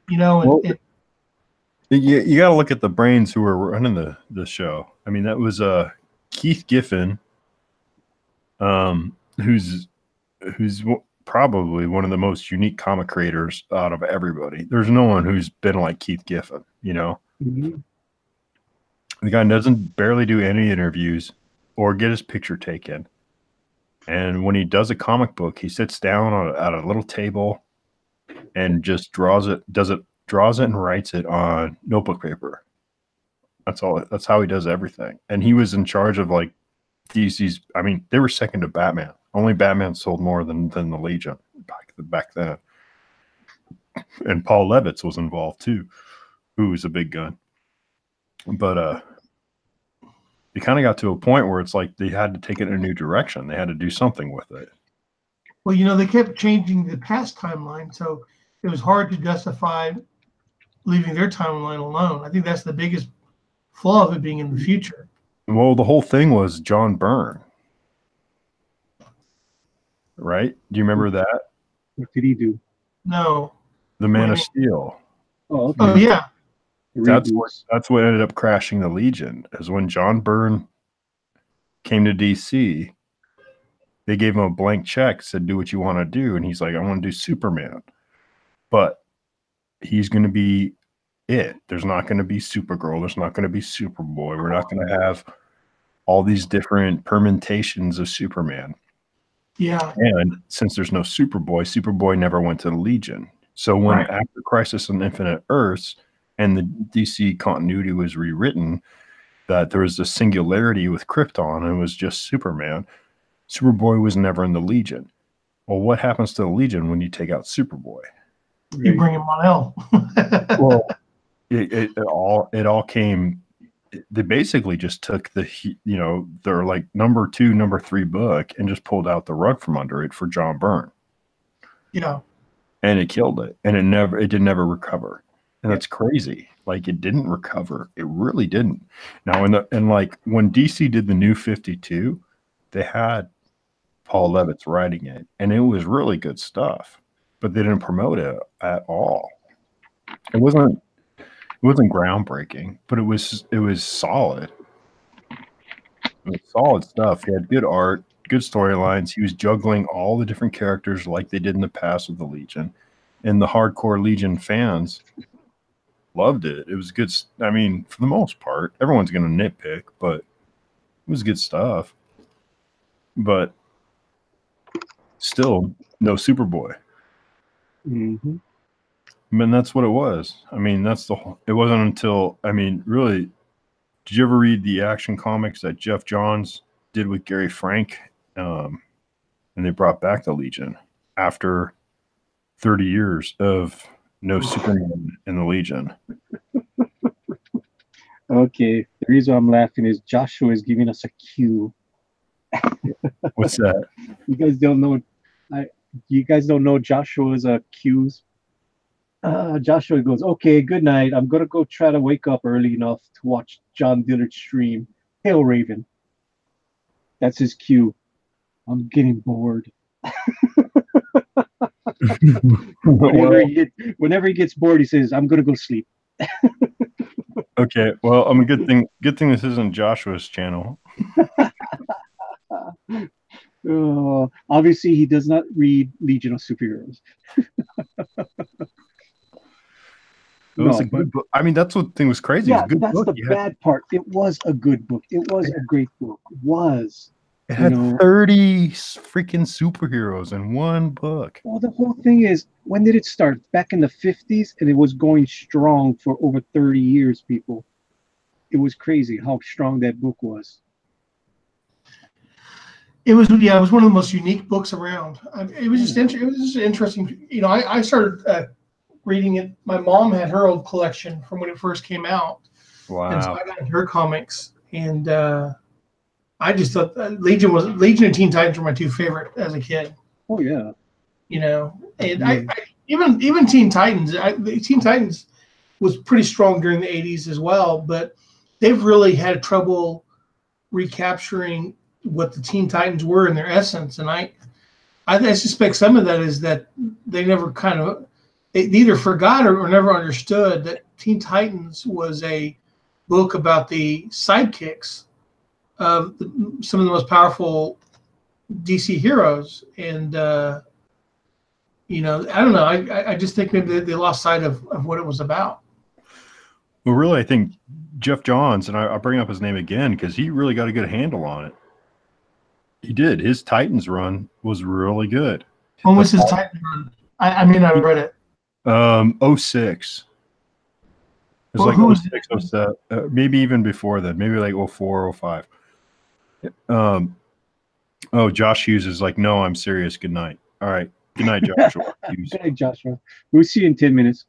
you know, you got to look at the brains who were running the show. I mean, that was Keith Giffen, who's probably one of the most unique comic creators out of everybody. There's no one who's been like Keith Giffen, you know. Mm-hmm. The guy doesn't barely do any interviews or get his picture taken. And when he does a comic book, he sits down at a little table and just draws it and writes it on notebook paper. That's all. That's how he does everything. And he was in charge of like DC's. I mean, they were second to Batman. Only Batman sold more than the Legion back then. And Paul Levitz was involved too, who was a big gun. But it kind of got to a point where it's like they had to take it in a new direction. They had to do something with it. Well, you know, they kept changing the past timeline, so it was hard to justify leaving their timeline alone. I think that's the biggest flaw of it being in the future. Well, the whole thing was John Byrne, right? Do you remember that? What did he do? No. The Man of Steel. Oh, okay. Oh, yeah. That's what ended up crashing the Legion, is when John Byrne came to DC, they gave him a blank check, said, do what you want to do. And he's like, I want to do Superman. But he's going to be it. There's not going to be Supergirl. There's not going to be Superboy. We're not going to have all these different permutations of Superman. Yeah. And since there's no Superboy never went to the Legion. So when after Crisis on Infinite Earths and the DC continuity was rewritten, that there was a singularity with Krypton and it was just Superman, Superboy was never in the Legion. Well, what happens to the Legion when you take out Superboy? You bring him on L. Well, it all came. They basically just took their like number 2, number 3 book and just pulled out the rug from under it for John Byrne. Yeah. And it killed it. And it did never recover. And that's crazy. Like, it didn't recover. It really didn't. Now, like when DC did the New 52, they had Paul Levitz writing it, and it was really good stuff. But they didn't promote it at all. It wasn't groundbreaking, but it was solid. It was solid stuff. He had good art, good storylines. He was juggling all the different characters like they did in the past with the Legion, and the hardcore Legion fans loved it. It was good. I mean, for the most part, everyone's going to nitpick, but it was good stuff. But still, no Superboy. Mm-hmm. I mean, that's what it was. I mean, it wasn't until, I mean, really, did you ever read the Action Comics that Jeff Johns did with Gary Frank? And they brought back the Legion after 30 years of no Superman in the Legion. Okay, the reason I'm laughing is Joshua is giving us a cue. What's that? You guys don't know Joshua's cues. Joshua goes, okay, good night. I'm going to go try to wake up early enough to watch John Dillard's stream. Hail Raven. That's his cue. I'm getting bored. Well, Whenever he gets bored, he says, "I'm gonna go sleep." okay. Well, good thing this isn't Joshua's channel. Obviously, he does not read Legion of Superheroes. It was a No, but good book. I mean, that's what thing was crazy. It was yeah, a good that's book. the bad part. It was a good book. It was a great book. It You had know, 30 freaking superheroes in one book. well, the whole thing is, when did it start? Back in the 50s, and it was going strong for over 30 years, people. It was crazy how strong that book was. It was one of the most unique books around. It was just interesting. You know, I started reading it. My mom had her old collection from when it first came out, and so Wow. I got her comics, and I just thought Legion and Teen Titans were my two favorite as a kid. Oh yeah. You know, and I even Teen Titans. Teen Titans was pretty strong during the '80s as well, but they've really had trouble recapturing what the Teen Titans were in their essence. And I suspect some of that is that they never they either forgot or never understood that Teen Titans was a book about the sidekicks of some of the most powerful DC heroes. And, you know, I don't know. I just think maybe they lost sight of what it was about. Well, really, I think Jeff Johns, and I'll bring up his name again because he really got a good handle on it. He did. His Titans run was really good. When was his Titans run? I mean, I read it. 06. It was Who like was 06, 07, maybe even before then, maybe like 04, 05. Josh Hughes is like, no, I'm serious. Good night. All right. Good night, Joshua. Good night, Joshua. We'll see you in 10 minutes.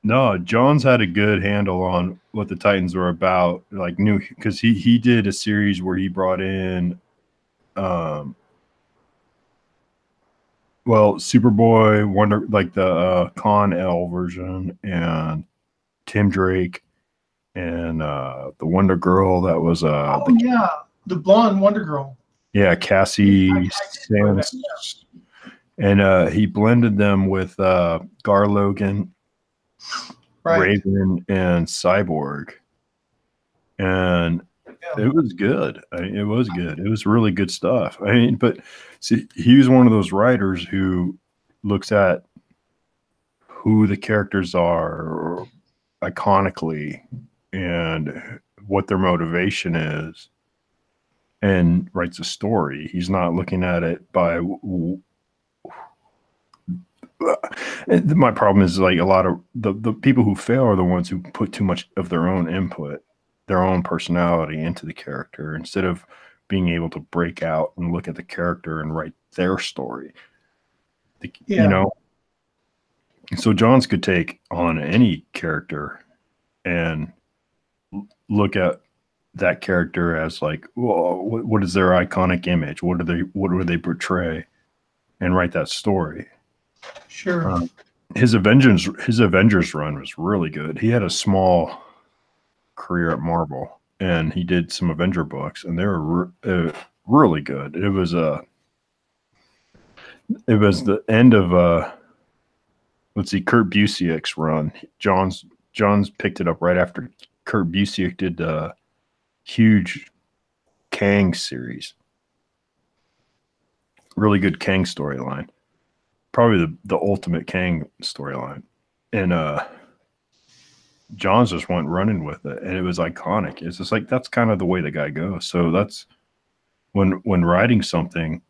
No, Johns had a good handle on what the Titans were about. Like, knew because he did a series where he brought in, Superboy, Wonder, like the Con-El version, and Tim Drake, and the Wonder Girl that was the blonde Wonder Girl. Yeah, Cassie Sands. And he blended them with Gar Logan, right. Raven, and Cyborg. And it was good. It was good. It was really good stuff. I mean, but see, he was one of those writers who looks at who the characters are iconically and what their motivation is and writes a story. He's not looking at it by my problem is like a lot of the people who fail are the ones who put too much of their own input, their own personality into the character instead of being able to break out and look at the character and write their story. You know, so Johns could take on any character and look at that character as like, well, what is their iconic image? What do they portray, and write that story. Sure. His Avengers run was really good. He had a small career at Marvel, and he did some Avenger books, and they were really good. It was the end of Kurt Busiek's run. Johns picked it up right after Kurt Busiek did the huge Kang series. Really good Kang storyline. Probably the ultimate Kang storyline. And Johns just went running with it, and it was iconic. It's just like that's kind of the way the guy goes. So that's when writing something,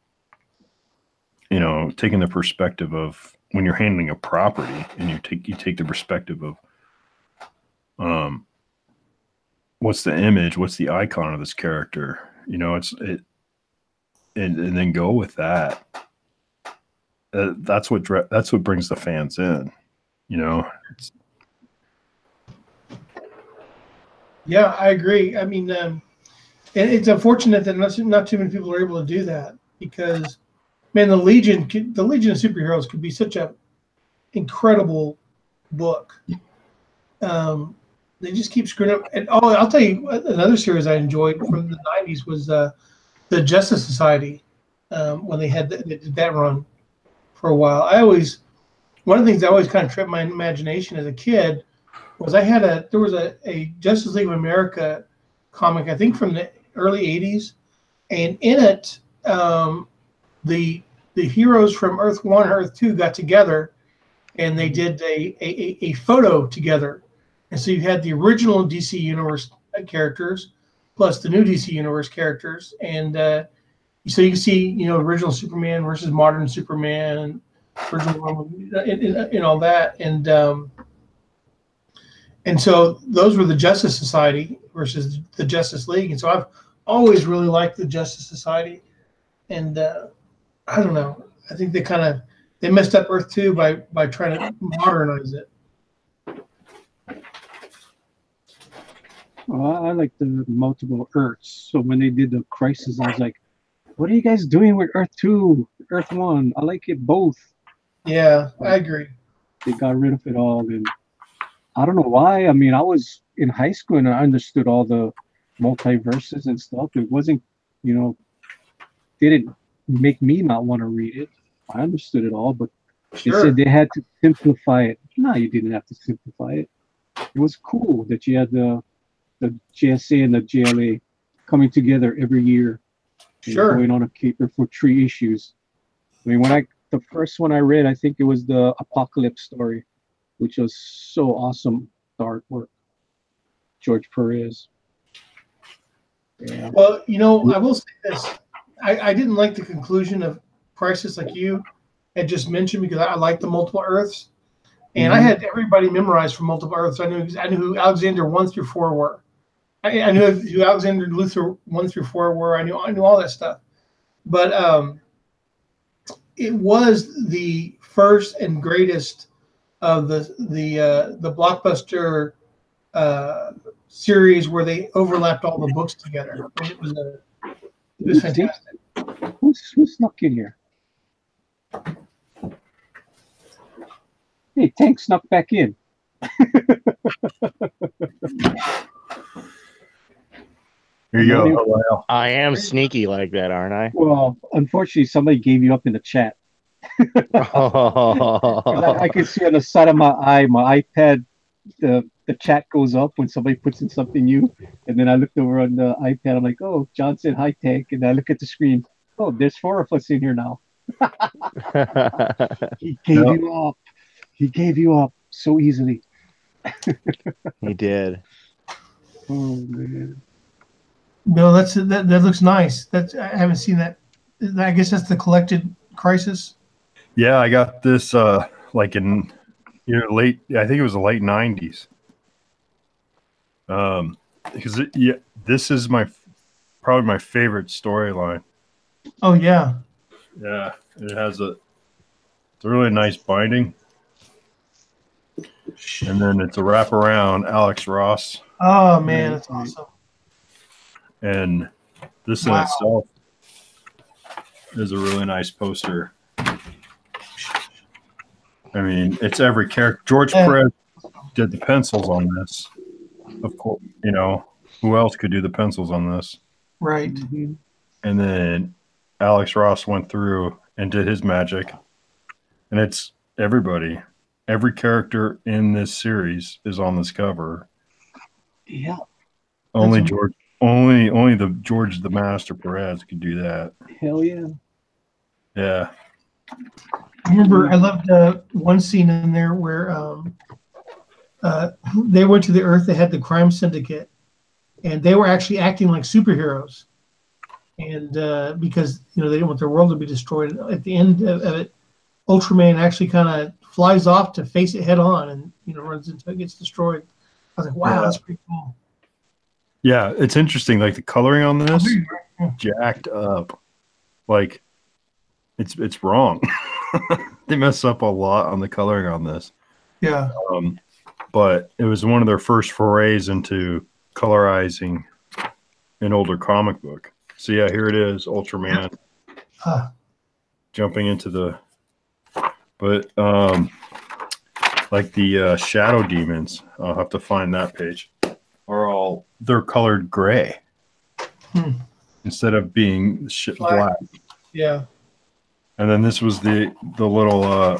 you know, taking the perspective of when you're handling a property, and you take the perspective of what's the image, what's the icon of this character, you know, and then go with that. That's what brings the fans in, you know. Yeah, I agree. I mean, and it's unfortunate that not too many people are able to do that because, man, the Legion of Superheroes could be such a incredible book. They just keep screwing up. And I'll tell you another series I enjoyed from the '90s was the Justice Society. when they did that run for a while. One of the things that always kind of tripped my imagination as a kid was there was a Justice League of America comic, I think from the early 80s, and in it, the heroes from Earth 1 and Earth 2 got together and they did a photo together. And so you had the original DC Universe characters plus the new DC Universe characters. And so you can see, original Superman versus modern Superman and original and all that. And so those were the Justice Society versus the Justice League. And so I've always really liked the Justice Society. And I don't know. I think they messed up Earth 2 by trying to modernize it. Well, I like the multiple Earths. So when they did the Crisis, I was like, what are you guys doing with Earth 2, Earth 1? I like it both. Yeah, I agree. They got rid of it all. And I don't know why. I mean, I was in high school and I understood all the multiverses and stuff. It wasn't, didn't make me not want to read it. I understood it all, but they said they had to simplify it. No, you didn't have to simplify it. It was cool that you had the JSA and the JLA coming together every year. Going on a caper for 3 issues. I mean, the first one I read, I think it was the Apocalypse story, which was so awesome. The artwork, George Perez. Yeah. Well, I will say this. I didn't like the conclusion of Crisis like you had just mentioned because I like the multiple Earths. And I had everybody memorized from multiple Earths. I knew who Alexander 1 through 4 were. I knew who Alexander Luthor 1 through 4 were. I knew all that stuff. But it was the first and greatest of the blockbuster series where they overlapped all the books together. And it was fantastic. Who snuck in here? Hey, Tank snuck back in. Here you go. Hello. I am sneaky like that, aren't I? Well, unfortunately, somebody gave you up in the chat. I can see on the side of my iPad, the chat goes up when somebody puts in something new, and then I looked over on the iPad. I'm like, oh, John said hi, Tank, and I look at the screen. Oh, there's 4 of us in here now. He gave you up. He gave you up so easily. He did. Oh man. No, that looks nice. I haven't seen that. I guess that's the collected Crisis. Yeah, I got this like in late. I think it was the late '90s. Because this is probably my favorite storyline. Oh yeah. Yeah, it has it's a really nice binding, and then it's a wraparound Alex Ross. Oh man, that's awesome. And this in itself is a really nice poster. I mean, it's every character. George Perez did the pencils on this. Of course, who else could do the pencils on this? Right. Mm-hmm. And then Alex Ross went through and did his magic. And it's everybody. Every character in this series is on this cover. Yeah. Only the George the Master Perez could do that. Hell yeah. Yeah. I remember I loved one scene in there where they went to the Earth. They had the crime syndicate, and they were actually acting like superheroes. And because they didn't want their world to be destroyed. At the end of it, Ultraman actually kind of flies off to face it head on, and runs into it, gets destroyed. I was like, wow, that's pretty cool. Yeah, it's interesting. Like the coloring on this, jacked up. Like it's wrong. They mess up a lot on the coloring on this. Yeah. But it was one of their first forays into colorizing an older comic book. So yeah, here it is, Ultraman jumping into the. But like the Shadow Demons, I'll have to find that page. They're colored gray instead of being black. Yeah. And then this was the little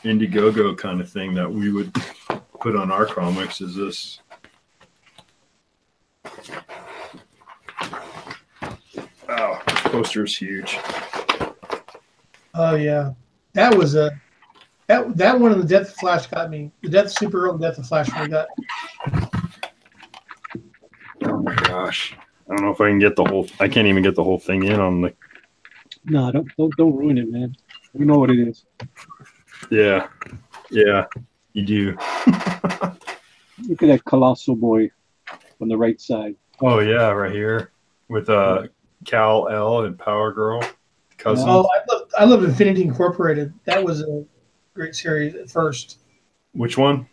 Indiegogo kind of thing that we would put on our comics. Is this? Wow, this poster is huge. Oh yeah, that was that one in the Death of Flash got me. The Death of Supergirl and Death of Flash really got. Oh my gosh, I don't know if I can get the whole. I can't even get the whole thing in on the. No, don't ruin it, man. We know what it is. Yeah, you do. Look at that colossal boy on the right side. Oh yeah, right here with Cal L and Power Girl cousins. Oh, I love Infinity Incorporated. That was a great series at first. Which one?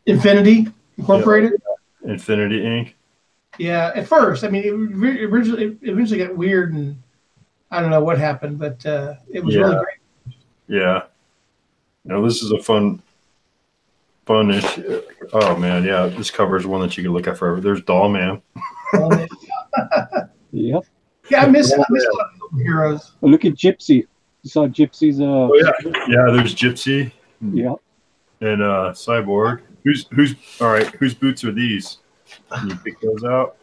Infinity Incorporated. Yeah, Infinity Inc. Yeah, at first. I mean, it eventually got weird, and I don't know what happened, but it was really great. Yeah. No, this is a fun issue. Oh man, yeah. This cover is one that you can look at forever. There's Doll Man. Yep. Yeah, I miss a lot of heroes. Oh, look at Gypsy. You saw Gypsy's. Oh yeah. There's Gypsy. Yep. And Cyborg. Whose all right? Whose boots are these? Can you pick those out?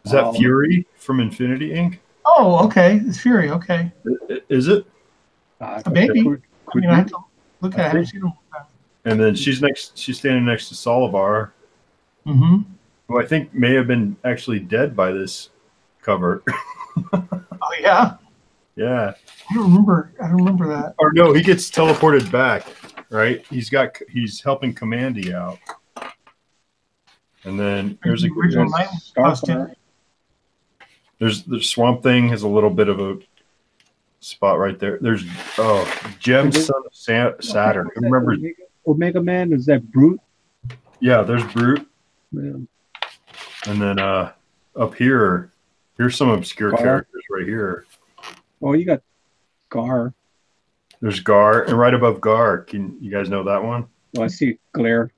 Is that Fury from Infinity Inc? Oh, okay. It's Fury. Okay. Is it? Maybe. I mean, I have to look at it. I haven't seen them. And then she's standing next to Solivar, Mm-hmm. who I think may have been actually dead by this cover. Oh yeah. Yeah. I don't remember that. Or no, he gets teleported back, right? He's helping Commandy out. And then there's the original Night costume. There's the Swamp Thing has a little bit of a spot right there. There's Gem, son of Saturn. Who remembers Omega Man? Is that Brute? Yeah, there's Brute. Yeah. And then up here's some obscure characters right here. Oh, you got Gar. There's Gar, and right above Gar, can you guys know that one? Oh, I see Glare.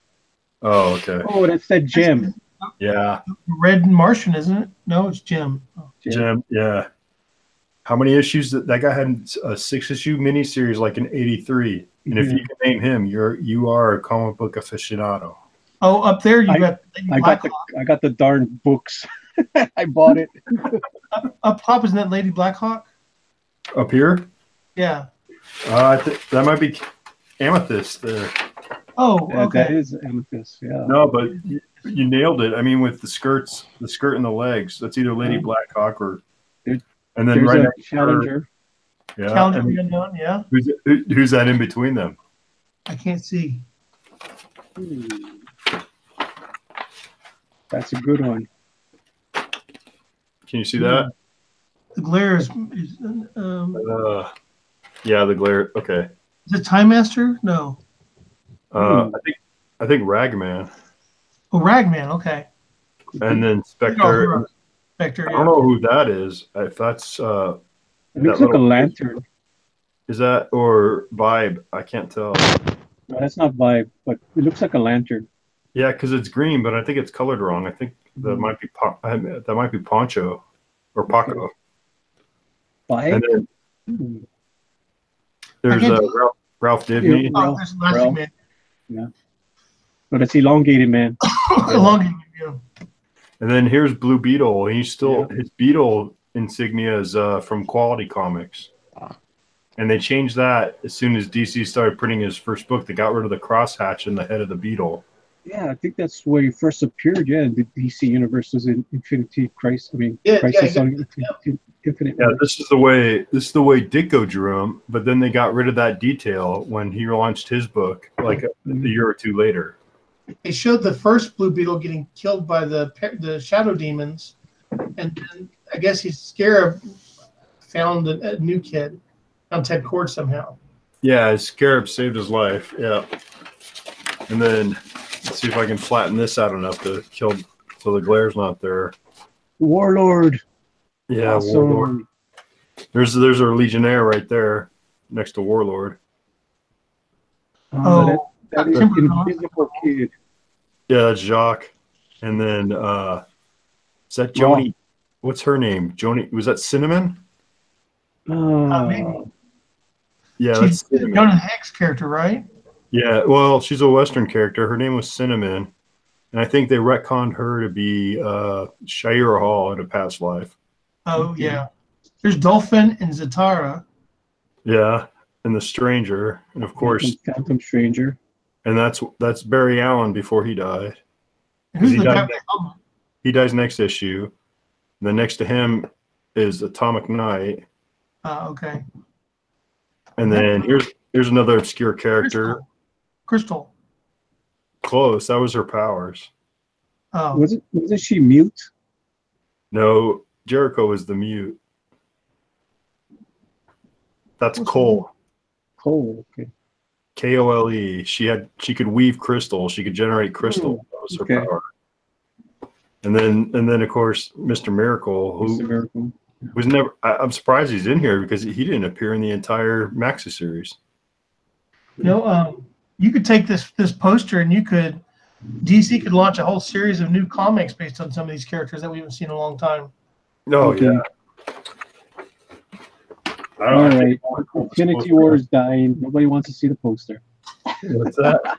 Oh, okay. Oh, that's that Gem. Yeah. Red Martian, isn't it? No, it's Jim. Oh. Gem, yeah. How many issues that guy had? A 6-issue miniseries like in '83. And if you can name him, you are a comic book aficionado. Oh, up there you got. I got the darn books. I bought it. Up top, isn't that Lady Blackhawk? Up here? Yeah. That might be Amethyst there. Oh, okay. That is Amethyst. Yeah. No, but you nailed it. I mean, with the skirt and the legs, that's either Lady Blackhawk or. And then right next to Challenger. Yeah. Challenger Unknown, yeah. Who's that in between them? I can't see. That's a good one. Can you see that? The glare is yeah, the glare. Okay. Is it Time Master? No. I think Ragman. Oh, Ragman. Okay. And then Spectre. Spectre. I don't know who that is. If that's it looks like a lantern. Is that or Vibe? I can't tell. No, that's not Vibe, but it looks like a lantern. Yeah, because it's green, but I think it's colored wrong. I think that might be Poncho or Paco. Vibe. And then there's Ralph Dibny. Oh, there's Elastic Man. Yeah. But it's Elongated Man. Elongated, yeah. And then here's Blue Beetle. His Beetle insignia is from Quality Comics. And they changed that as soon as DC started printing his first book. They got rid of the crosshatch in the head of the beetle. Yeah, I think that's where he first appeared. Yeah, the DC universe was in Infinity Crisis. I mean, Crisis on Infinite. Yeah, this is the way Ditko drew him. But then they got rid of that detail when he launched his book, like a year or two later. They showed the first Blue Beetle getting killed by the Shadow Demons, and then I guess his Scarab found a new kid, found Ted Cord somehow. Yeah, his Scarab saved his life. Yeah, and then let's see if I can flatten this out enough to kill so the glare's not there. Warlord. Yeah, awesome. Warlord. There's our Legionnaire right there next to Warlord. That is Invisible Kid. Yeah, that's Jacques. And then Is that Joni? What's her name? Joni? Was that Cinnamon? Maybe. Yeah, She's that's Cinnamon. Jonah Hex character, right? Yeah, well, she's a Western character. Her name was Cinnamon, and I think they retconned her to be Shira Hall in a past life. Oh, yeah. There's Dolphin and Zatara. Yeah, and the Stranger, and of course, Phantom Stranger. And that's Barry Allen before he died. Who's He the died, guy? he dies next issue. And then next to him is Atomic Knight. Okay. And then here's another obscure character. Crystal. Close. That was her powers. Oh. Wasn't she mute? No, Jericho is the mute. That's Cole. Cole, okay. Kole. She could weave crystal. She could generate crystal. That was her power. And then of course Mr. Miracle, who was never. I'm surprised he's in here because he didn't appear in the entire Maxi series. You could take this poster and DC could launch a whole series of new comics based on some of these characters that we haven't seen in a long time. Yeah. All right. Infinity War is dying. Nobody wants to see the poster. What's that?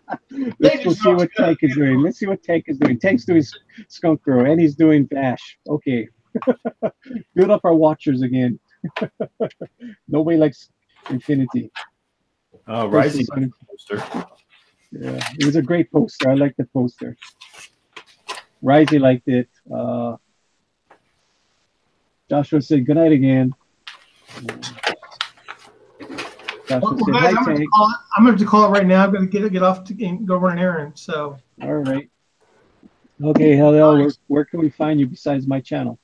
Let's go see what Tank is doing. Let's see what Tank is doing. Tank's doing Skunk Girl, and he's doing Vash. Okay. Build up our watchers again. Nobody likes Infinity. Rising poster. Yeah, it was a great poster. I like the poster. Rising liked it. Joshua said good night again. Well, guys, I'm going to have to call it right now. I'm going to get off and go run an errand. So. All right. Okay, Hell, where can we find you besides my channel?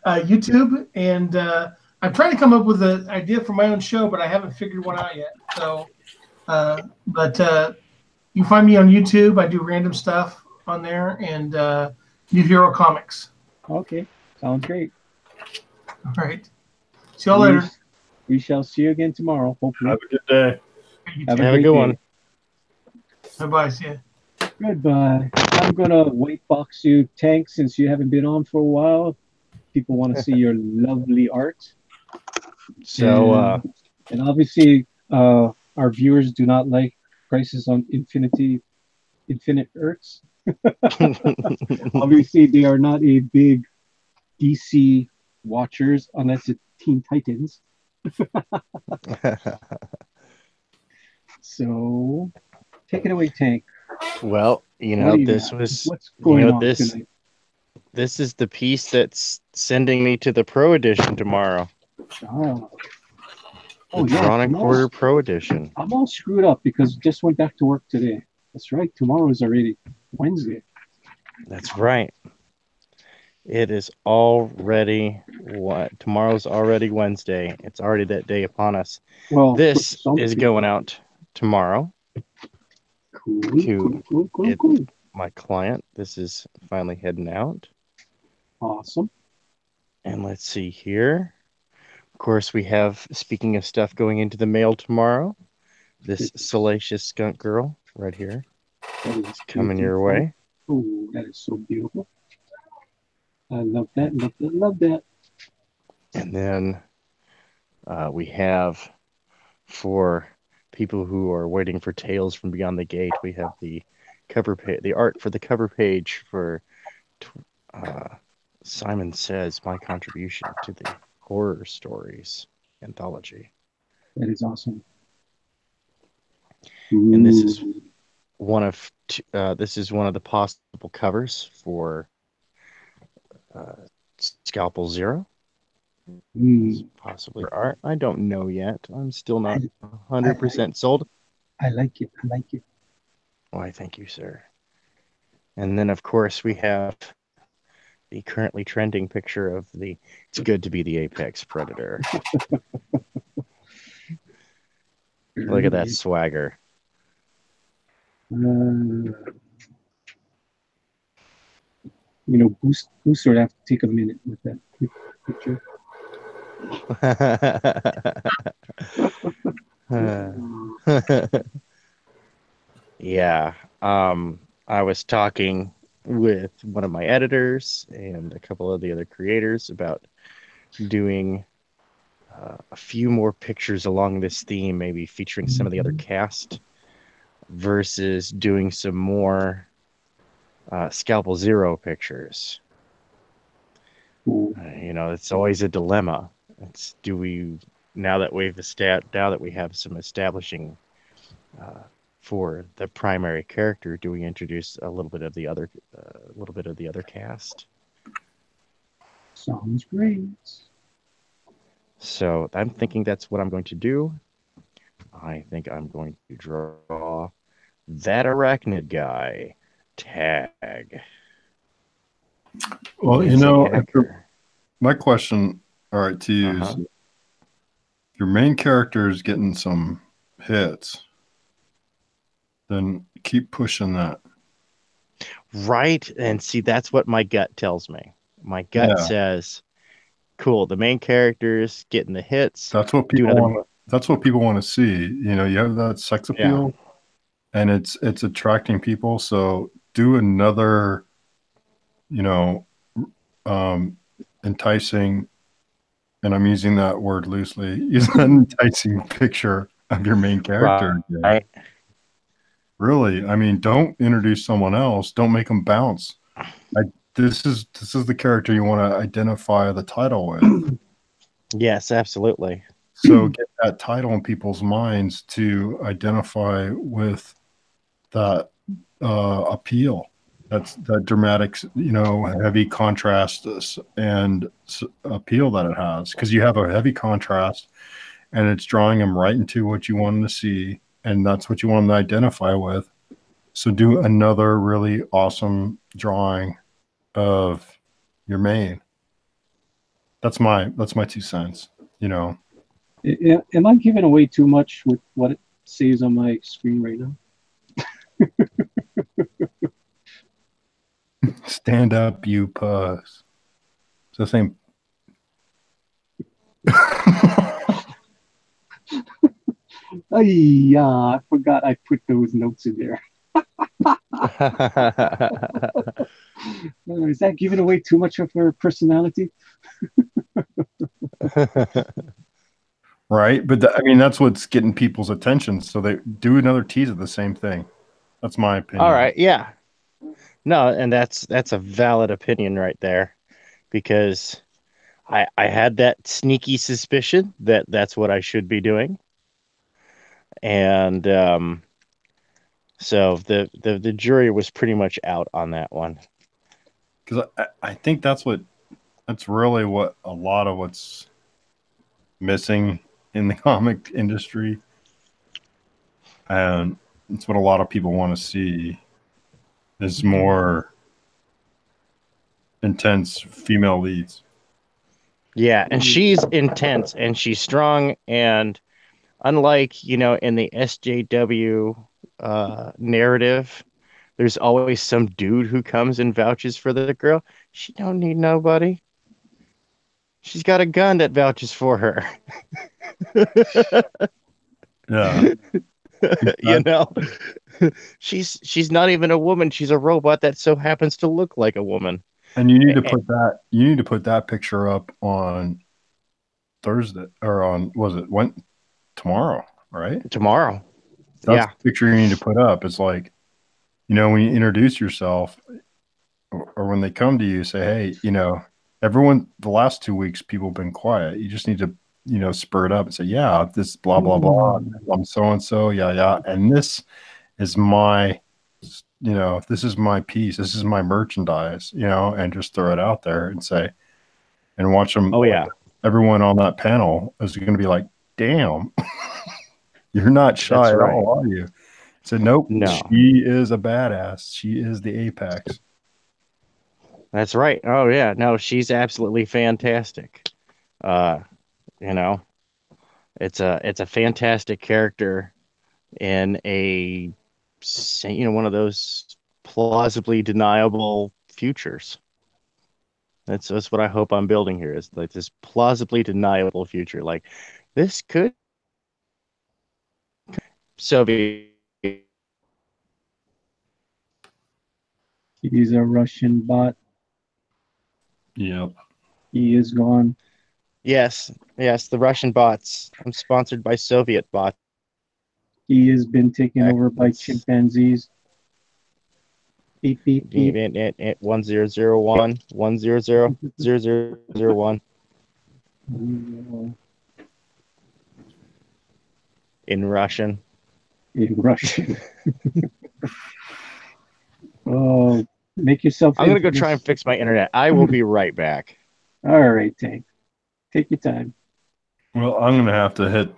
YouTube, and I'm trying to come up with an idea for my own show, but I haven't figured one out yet. So, you find me on YouTube. I do random stuff on there, and New Hero Comics. Okay, sounds great. All right. See y'all later. We shall see you again tomorrow, hopefully. Have a good day. Have a good one. Bye-bye. See ya. Goodbye. I'm going to white box you, Tank, since you haven't been on for a while. People want to see your lovely art. So, and obviously, our viewers do not like Crisis on Infinite Earths. Obviously, they are not a big DC watchers unless it's Teen Titans. So, take it away, Tank. Well, what's going on tonight? This is the piece that's sending me to the Pro Edition tomorrow. Oh, Drawn and Quarter Pro Edition. I'm all screwed up because just went back to work today. That's right. Tomorrow is already Wednesday. That's right. It is already tomorrow's already Wednesday. It's already that day upon us. Well, this is going out tomorrow to my client. This is finally heading out. Awesome. And let's see here. Of course, we have, speaking of stuff going into the mail tomorrow, this Salacious Skunk Girl right here. It's coming your way. Oh, that is so beautiful. I love that, love that. And then we have, for people who are waiting for Tales from Beyond the Gate, we have the cover page, the art for the cover page for Simon Says, My Contribution to the Horror Stories Anthology. That is awesome. And this is one of the possible covers for Scalpel Zero. Possibly art. I don't know yet. I'm still not 100% sold. I like it. I like it. Why, thank you, sir. And then, of course, we have the currently trending picture of the It's Good to Be the Apex Predator. Look at that swagger. Booster would have to take a minute with that picture. Yeah. I was talking with one of my editors and a couple of the other creators about doing a few more pictures along this theme, maybe featuring some of the other cast versus doing some more Scalpel Zero pictures. It's always a dilemma. It's now that we have some establishing for the primary character, do we introduce a little bit of the other cast? Sounds great. So I'm thinking that's what I'm going to do. I think I'm going to draw that arachnid guy. Tag. Well, Nancy Hacker. my question, all right, to you is, your main character is getting some hits, then keep pushing that. Right. And see, that's what my gut tells me. My gut says, cool, the main character's getting the hits. That's what people want. That's what people want to see. You have that sex appeal, and it's attracting people. So do another, enticing, and I'm using that word loosely, use an enticing picture of your main character. Right. Really, I mean, don't introduce someone else. Don't make them bounce. This is the character you want to identify the title with. Yes, absolutely. So get that title in people's minds to identify with that appeal. That's that dramatic, heavy contrast and appeal that it has, because you have a heavy contrast and it's drawing them right into what you want them to see, and that's what you want them to identify with. So do another really awesome drawing of your main. That's my 2 cents. Am I giving away too much with what it says on my screen right now? Stand up, you puss. It's the same. I forgot I put those notes in there. Is that giving away too much of her personality? Right, but that's what's getting people's attention. So they do another tease of the same thing. That's my opinion. All right, yeah. No, and that's a valid opinion right there, because I had that sneaky suspicion that that's what I should be doing, and so the jury was pretty much out on that one. Because I think that's really what a lot of what's missing in the comic industry, and it's what a lot of people want to see, is more intense female leads. Yeah, and she's intense and she's strong, and unlike in the SJW narrative, there's always some dude who comes and vouches for the girl. She don't need nobody. She's got a gun that vouches for her. Yeah. She's not even a woman. She's a robot that so happens to look like a woman. And you need to put that picture up on Thursday, or on, tomorrow, right? Tomorrow. That's the picture you need to put up. It's like, when you introduce yourself, or when they come to you, say, hey, everyone, the last 2 weeks, people have been quiet. You just need to, spur it up and say, yeah, this blah, blah, blah. I'm so-and-so, yeah. And this is my, this is my piece. This is my merchandise, and just throw it out there and say, and watch them. Oh, yeah. Everyone on that panel is going to be like, damn, you're not shy at all, are you? So nope, no. She is a badass. She is the apex. That's right. Oh yeah, no, she's absolutely fantastic. It's a fantastic character in a one of those plausibly deniable futures. That's what I hope I'm building here, is like this plausibly deniable future. Like this could Soviet He's a Russian bot. Yep. He is gone. Yes, the Russian bots. I'm sponsored by Soviet bots. He has been taken over by It's chimpanzees. Beep, beep, beep. 1001 100 0001 in Russian. In Russian. Oh, make yourself. I'm gonna go try and fix my internet. I will be right back. All right, Tank. Take your time. Well, I'm gonna have to head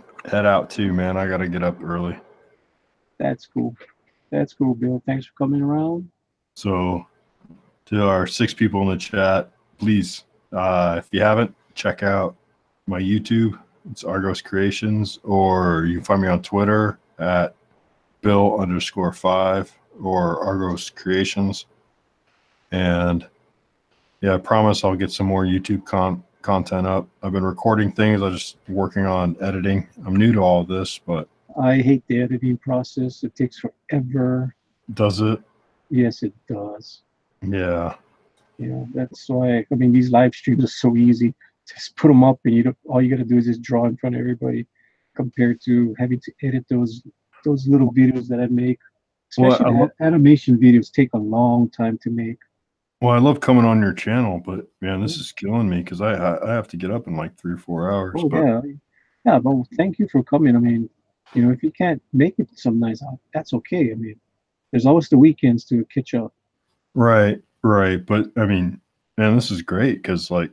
out too, man. I gotta get up early. That's cool. That's cool, Bill. Thanks for coming around. So, to our 6 people in the chat, please, if you haven't, check out my YouTube. It's Argos Creations, or you can find me on Twitter at Bill_5 or Argos Creations. And yeah, I promise I'll get some more YouTube content up. I've been recording things. I'm just working on editing. I'm new to all this, but I hate the editing process. It takes forever. does it? Yes, it does. Yeah. Yeah, that's why. I mean, these live streams are so easy. Just put them up, and all you got to do is just draw in front of everybody, compared to having to edit those little videos that I make. Especially animation videos take a long time to make. Well, I love coming on your channel, but man, this is killing me because I have to get up in like 3 or 4 hours. Oh, yeah. But thank you for coming. I mean, if you can't make it some nights, that's okay. I mean, there's always the weekends to catch up. Right. But I mean, man, this is great because like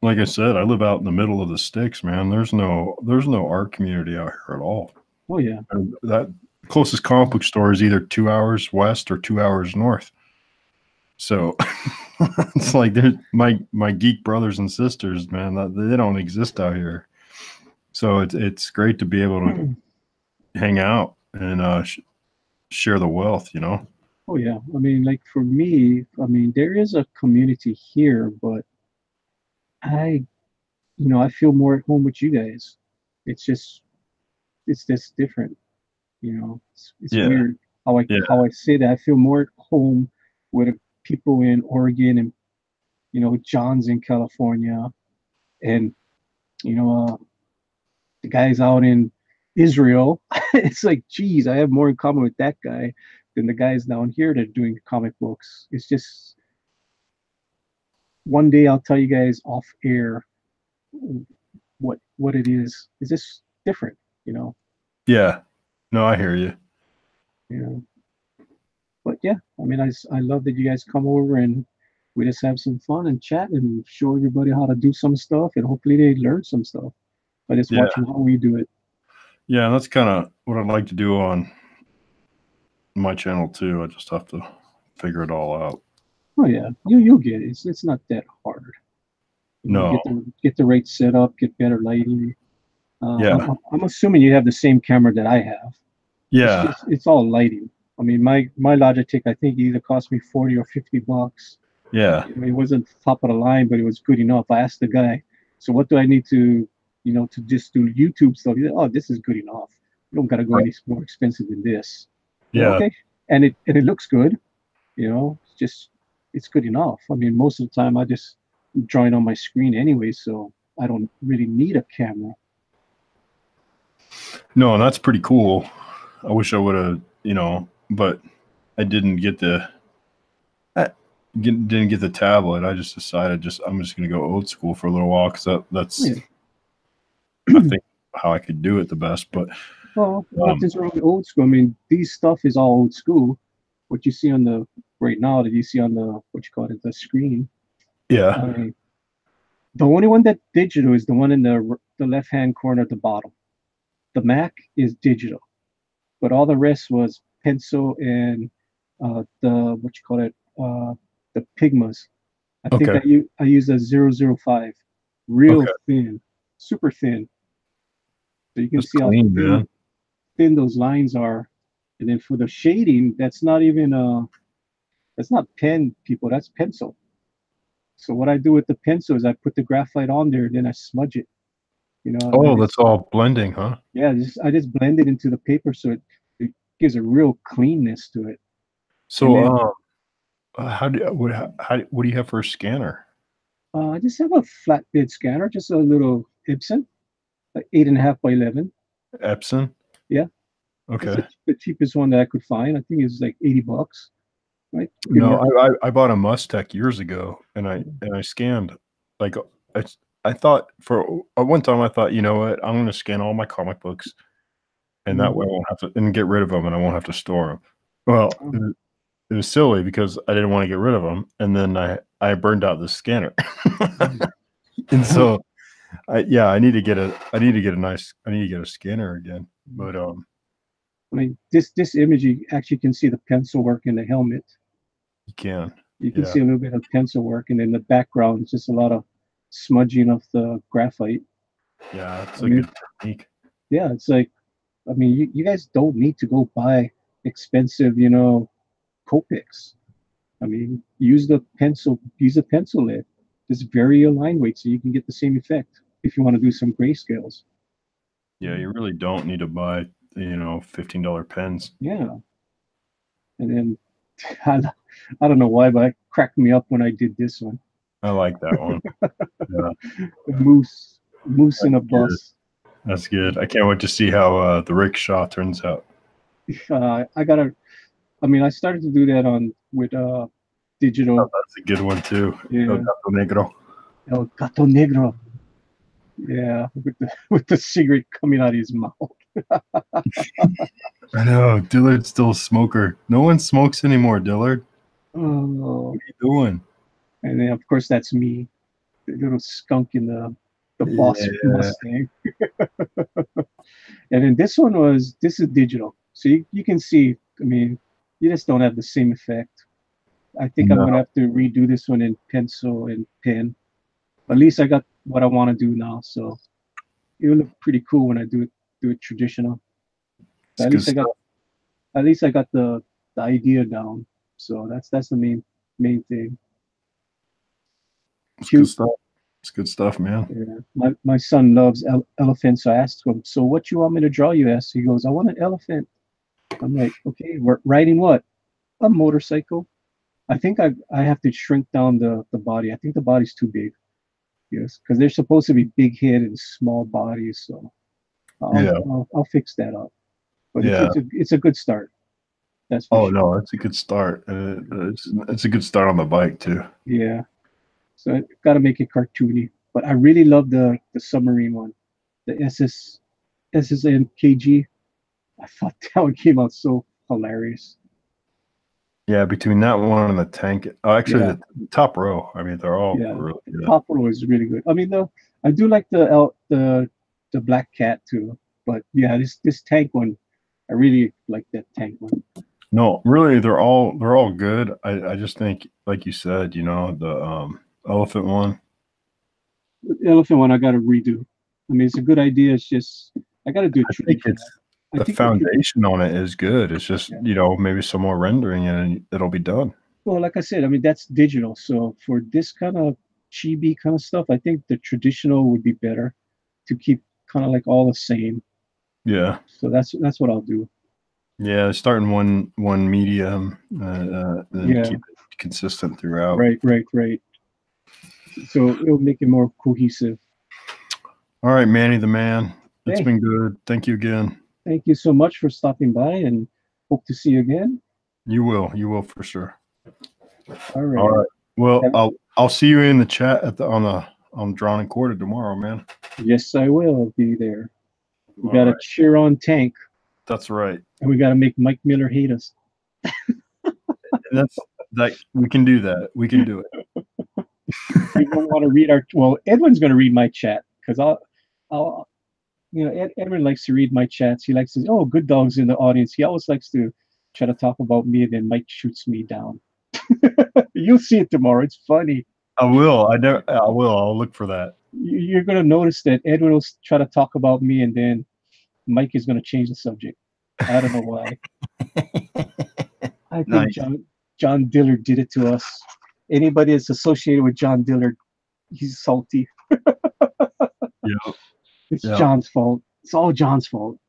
I said, I live out in the middle of the sticks, man. There's no art community out here at all. Oh yeah. And that closest comic book store is either 2 hours west or 2 hours north. So it's like there's my geek brothers and sisters, man. They don't exist out here. So it's great to be able to hang out and share the wealth, Oh yeah. I mean, like for me, I mean, there is a community here, but I feel more at home with you guys. It's just different. It's weird how I say that. I feel more at home with people in Oregon and John's in California, and the guys out in Israel. It's like, geez, I have more in common with that guy than the guys down here that are doing comic books. It's just one day I'll tell you guys off air what it is. It's just different, Yeah. No, I hear you. But yeah, I mean, I love that you guys come over and we just have some fun and chat and show everybody how to do some stuff, and hopefully they learn some stuff by just watching how we do it. Yeah, that's kind of what I'd like to do on my channel too. I just have to figure it all out. Oh yeah, you'll get it. It's not that hard. No. Get the right setup, get better lighting. Yeah. I'm assuming you have the same camera that I have. Yeah. It's all lighting. I mean, my Logitech, I think either cost me $40 or $50. Yeah. I mean, it wasn't top of the line, but it was good enough. I asked the guy, so what do I need to, to just do YouTube stuff? He said, oh, this is good enough. You don't got to go any more expensive than this. Yeah. Okay. And it looks good. It's good enough. I mean, most of the time I just drawing on my screen anyway, so I don't really need a camera. No, and that's pretty cool. I wish I would have, but I didn't get the tablet. I just decided I'm just going to go old school for a little while because that's I think how I could do it the best. But nothing's wrong with old school. I mean, these stuff is all old school. What you see on right now that you see on the screen. Yeah. The only one that's digital is the one in the left hand corner at the bottom. The Mac is digital, but all the rest was pencil and the Pigmas. I think I used a 005, real thin, super thin. So you can see how thin those lines are. And then for the shading, that's not pen, people. That's pencil. So what I do with the pencil is I put the graphite on there, and then I smudge it. That's all blending, huh? Yeah, I just blend it into the paper, so it gives a real cleanness to it. So What do you have for a scanner? I just have a flatbed scanner, just a little Ibsen, like 8.5 by 11. Epson? Yeah. Okay. That's the cheapest one that I could find. I think it's like $80, right? Good No, market. I bought a Mustech years ago, and I scanned like I thought for one time I thought, you know what, I'm going to scan all my comic books, and that way I won't have to and get rid of them, and I won't have to store them. Well, it was silly because I didn't want to get rid of them, and then I burned out the scanner, and so I need to get a scanner again. But I mean, this image, you actually can see the pencil work in the helmet. you can. You can Yeah. see a little bit of pencil work, and in the background, it's just a lot of smudging of the graphite. Yeah, it's I a mean, good technique. Yeah, it's like, I mean, you guys don't need to go buy expensive, Copics. I mean, use a pencil lead. Just vary your line weight so you can get the same effect if you want to do some grayscales. Yeah, you really don't need to buy, $15 pens. Yeah. And then I don't know why, but it cracked me up when I did this one. I like that one. Yeah, The moose in a bus. that's good. I can't wait to see how the rickshaw turns out. I started to do that with digital. Oh, that's a good one too. Yeah. El Gato Negro. El Gato Negro. Yeah, with the cigarette coming out of his mouth. I know. Dillard's still a smoker. No one smokes anymore, Dillard. Oh. What are you doing? And then, of course, that's me, the little skunk in the boss Mustang. And then this is digital. So you can see, I mean, you just don't have the same effect. I think I'm going to have to redo this one in pencil and pen. At least I got what I want to do now. So it'll look pretty cool when I do it traditional. At least I got the idea down. So that's the main thing. It's good stuff. It's good stuff, man. Yeah. My son loves elephants. So I asked him, so what you want me to draw you as? He goes, I want an elephant. I'm like, okay, we're riding what? A motorcycle. I think I have to shrink down the body. I think the body's too big. Yes, because they're supposed to be big head and small bodies. So I'll fix that up. But it's a good start. That's for sure. No, it's a good start. It's a good start on the bike too. Yeah. So I got to make it cartoony. But I really love the submarine one, the SSNKG. I thought that one came out so hilarious. Yeah, between that one and the tank. Oh, actually, the top row. I mean, they're all really good. The top row is really good. I mean, I do like the black cat too. But yeah, this tank one, I really like that tank one. No, really, they're all good. I just think, like you said, the elephant one. The elephant one I got to redo. I mean, it's a good idea. It's just I got to do it traditional. The foundation on it is good. It's just, maybe some more rendering and it'll be done. Well, like I said, I mean, that's digital. So for this kind of chibi kind of stuff, I think the traditional would be better to keep kind of like all the same. Yeah. So that's what I'll do. Yeah, starting one medium, then keep it consistent throughout. Right. So it'll make it more cohesive. All right, Manny the man. It's been good. Thank you again. Thank you so much for stopping by, and hope to see you again. You will for sure. All right. All right. Well, I'll see you in the chat on Drawn and Quartered tomorrow, man. Yes, I will. I'll be there. We got to cheer on Tank. That's right. And we got to make Mike Miller hate us. We can do that. We can do it. You don't want to read Edwin's going to read my chat because I'll Edwin likes to read my chats. He likes to, good dog's in the audience. He always likes to try to talk about me, and then Mike shoots me down. You'll see it tomorrow. It's funny. I will. I'll look for that. You're going to notice that Edwin will try to talk about me, and then Mike is going to change the subject. I don't know why. I think John Dillard did it to us. Anybody that's associated with John Dillard, he's salty. It's John's fault. It's all John's fault.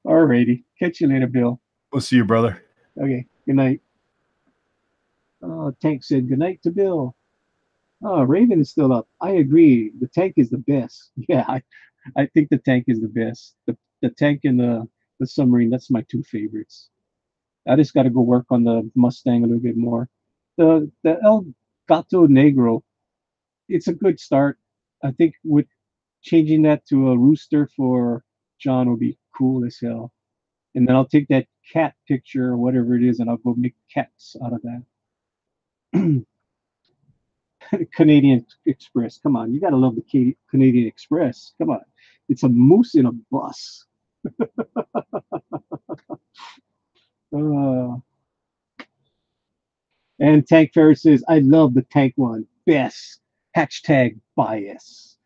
All righty. Catch you later, Bill. We'll see you, brother. Okay. Good night. Tank said goodnight to Bill. Oh, Raven is still up. I agree. The tank is the best. Yeah, I think the tank is the best. The tank and the submarine, that's my two favorites. I just got to go work on the Mustang a little bit more. The El Gato Negro, it's a good start. I think with changing that to a rooster for John will be cool as hell. And then I'll take that cat picture or whatever it is, and I'll go make cats out of that. Canadian Express. Come on, you gotta love the Canadian Express. Come on, it's a moose in a bus. uh, and Tank Ferris says, "I love the tank one. Best. Hashtag bias."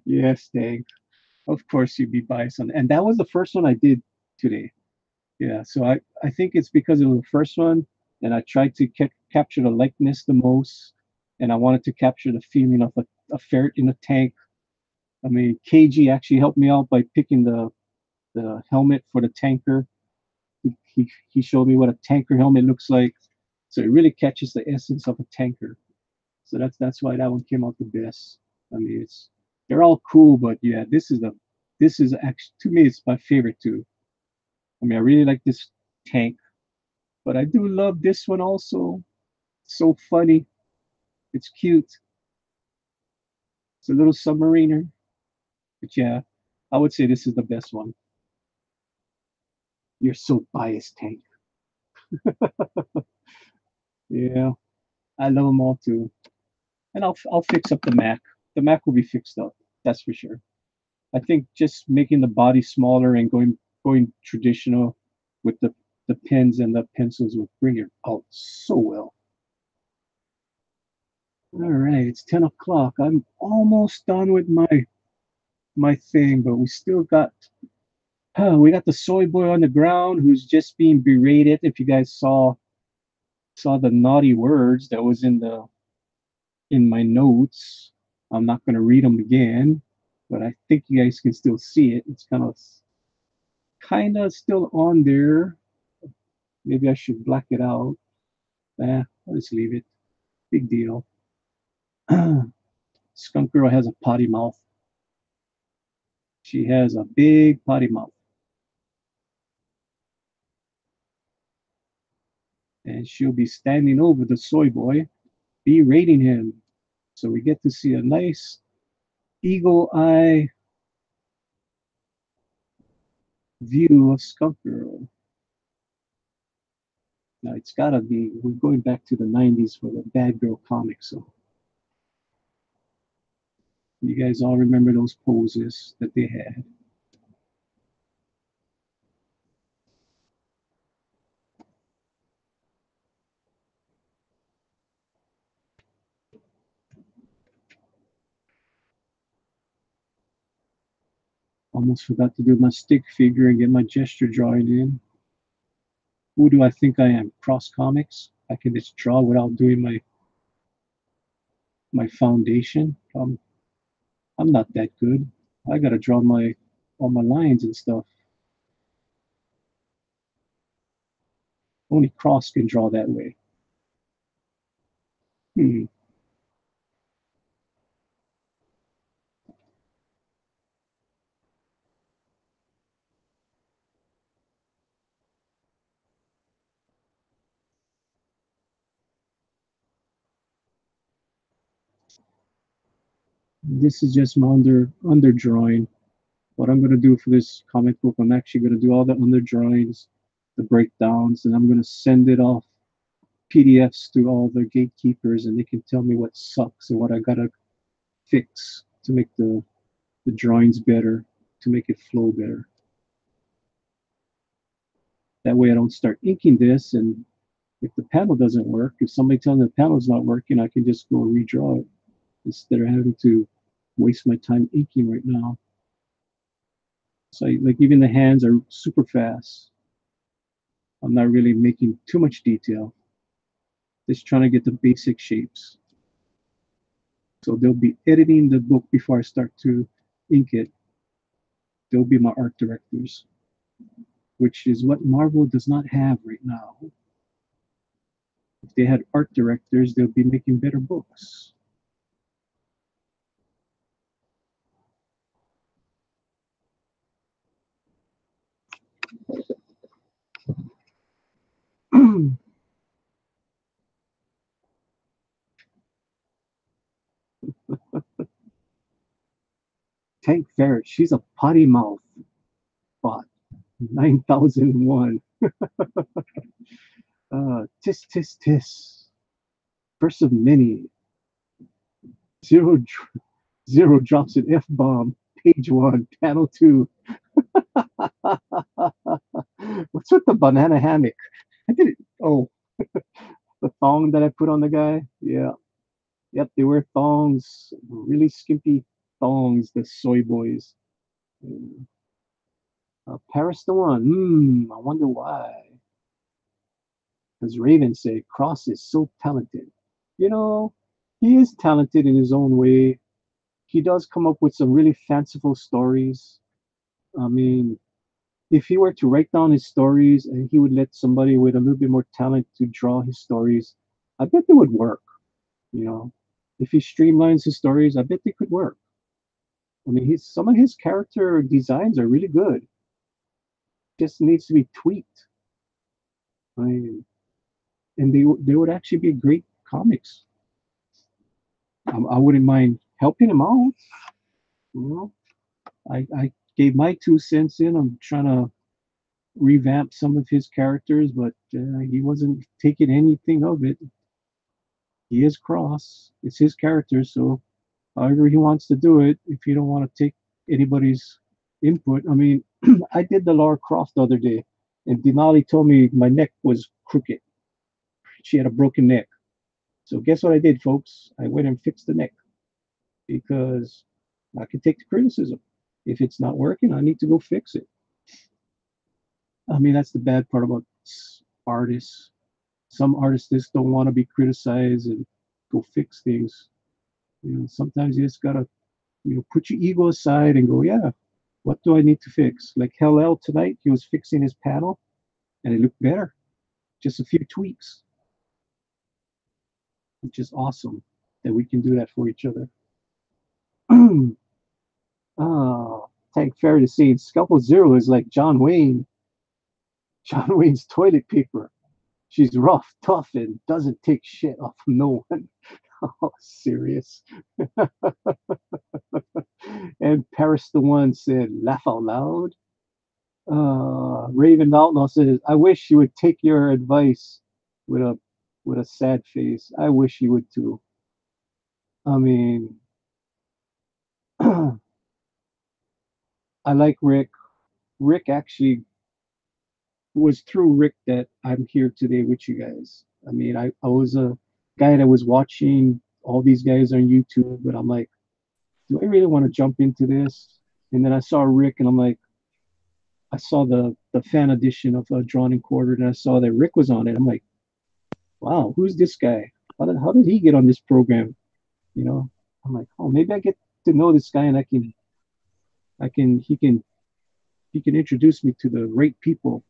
Yes, Tank. Of course you'd be biased on, and that was the first one I did today. Yeah, so I think it's because it was the first one, and I tried to capture the likeness the most, and I wanted to capture the feeling of a ferret in a tank. I mean, KG actually helped me out by picking the helmet for the tanker. He showed me what a tanker helmet looks like, so it really catches the essence of a tanker. So that's why that one came out the best. I mean, they're all cool, but yeah, this is actually, to me, it's my favorite too. I mean, I really like this tank, but I do love this one also. So funny. It's cute. It's a little submariner. But yeah, I would say this is the best one. You're so biased, Tank. Yeah, I love them all too. And I'll fix up the Mac. The Mac will be fixed up. That's for sure. I think just making the body smaller and going traditional with the pens and the pencils will bring it out so well. All right, it's 10 o'clock. I'm almost done with my thing, but we got the soy boy on the ground who's just being berated. If you guys saw the naughty words that was in my notes, I'm not going to read them again, but I think you guys can still see it. It's kind of still on there. Maybe I should black it out. I'll just leave it. Big deal. Skunk Girl has a potty mouth. She has a big potty mouth. And she'll be standing over the soy boy, berating him. So we get to see a nice eagle eye view of Skunk Girl. Now it's gotta be, we're going back to the 90s for the Bad Girl comic, so you guys all remember those poses that they had. Almost forgot to do my stick figure and get my gesture drawing in. Who do I think I am? Cross Comics? I can just draw without doing my foundation. I'm not that good. I gotta draw all my lines and stuff. Only Cross can draw that way. Hmm. This is just my under drawing. What I'm gonna do for this comic book, I'm actually gonna do all the under drawings, the breakdowns, and I'm gonna send it off PDFs to all the gatekeepers, and they can tell me what sucks and what I gotta fix to make the drawings better, to make it flow better. That way I don't start inking this, and if the panel doesn't work, if somebody tells me the panel's not working, I can just go redraw it instead of having to waste my time inking right now. So like even the hands are super fast. I'm not really making too much detail. Just trying to get the basic shapes. So they'll be editing the book before I start to ink it. They'll be my art directors, which is what Marvel does not have right now. If they had art directors, they'll be making better books. Tank Ferret, she's a potty mouth bot. 9001. Tis, tis, tis. First of many. Zero, zero drops an F bomb. Page 1, panel 2. What's with the banana hammock? I did it. Oh, the thong that I put on the guy. Yeah. Yep, they wear thongs, really skimpy thongs, the soy boys. Paris the one. I wonder why. As Raven said, Cross is so talented. You know, he is talented in his own way. He does come up with some really fanciful stories. I mean, if he were to write down his stories and he would let somebody with a little bit more talent to draw his stories, I bet they would work. You know, if he streamlines his stories, I bet they could work. I mean, some of his character designs are really good. Just needs to be tweaked. I mean, and they would actually be great comics. I wouldn't mind helping him out. You know, I gave my 2 cents in. I'm trying to revamp some of his characters, but he wasn't taking anything of it. He is Cross. It's his character, so however he wants to do it, if you don't want to take anybody's input. I mean, I did the Lara Croft the other day, and Denali told me my neck was crooked. She had a broken neck. So guess what I did, folks? I went and fixed the neck because I can take the criticism. If it's not working, I need to go fix it. I mean, that's the bad part about artists. Some artists just don't want to be criticized and go fix things. You know, sometimes you just gotta, put your ego aside and go, yeah, what do I need to fix? Like Hell tonight, he was fixing his panel, and it looked better. Just a few tweaks, which is awesome that we can do that for each other. Tank Ferry to see Scalpel Zero is like John Wayne. John Wayne's toilet paper. She's rough, tough, and doesn't take shit off of no one. Oh, serious. And Paris the One said, laugh out loud. Raven Outlaw says, I wish you would take your advice with a sad face. I wish you would too. I mean, I like Rick. Rick actually was through Rick that I'm here today with you guys. I mean, I was a guy that was watching all these guys on YouTube, but I'm like, do I really want to jump into this? And then I saw Rick, and I'm like, I saw the fan edition of Drawn and Quartered, and I saw that Rick was on it. I'm like, wow, who's this guy? How did he get on this program? You know, I'm like, oh, maybe I get to know this guy, and he can introduce me to the right people.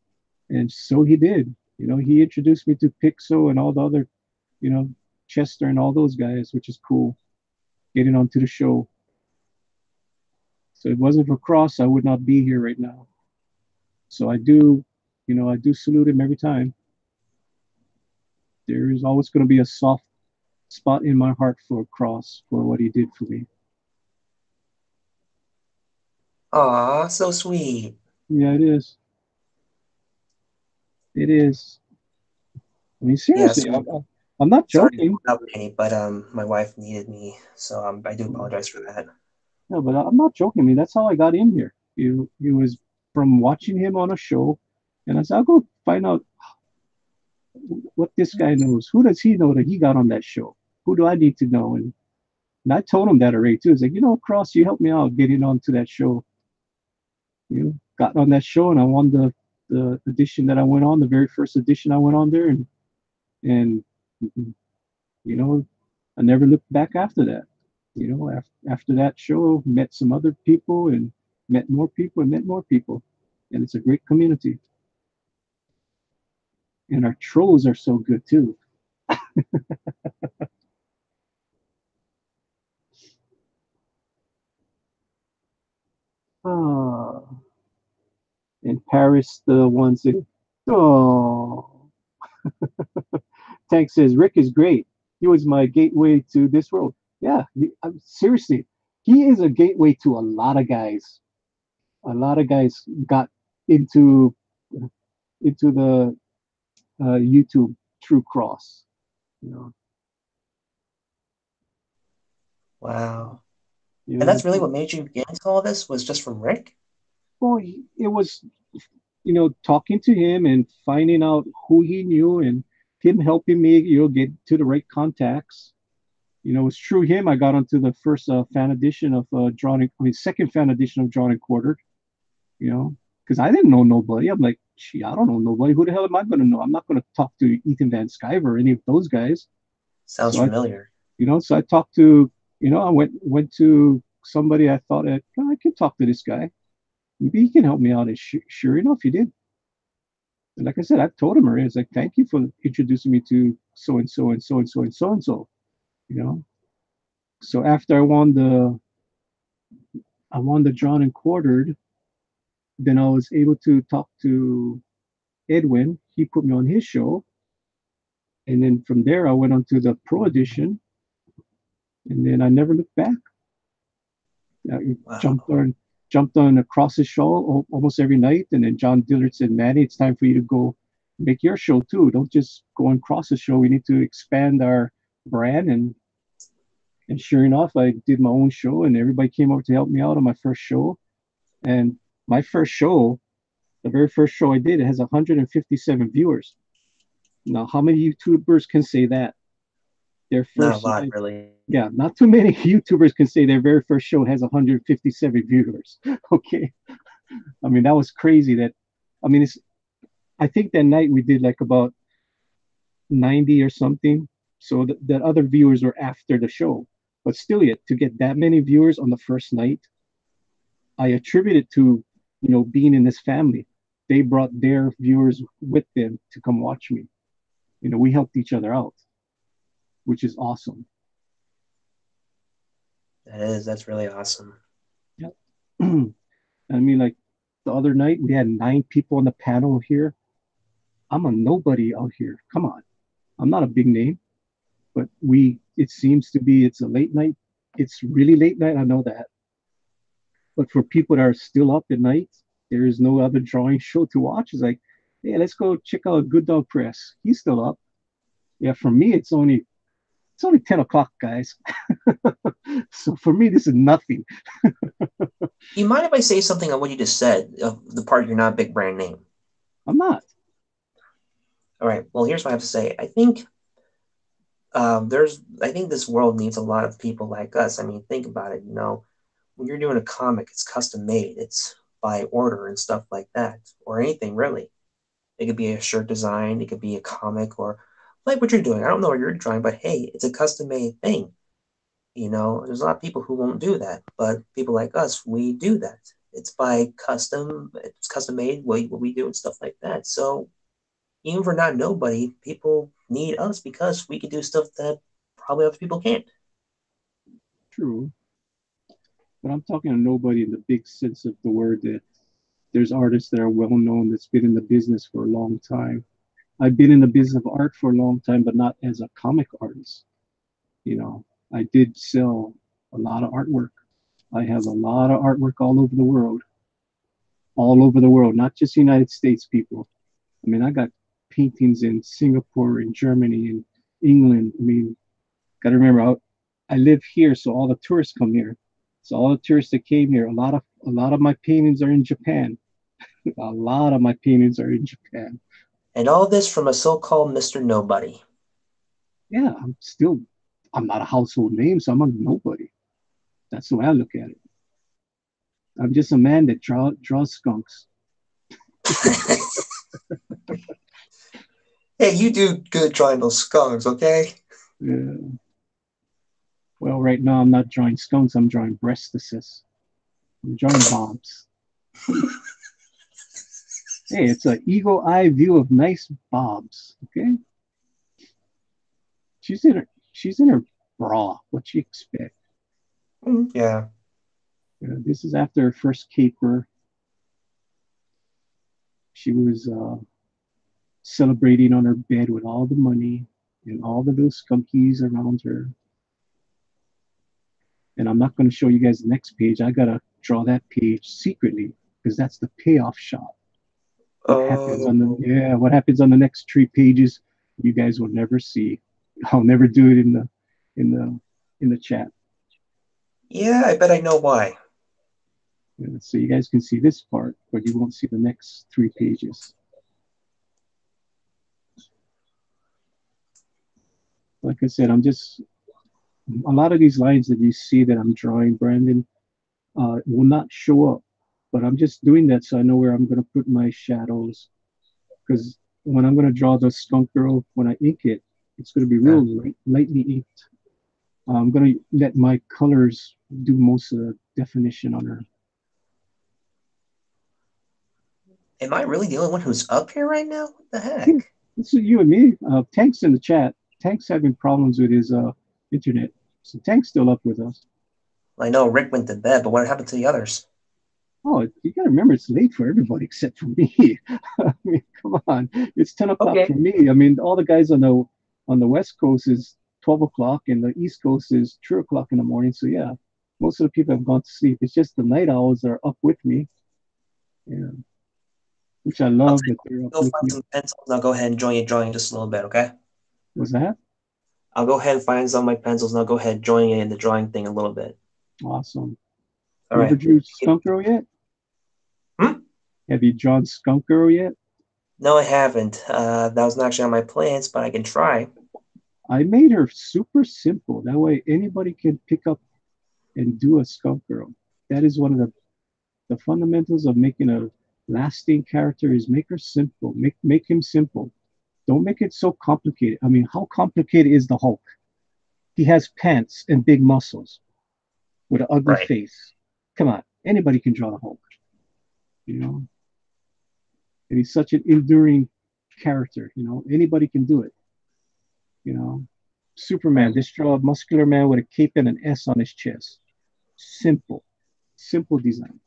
And so he did. You know, he introduced me to Pixo and all the other, Chester and all those guys, which is cool. Getting onto the show. So if it wasn't for Cross, I would not be here right now. So I do salute him every time. There is always going to be a soft spot in my heart for Cross for what he did for me. Aw, so sweet. Yeah, it is. It is. I mean, seriously, Yeah, I'm not sorry to joking. put up any, but my wife needed me, so I do apologize for that. No, but I'm not joking. I mean, that's how I got in here. It was from watching him on a show, and I said, I'll go find out what this guy knows. Who does he know that he got on that show? Who do I need to know? And I told him that already too. It's like, Cross, you helped me out getting onto that show. Got on that show, and I won the edition that I went on, the very first edition I went on there, and I never looked back after that. After that show, met some other people and met more people and met more people, and it's a great community. And our trolls are so good too. Ah, in Paris, the ones that. Oh, Tank says Rick is great. He was my gateway to this world. Yeah, seriously, he is a gateway to a lot of guys. A lot of guys got into the YouTube True Cross. You know, Wow. you And know. that's really what made you get into all this was just from Rick? Well, it was, talking to him and finding out who he knew and him helping me, get to the right contacts. It's through him I got onto the first fan edition of second fan edition of Drawn and Quartered. Because I didn't know nobody. I'm like, gee, I don't know nobody. Who the hell am I going to know? I'm not going to talk to Ethan Van Sciver or any of those guys. Sounds familiar. So I talked to, I went to somebody I thought I could talk to this guy. Maybe he can help me out. And sure enough, he did. And like I said, I told him already. It's like, thank you for introducing me to so and so and so and so and so and so. So after I won the Drawn and Quartered, then I was able to talk to Edwin. He put me on his show, and then from there I went on to the Pro Edition, and then I never looked back. I jumped on across the show almost every night, and then John Dillard said, "Manny, it's time for you to go make your show too. Don't just go and cross the show. We need to expand our brand." And sure enough, I did my own show, and everybody came over to help me out on my first show. And my first show, the very first show I did, it has 157 viewers. Now, how many YouTubers can say that? Their first, not a lot, really. Yeah, not too many YouTubers can say their very first show has 157 viewers. Okay, I mean that was crazy. I think that night we did like about 90 or something. So that other viewers were after the show, but still, yet to get that many viewers on the first night, I attribute it to being in this family. They brought their viewers with them to come watch me. We helped each other out, which is awesome. That's really awesome. Yep. I mean, like the other night, we had 9 people on the panel here. I'm a nobody out here. Come on. I'm not a big name, but it seems to be, it's a late night. It's really late night. I know that. But for people that are still up at night, there is no other drawing show to watch. It's like, hey, let's go check out Good Dog Press. He's still up. Yeah, for me, it's only 10 o'clock, guys. So for me, this is nothing. You mind if I say something on what you just said, of the part you're not a big brand name? I'm not. All right. Well, here's what I have to say. I think I think this world needs a lot of people like us. I mean, think about it. When you're doing a comic, it's custom made. It's by order and stuff like that, or anything really. It could be a shirt design. It could be a comic, or like what you're doing. I don't know what you're drawing, but hey, it's a custom made thing. There's a lot of people who won't do that, but people like us, we do that. It's custom made, what we do and stuff like that. So even if we're not nobody, people need us because we can do stuff that probably other people can't. True. But I'm talking to nobody in the big sense of the word, that there's artists that are well known that's been in the business for a long time. I've been in the business of art for a long time, but not as a comic artist. I did sell a lot of artwork. I have a lot of artwork all over the world, not just United States people. I mean, I got paintings in Singapore, in Germany, in England. I mean, got to remember, I live here, so all the tourists come here. So all the tourists that came here, a lot of my paintings are in Japan. A lot of my paintings are in Japan. And all this from a so-called Mr. Nobody. Yeah, I'm not a household name, so I'm a nobody. That's the way I look at it. I'm just a man that draws skunks. Hey, you do good drawing those skunks, okay? Yeah. Well, right now I'm not drawing skunks. I'm drawing breastises. I'm drawing bobs. Hey, it's an eagle eye view of nice bobs. Okay. she's in her bra. What you expect? Yeah. This is after her first caper. She was celebrating on her bed with all the money and all the little skunkies around her. And I'm not going to show you guys the next page. I got to draw that page secretly because that's the payoff shot. What happens on the next 3 pages, you guys will never see. I'll never do it in the chat. Yeah, I bet I know why. So you guys can see this part, but you won't see the next 3 pages. Like I said, I'm just a lot of these lines that you see that I'm drawing, Brandon, will not show up. But I'm just doing that so I know where I'm going to put my shadows. Because when I'm going to draw the Skunk Girl, when I ink it, it's going to be real lightly inked. I'm going to let my colors do most of the definition on her. Am I really the only one who's up here right now? What the heck? Yeah, it's you and me. Tank's in the chat. Tank's having problems with his internet. So Tank's still up with us. I know Rick went to bed, but what happened to the others? Oh, you got to remember it's late for everybody except for me. I mean, come on. It's 10 o'clock for me. I mean, all the guys on the West Coast is 12 o'clock and the East Coast is 3 o'clock in the morning. So, yeah, most of the people have gone to sleep. It's just the night owls are up with me. Yeah. Which I love that they're up go with find me. some pencils and I'll go ahead and join you drawing just a little bit, okay? What's that? I'll go ahead and find some of my pencils and I'll go ahead and join you in the drawing thing a little bit. Awesome. All you right. ever drew Skunk Girl yet? Have you drawn Skunk Girl yet? No, I haven't. That was not actually on my plans, but I can try. I made her super simple. That way anybody can pick up and do a Skunk Girl. That is one of the fundamentals of making a lasting character is make her simple. Make him simple. Don't make it so complicated. I mean, how complicated is the Hulk? He has pants and big muscles with an ugly face. Come on, anybody can draw the Hulk. You know? And he's such an enduring character, you know. Anybody can do it. You know. Superman, just draw a muscular man with a cape and an S on his chest. Simple. Simple design.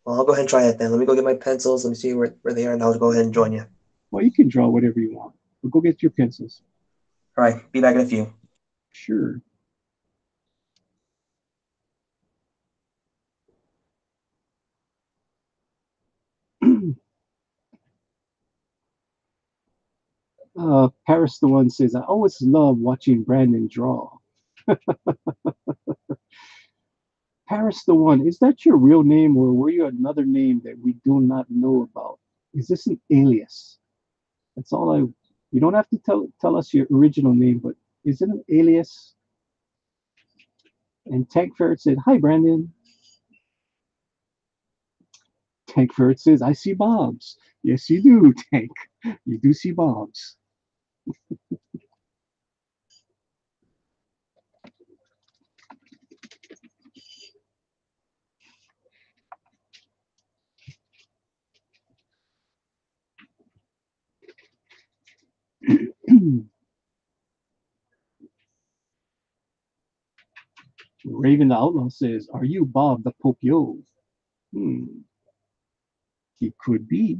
Well, I'll go ahead and try that then. Let me go get my pencils. Let me see where they are, and I'll go ahead and join you. Well, you can draw whatever you want. But go get your pencils. All right. Be back in a few. Sure. Paris the One says, I always love watching Brandon draw. Paris the One, is that your real name or were you another name that we do not know about? Is this an alias? That's all you don't have to tell us your original name, but is it an alias? And Tank Ferret said, hi, Brandon. Tank Ferret says, I see Bobs. Yes, you do, Tank. You do see Bobs. Raven the Outlaw says, are you Bob the Popio? He could be.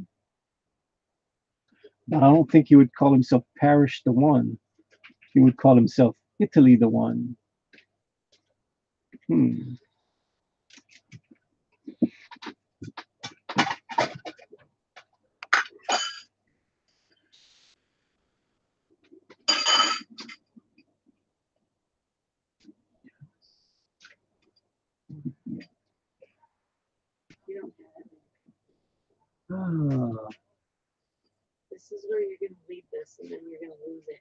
But I don't think he would call himself Parish the One. He would call himself Italy the One. This is where you're going to leave this, and then you're going to lose it.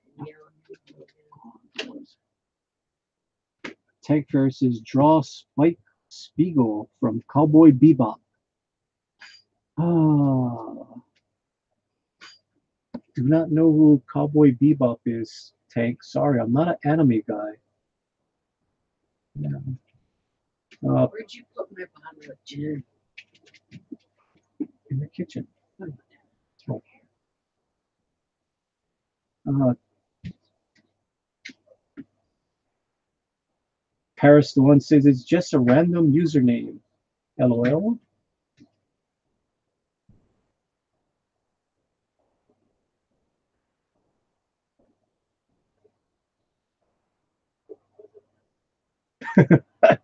And Tank Ferret says, draw Spike Spiegel from Cowboy Bebop. Do not know who Cowboy Bebop is, Tank. Sorry, I'm not an anime guy. Yeah. where'd you put my bottle of gin? In the kitchen. Uh, Paris, the one says it's just a random username. LOL.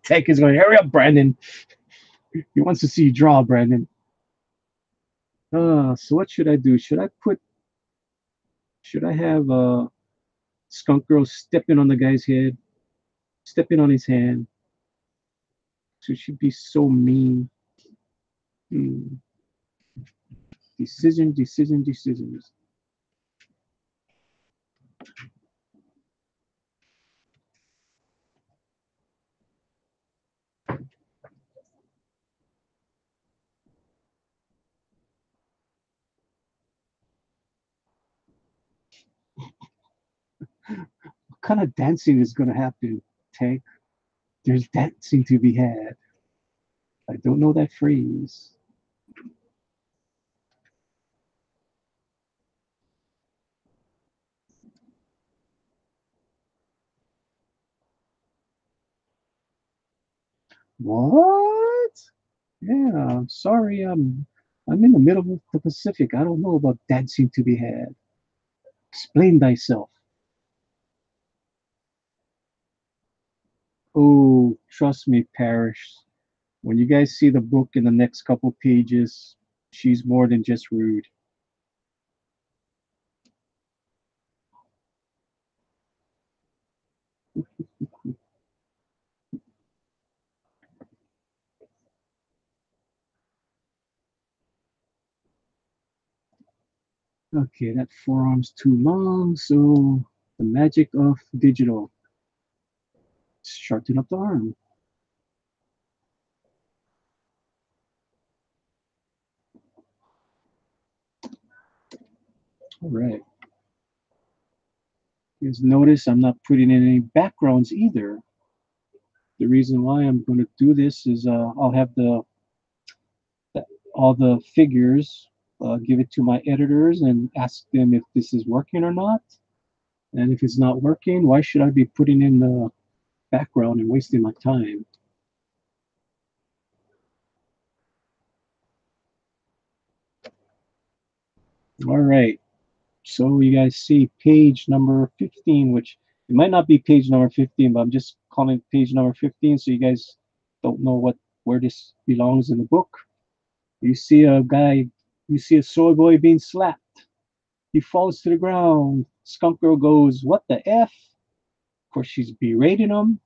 Tech is going, hurry up, Brandon. He wants to see you draw, Brandon. So what should I do? Should I have Skunk Girl stepping on the guy's head, stepping on his hand? So she'd be so mean. Hmm. Decisions. What kind of dancing is going to happen, Tank? There's dancing to be had. I don't know that phrase. What? Yeah, I'm sorry. I'm in the middle of the Pacific. I don't know about dancing to be had. Explain thyself. Oh, trust me, Parrish. When you guys see the book in the next couple pages, she's more than just rude. Okay, that forearm's too long, so the magic of digital. Shorten up the arm. All right. You guys notice I'm not putting in any backgrounds either. The reason why I'm going to do this is I'll have all the figures, give it to my editors and ask them if this is working or not. And if it's not working, why should I be putting in the background and wasting my time? All right. So you guys see page number 15, which it might not be page number 15, but I'm just calling it page number 15 so you guys don't know where this belongs in the book. You see a guy, you see a soy boy being slapped. He falls to the ground. Skunk Girl goes, "What the F?" Of course, she's berating him.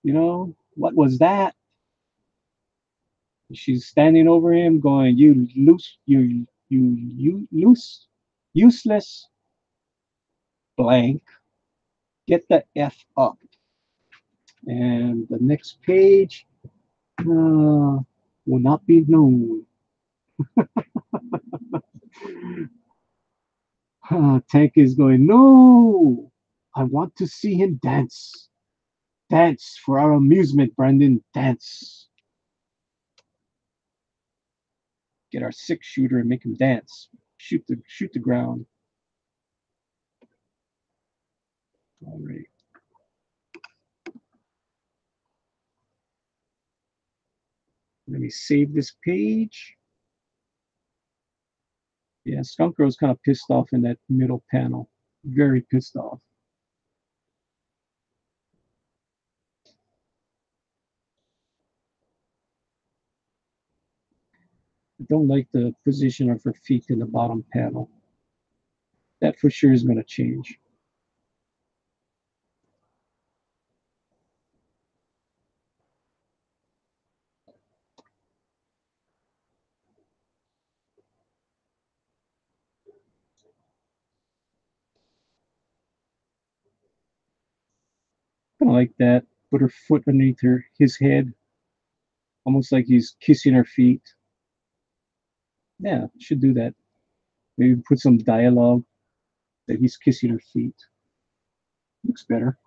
You know, what was that? She's standing over him going, you useless blank. Get the F up." And the next page will not be known. Tank is going, "No, I want to see him dance. Dance for our amusement, Brandon. Dance. Get our 6-shooter and make him dance. Shoot the ground." All right. Let me save this page. Yeah, Skunk Girl's kind of pissed off in that middle panel. Very pissed off. I don't like the position of her feet in the bottom panel. That for sure is going to change. Kind of like that. Put her foot underneath his head, almost like he's kissing her feet. Yeah, should do that. Maybe put some dialogue that he's kissing her feet. Looks better.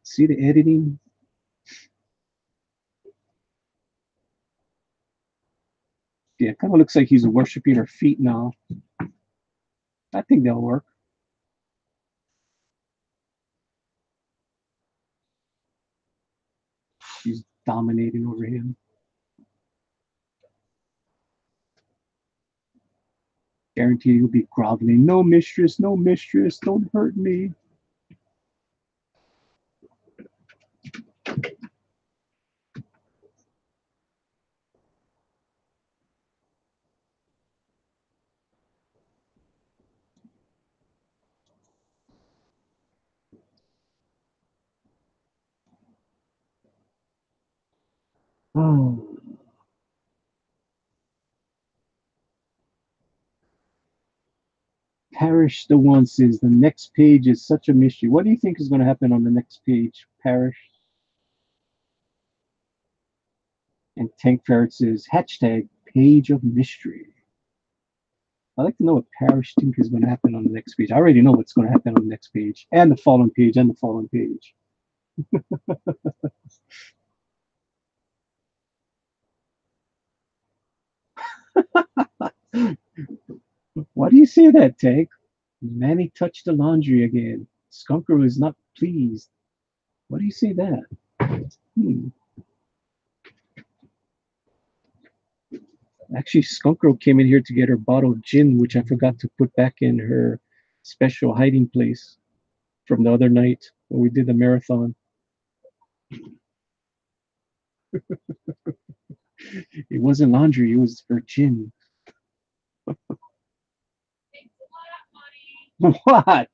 See the editing? Yeah, it kind of looks like he's worshiping her feet now. I think that'll work. She's dominating over him. Guaranteed he'll be groveling. No, mistress, don't hurt me. Oh. Parrish the one says the next page is such a mystery. What do you think is going to happen on the next page, Parrish? And Tank Ferret says hashtag page of mystery. I'd like to know what Parrish thinks is going to happen on the next page. I already know what's going to happen on the next page, and the following page, and the following page. Why do you say that, Tank? Manny touched the laundry again. Skunk Girl is not pleased. Why do you say that? Actually, Skunk Girl came in here to get her bottle of gin, which I forgot to put back in her special hiding place from the other night when we did the marathon. It wasn't laundry, it was her gin. What?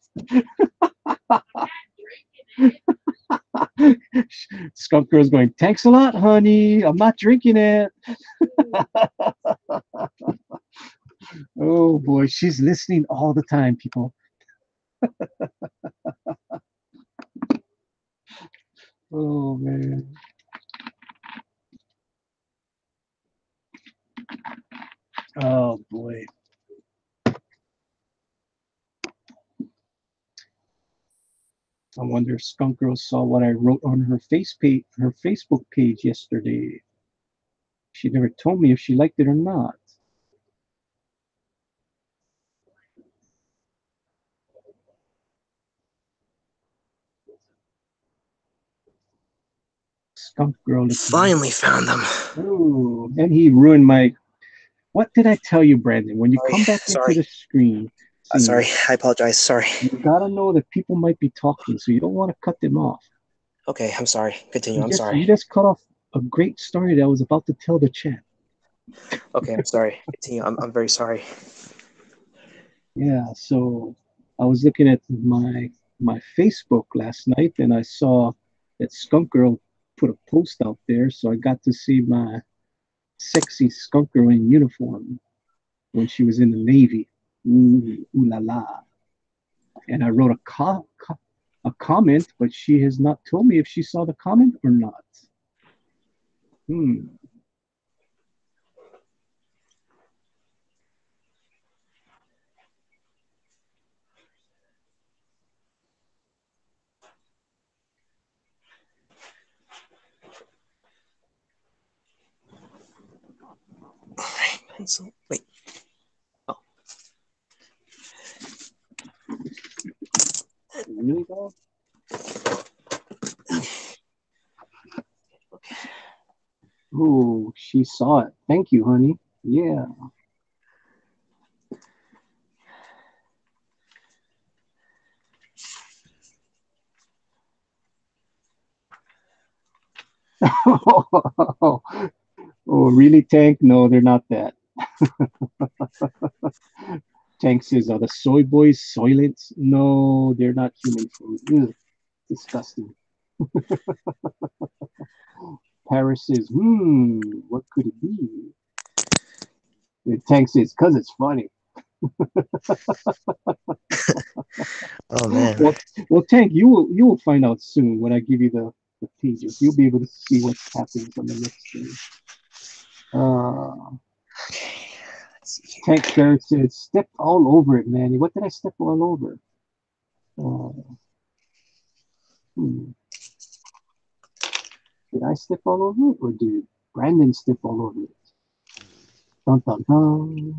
Skunk Girl's going, thanks a lot, honey. I'm not drinking it. Oh boy, she's listening all the time, people. Oh man. Oh boy. I wonder if Skunk Girl saw what I wrote on her Facebook page yesterday. She never told me if she liked it or not. Skunk Girl. Finally found them. Oh, and he ruined my. What did I tell you, Brandon? When you come back into the screen. Sorry, I apologize. Sorry. You gotta know that people might be talking, so you don't want to cut them off. Okay, I'm sorry. Continue. I'm sorry. You just cut off a great story that I was about to tell the chat. Okay, I'm sorry. Continue. I'm very sorry. Yeah, so I was looking at my Facebook last night, and I saw that Skunk Girl put a post out there, so I got to see my sexy Skunk Girl in uniform when she was in the Navy. Ooh la la. And I wrote a comment, but she has not told me if she saw the comment or not. So, wait. Oh. Really, dog? Oh, she saw it. Thank you, honey. Yeah. Oh, really, Tank? No, they're not that. Tank says, are the soy boys soylents? No, they're not human food. Ugh, disgusting. Paris says, what could it be? And Tank says, because it's funny. Oh man. Well, Tank, you will find out soon when I give you the pages. You'll be able to see what happens on the next page. Tank Ferret said, stepped all over it, Manny. What did I step all over? Did I step all over it, or did Brandon step all over it? Dun, dun, dun.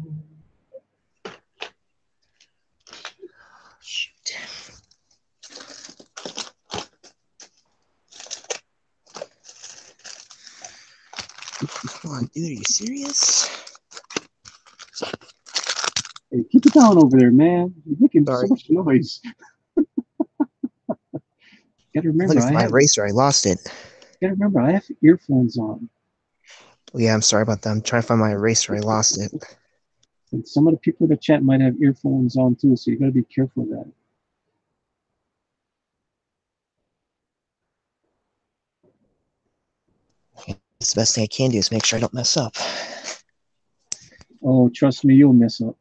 Shoot. Come on, dude, are you serious? Hey, keep it down over there, man. You're making so Sorry. much noise. Gotta I'm remember, looking for my eraser. I lost it. gotta remember, I have earphones on. Oh, yeah, I'm sorry about that. I'm trying to find my eraser. I lost it. And some of the people in the chat might have earphones on too, so you gotta be careful of that. It's the best thing I can do is make sure I don't mess up. Oh, trust me, you'll mess up.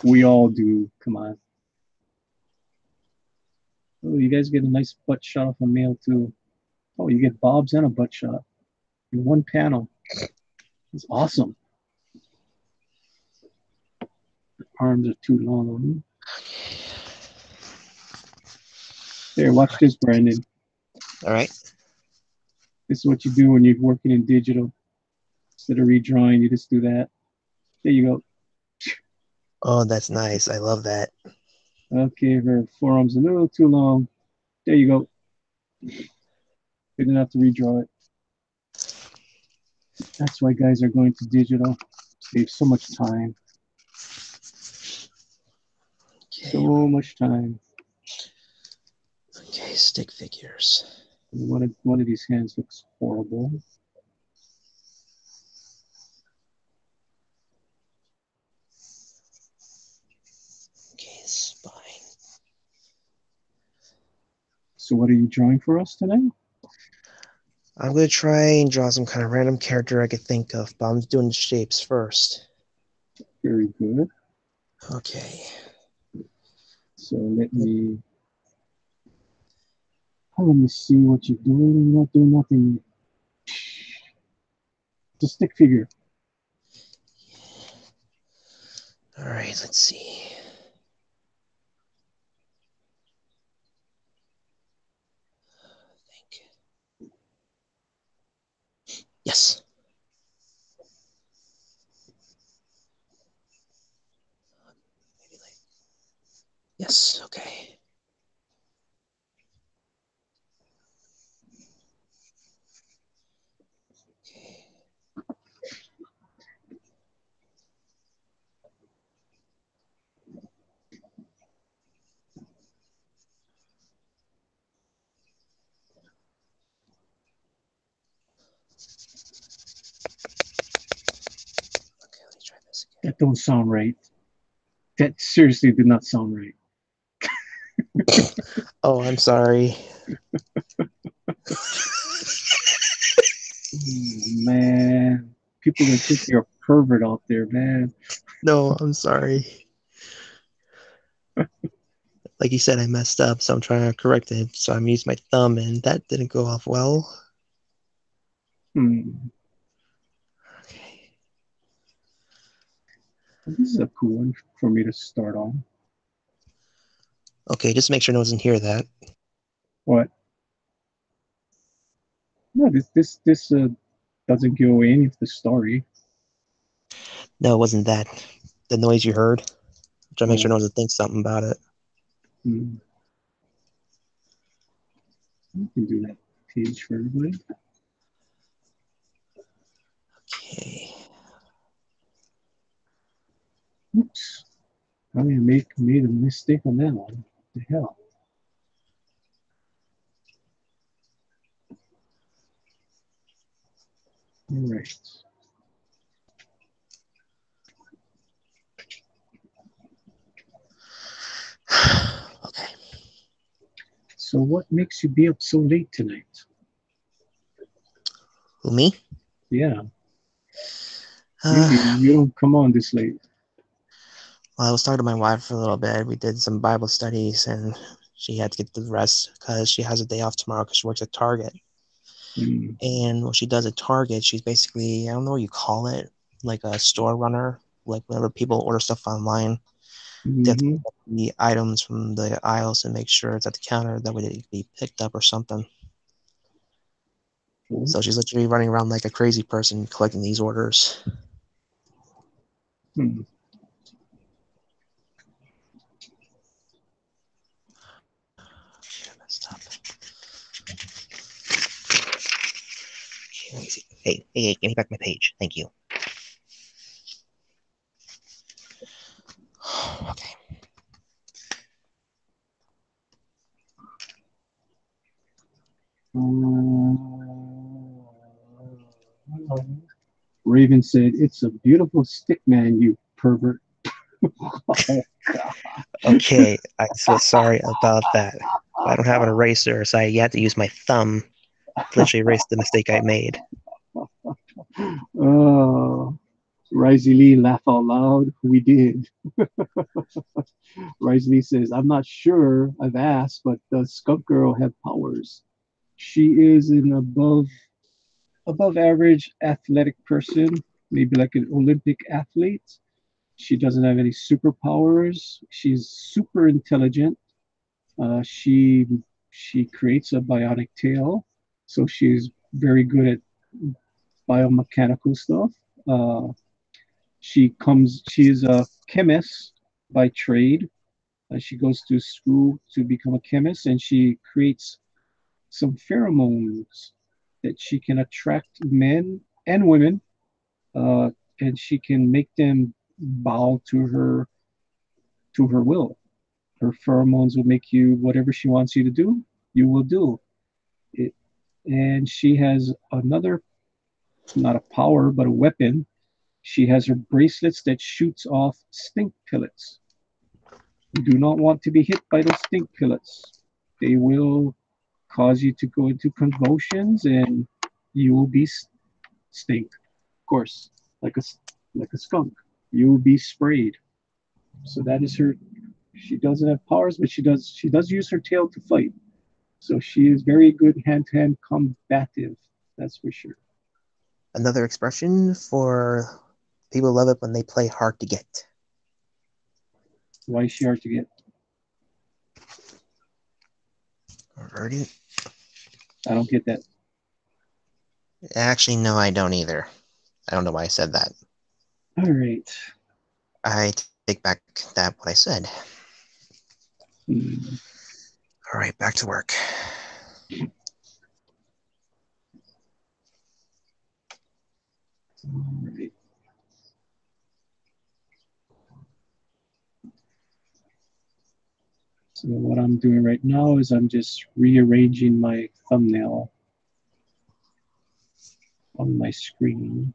We all do. Come on. Oh, you guys get a nice butt shot off a male too. Oh, you get bobs and a butt shot in one panel. It's awesome. Arms are too long. There, watch this, Brandon. All right. This is what you do when you're working in digital. Instead of redrawing, you just do that. There you go. Oh, that's nice. I love that. Okay, her forearm's a little too long. There you go. Good enough to redraw it. That's why guys are going to digital. Save so much time. Okay. So much time. Okay, stick figures. One of these hands looks horrible. Okay, spine. So what are you drawing for us tonight? I'm going to try and draw some kind of random character I could think of, but I'm doing the shapes first. Very good. Okay. So let me see what you're doing. You're not doing nothing. It's a stick figure. All right, let's see. Yes. Maybe like, yes, okay. Okay. Okay, let me try this again. That don't sound right. That seriously did not sound right. Oh, I'm sorry. Man, people are gonna think you're a pervert out there, man. No, I'm sorry. Like you said, I messed up, so I'm trying to correct it. So I'm using my thumb, and that didn't go off well. Hmm. Okay. This is a cool one for me to start on. Okay, just make sure no one doesn't hear that. What? No, this doesn't give away any of the story. No, it wasn't that. The noise you heard. I'm trying to make sure Oh. no one doesn't think something about it. Hmm. You can do that page for everybody. Okay. Oops. I made a mistake on that one. What the hell? All right. Okay. So what makes you be up so late tonight? Who, me? Yeah. Usually you don't come on this late. Well, I was talking to my wife for a little bit. We did some Bible studies, and she had to get the rest because she has a day off tomorrow because she works at Target. Mm. And what she does at Target, she's basically, I don't know what you call it, like a store runner. Like whenever people order stuff online, they have to Mm-hmm. pick up the items from the aisles and make sure it's at the counter. That way they can be picked up or something. So she's literally running around like a crazy person collecting these orders. Hmm. Hey, give me back my page. Thank you. Okay. Raven said, "It's a beautiful stick, man, you pervert." Okay, I'm so sorry about that. I don't have an eraser, so I had to use my thumb to literally erase the mistake I made. Risey Lee laugh out loud. We did. Risey Lee says, "I'm not sure. I've asked, but does Skunk Girl have powers? She is an above average athletic person, maybe like an Olympic athlete. She doesn't have any superpowers. She's super intelligent. She creates a bionic tail, so she's very good at biomechanical stuff. Uh, she's a chemist by trade. She goes to school to become a chemist, and she creates some pheromones that she can attract men and women, uh, and she can make them bow to her will. Her pheromones will make you whatever she wants you to do, you will do it. And she has another, not a power, but a weapon. She has her bracelets that shoots off stink pellets. You do not want to be hit by those stink pellets. They will cause you to go into convulsions, and you will be stink, of course, like a skunk. You will be sprayed. So that is her. She doesn't have powers, but she does use her tail to fight. So she is very good hand to hand combative. That's for sure. Another expression for people love it when they play hard to get. Why is she hard to get? Alrighty. I don't get that. Actually, no, I don't either. I don't know why I said that. All right. I take back that what I said. Hmm. All right, back to work. All right. So what I'm doing right now is I'm just rearranging my thumbnail on my screen,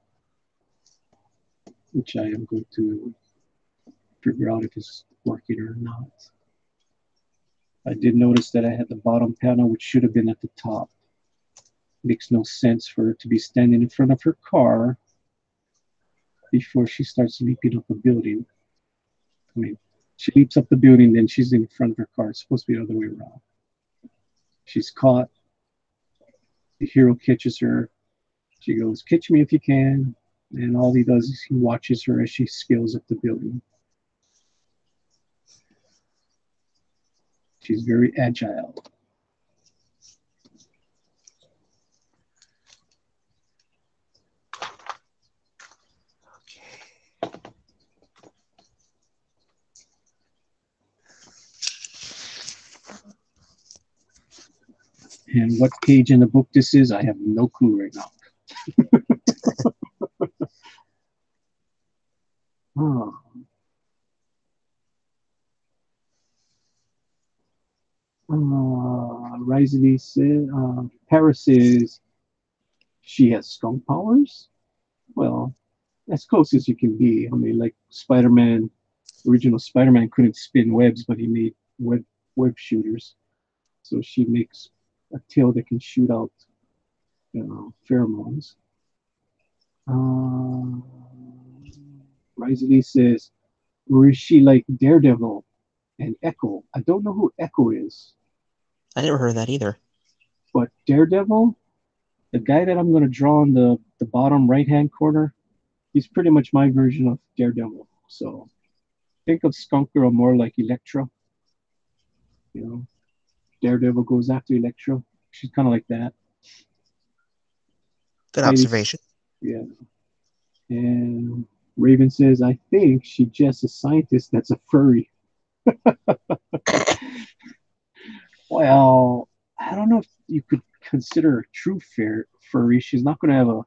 which I am going to figure out if it's working or not. I did notice that I had the bottom panel, which should have been at the top. Makes no sense for her to be standing in front of her car before she starts leaping up a building. I mean, she leaps up the building, then she's in front of her car. It's supposed to be the other way around. She's caught. The hero catches her. She goes, "Catch me if you can." And all he does is he watches her as she scales up the building. She's very agile. And what page in the book this is, I have no clue right now. Oh. Risley said, Paris says she has skunk powers. Well, as close as you can be. I mean, like Spider-Man, original Spider-Man couldn't spin webs, but he made web shooters. So she makes a tail that can shoot out pheromones. Risley says, or is she like Daredevil and Echo? I don't know who Echo is. I never heard of that either. But Daredevil, the guy that I'm going to draw on the bottom right-hand corner, he's pretty much my version of Daredevil. So think of Skunk Girl more like Elektra. You know, Daredevil goes after Elektra. She's kind of like that. Good Highly, observation. yeah. And Raven says, I think she just a scientist that's a furry. Well, I don't know if you could consider her a true furry. She's not going to have a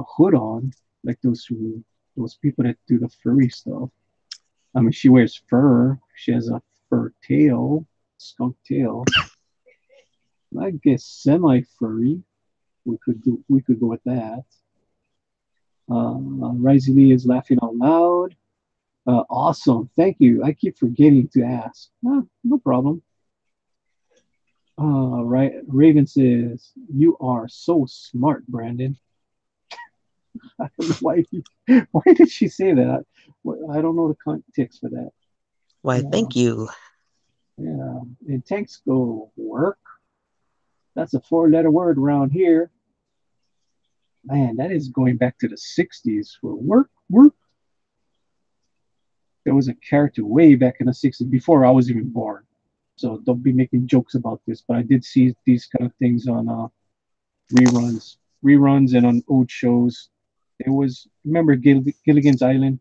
hood on like those people that do the furry stuff. I mean, she wears fur. She has a fur tail, skunk tail. I guess semi furry. We could go with that. Rising Lee is laughing out loud. Awesome, thank you. I keep forgetting to ask. No problem. Right. Raven says, "You are so smart, Brandon." I don't know why. Why did she say that? I don't know the context for that. Why, thank you. Yeah. And tanks go work. That's a four-letter word around here. Man, that is going back to the '60s for work. Work. There was a character way back in the '60s before I was even born. So don't be making jokes about this. But I did see these kind of things on reruns, and on old shows. There was remember Gilligan's Island,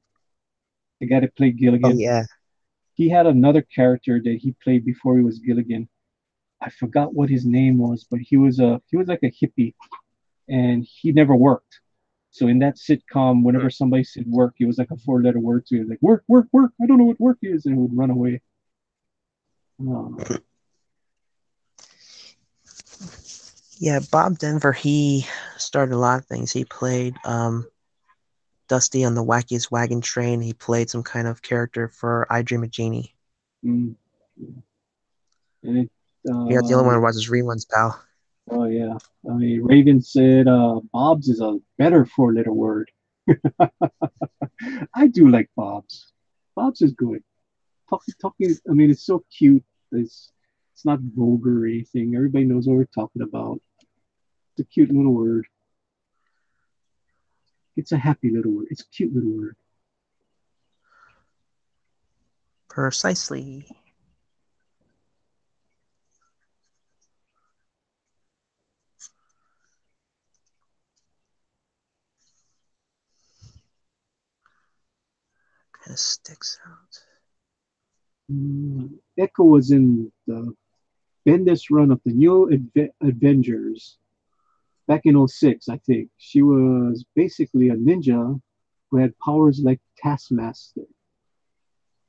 the guy that played Oh Gilligan. yeah. He had another character that he played before he was Gilligan. I forgot what his name was, but he was like a hippie, and he never worked. So in that sitcom, whenever somebody said work, it was like a four-letter word to it, like work, work, work. I don't know what work is, and it would run away. Uh, Yeah, Bob Denver, he started a lot of things. He played Dusty on the Wackiest Wagon Train. He played some kind of character for I Dream of Jeannie. mm, and it, You're not the only one who watches reruns, pal. oh yeah, I mean Raven said Bob's is a better four-letter word. I do like Bob's. Bob's is good. Talking. I mean, it's so cute. It's not vulgar or anything. Everybody knows what we're talking about. It's a cute little word. It's a happy little word. It's a cute little word. Precisely. Kind of sticks out. Echo was in the Bendis run of the New Avengers back in '06, I think. She was basically a ninja who had powers like Taskmaster.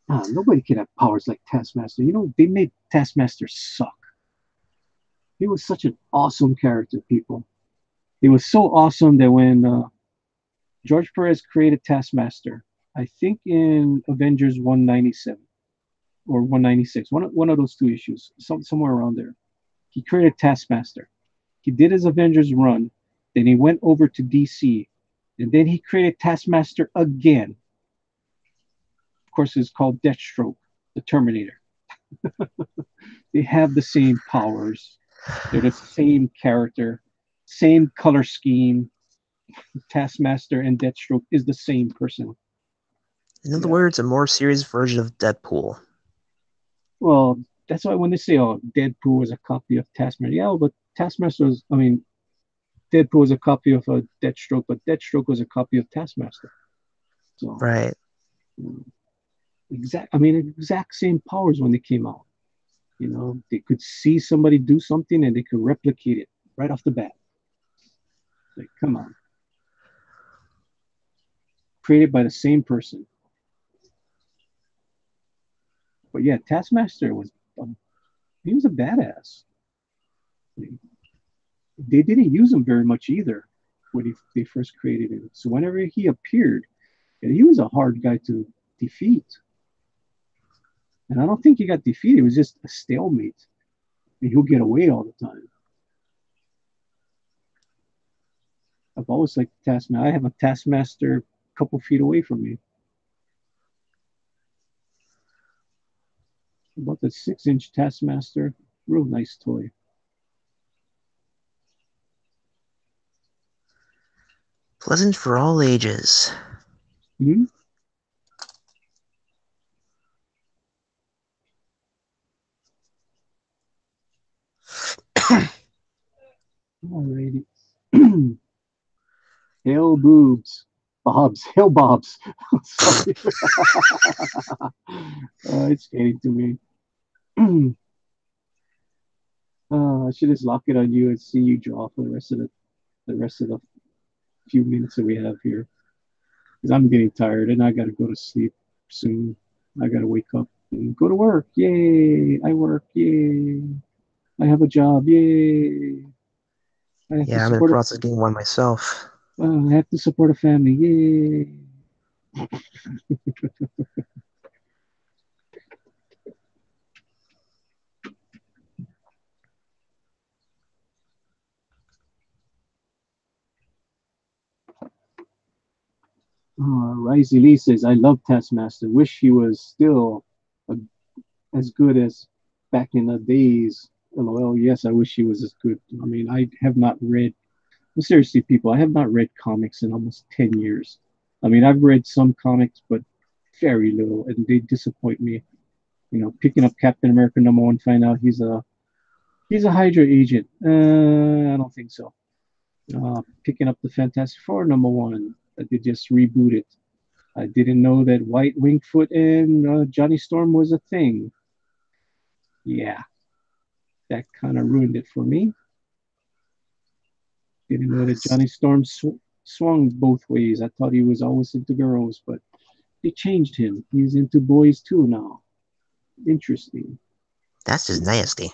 Nobody can have powers like Taskmaster. You know, they made Taskmaster suck. He was such an awesome character, people. He was so awesome that when George Perez created Taskmaster, I think in Avengers 197 or 196, one of those two issues, somewhere around there, he created Taskmaster. He did his Avengers run, then he went over to DC, and then he created Taskmaster again. Of course, it's called Deathstroke, the Terminator. They have the same powers. They're the same character, same color scheme. Taskmaster and Deathstroke is the same person. In other words, a more serious version of Deadpool. Well, that's why when they say, "Oh, Deadpool was a copy of Taskmaster," yeah, but Taskmaster was, I mean, Deadpool was a copy of a Deathstroke, but Deathstroke was a copy of Taskmaster. So, right. Exact same powers when they came out. You know, they could see somebody do something and they could replicate it right off the bat. Like, come on. Created by the same person. But yeah, Taskmaster he was a badass. They didn't use him very much either when they first created him. So whenever he appeared, he was a hard guy to defeat. And I don't think he got defeated. It was just a stalemate. And he'll get away all the time. I've always liked Taskmaster. I have a Taskmaster a couple feet away from me. About the 6-inch Taskmaster. Real nice toy. Pleasant for all ages. Hmm? Alrighty. Hell boobs. Bobs. Hell bobs. Sorry. It's getting to me. I should just lock it on you and see you draw for the rest of the few minutes that we have here. Because I'm getting tired and I gotta go to sleep soon. I gotta wake up and go to work. Yay! I work. Yay! I have a job. Yay! I have to Yeah, I'm in the support process of getting one myself. I have to support a family. Yay! Risey Lee says, I love Taskmaster. Wish he was still a, as good as back in the days. LOL. Yes, I wish he was as good. I mean, I have not read, well, seriously, people, I have not read comics in almost 10 years. I mean, I've read some comics, but very little, and they disappoint me. Picking up Captain America #1, find out he's a Hydra agent. I don't think so. Picking up the Fantastic Four #1 that they just rebooted. I didn't know that White Wingfoot and Johnny Storm was a thing. Yeah, that kind of ruined it for me. Didn't know that Johnny Storm swung both ways. I thought he was always into girls, but they changed him. He's into boys too now. Interesting. That's just nasty.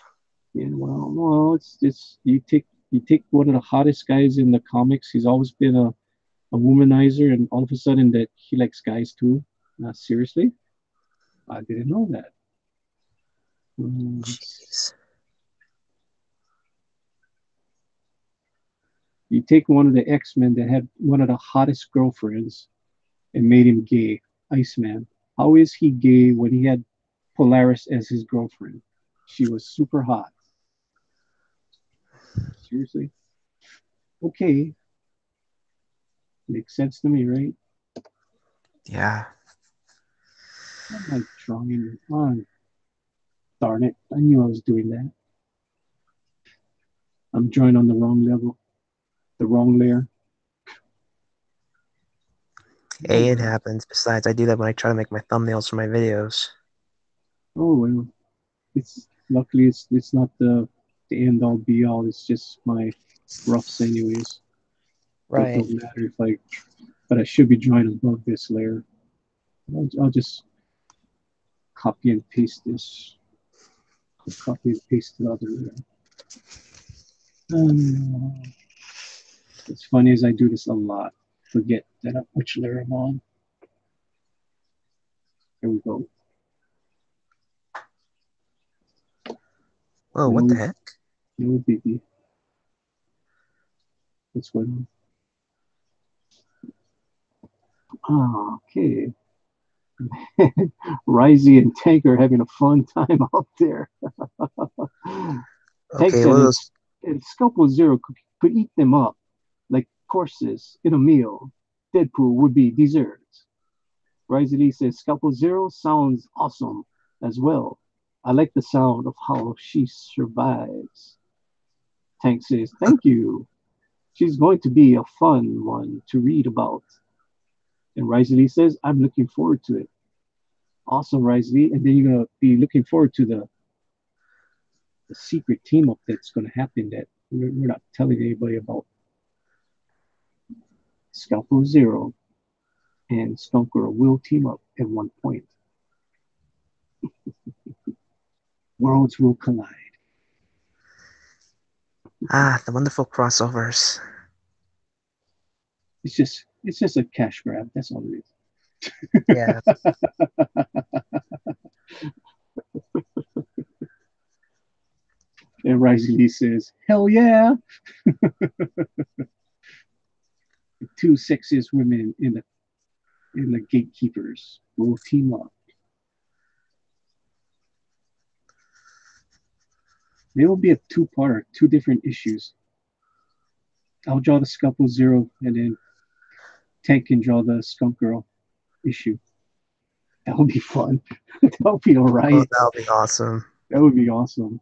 Yeah, well, it's just you take one of the hottest guys in the comics. He's always been a womanizer, and all of a sudden that he likes guys too. Seriously, I didn't know that. Jeez. You take one of the X-Men that had one of the hottest girlfriends and made him gay, Iceman. How is he gay when he had Polaris as his girlfriend? She was super hot. Seriously? Okay. Makes sense to me, right? Yeah. What am I drawing on? Darn it. I knew I was doing that. I'm drawing on the wrong level, the wrong layer. Hey, it happens. Besides, I do that when I try to make my thumbnails for my videos. Oh well. Luckily it's not the end all be all. It's just my roughs anyways. Right. It don't matter but I should be drawing above this layer. I'll just copy and paste this. Copy and paste the other layer. It's funny as I do this a lot. Forget which layer I'm on. There we go. Whoa, what the heck? No biggie. What's going on? Okay. Risey and Tank are having a fun time out there. Tank Okay, said what those... and Scalpel Zero could eat them up like courses in a meal. Deadpool would be desserts. Risey Lee says Scalpel Zero sounds awesome as well. I like the sound of how she survives. Tank says, thank you. She's going to be a fun one to read about. And Risey Lee says, I'm looking forward to it. Awesome, Risey. And then you're going to be looking forward to the secret team up that's going to happen that we're not telling anybody about. Scalpel Zero and Skunk Girl will team up at one point. Worlds will collide. Ah, the wonderful crossovers. It's just a cash grab. That's all it is. Yeah. And Risey Lee says, hell yeah. The two sexiest women in the gatekeepers will team up. There will be a two-parter, two different issues. I'll draw the Scalpel Zero, and then Tank can draw the Skunk Girl issue. That would be fun. That would be all right. Oh, that would be awesome. That would be awesome.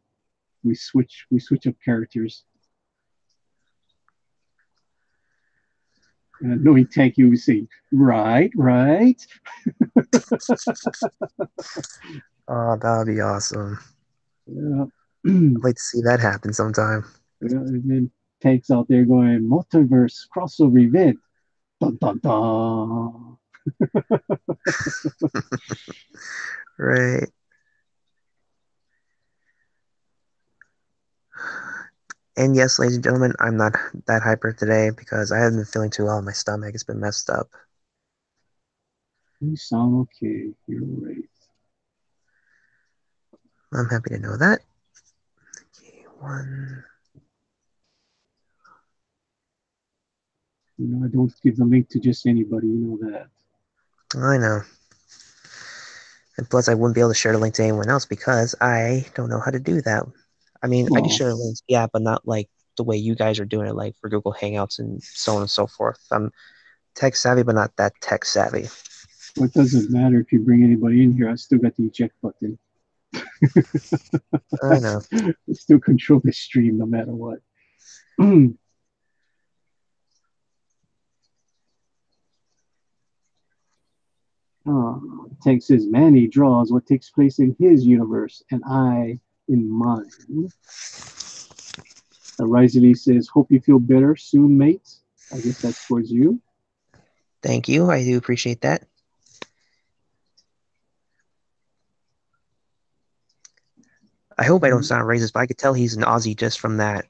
We switch up characters. Knowing tank, you would say, right, right. Oh, that would be awesome. Yeah. I'd like to see that happen sometime. Yeah, and then tanks out there going, multiverse crossover event. Dun, dun, dun. Right. And yes, ladies and gentlemen, I'm not that hyper today because I haven't been feeling too well in my stomach. It's been messed up. You sound okay. You're right. I'm happy to know that. Okay, one. I don't give the link to just anybody. You know that. I know. And plus, I wouldn't be able to share the link to anyone else because I don't know how to do that. I mean, I can Well, share links, yeah, but not like the way you guys are doing it, like for Google Hangouts and so on and so forth. I'm tech savvy, but not that tech savvy. it doesn't matter if you bring anybody in here. I still got the eject button. I know. I still control the stream no matter what. Tank says Manny draws what takes place in his universe and I in mine. Risely says, hope you feel better soon, mate. I guess that's towards you. Thank you. I do appreciate that. I hope I don't sound racist, but I could tell he's an Aussie just from that.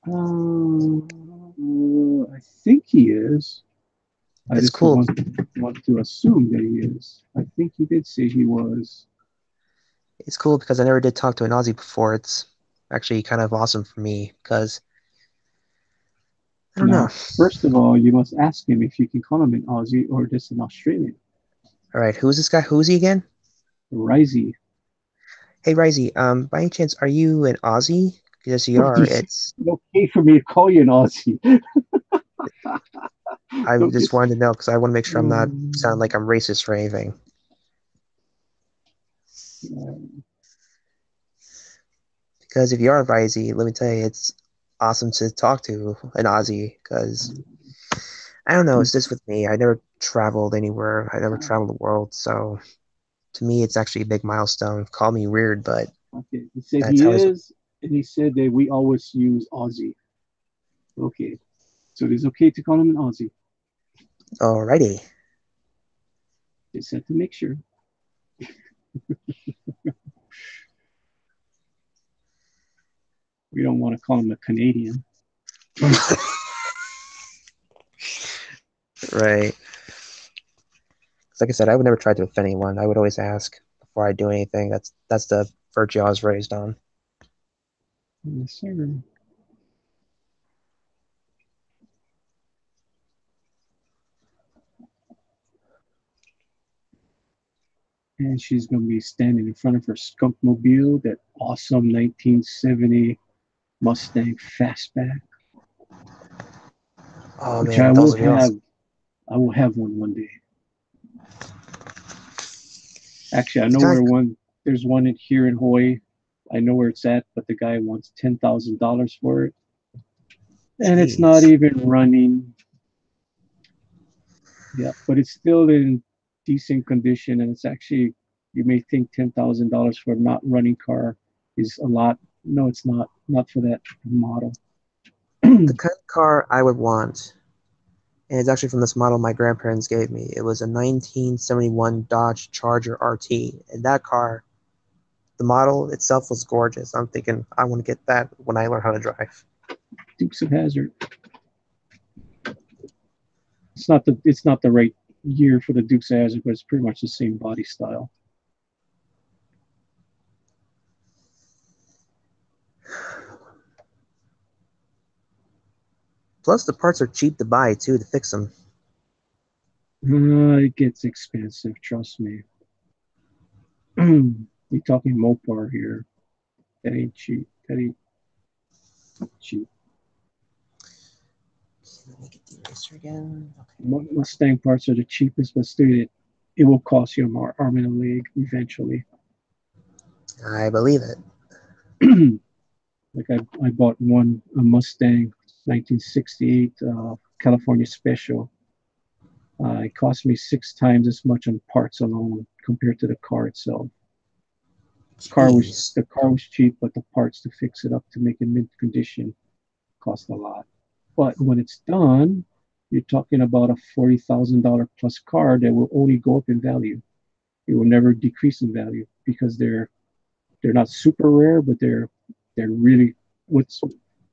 I think he is. I That's just cool. want to assume that he is. I think he did say he was. It's cool because I never did talk to an Aussie before. It's actually kind of awesome for me because I don't know. First of all, you must ask him if you can call him an Aussie or just an Australian. All right, who's this guy? Who's he again? Risey. Hey, Risey, by any chance, are you an Aussie? Yes, you are. It's okay for me to call you an Aussie. I just wanted to know because I want to make sure I'm not sounding like I'm racist or anything. Because if you are Risey, let me tell you, it's awesome to talk to an Aussie because I don't know, it's just with me. I never traveled anywhere. I never traveled the world, so to me, it's actually a big milestone. Call me weird, but okay, he said that's he how it's. is, and he said that we always use Aussie. Okay, so it is okay to call him an Aussie. Alrighty. Just had to make sure. We don't want to call him a Canadian. Right. Like I said, I would never try to offend anyone. I would always ask before I do anything. That's the virtue I was raised on. Yes, sir. And she's going to be standing in front of her skunk mobile, that awesome 1970 Mustang Fastback. Oh which man, those would be awesome. I will have one day. Actually, I know where there's one here in Hawaii. I know where it's at, but the guy wants $10,000 for it. And it's not even running. Yeah, but it's still in decent condition. And it's actually, you may think $10,000 for a not running car is a lot. No, it's not. Not for that model. The kind of car I would want, and it's actually from this model my grandparents gave me. It was a 1971 Dodge Charger RT. And that car, the model itself was gorgeous. I'm thinking I want to get that when I learn how to drive. Dukes of Hazzard. It's not the right year for the Dukes of Hazzard, but it's pretty much the same body style. Plus, the parts are cheap to buy too to fix them. It gets expensive, trust me. You're talking Mopar here. That ain't cheap. That ain't cheap. Let me get the eraser again. Okay. Mustang parts are the cheapest, but still, it will cost you an arm and a leg eventually. I believe it. Like I bought a Mustang 1968 California Special. It cost me 6 times as much on parts alone compared to the car itself. The car was cheap, but the parts to fix it up to make it mint condition cost a lot. But when it's done, you're talking about a $40,000 plus car that will only go up in value. It will never decrease in value because they're not super rare, but they're really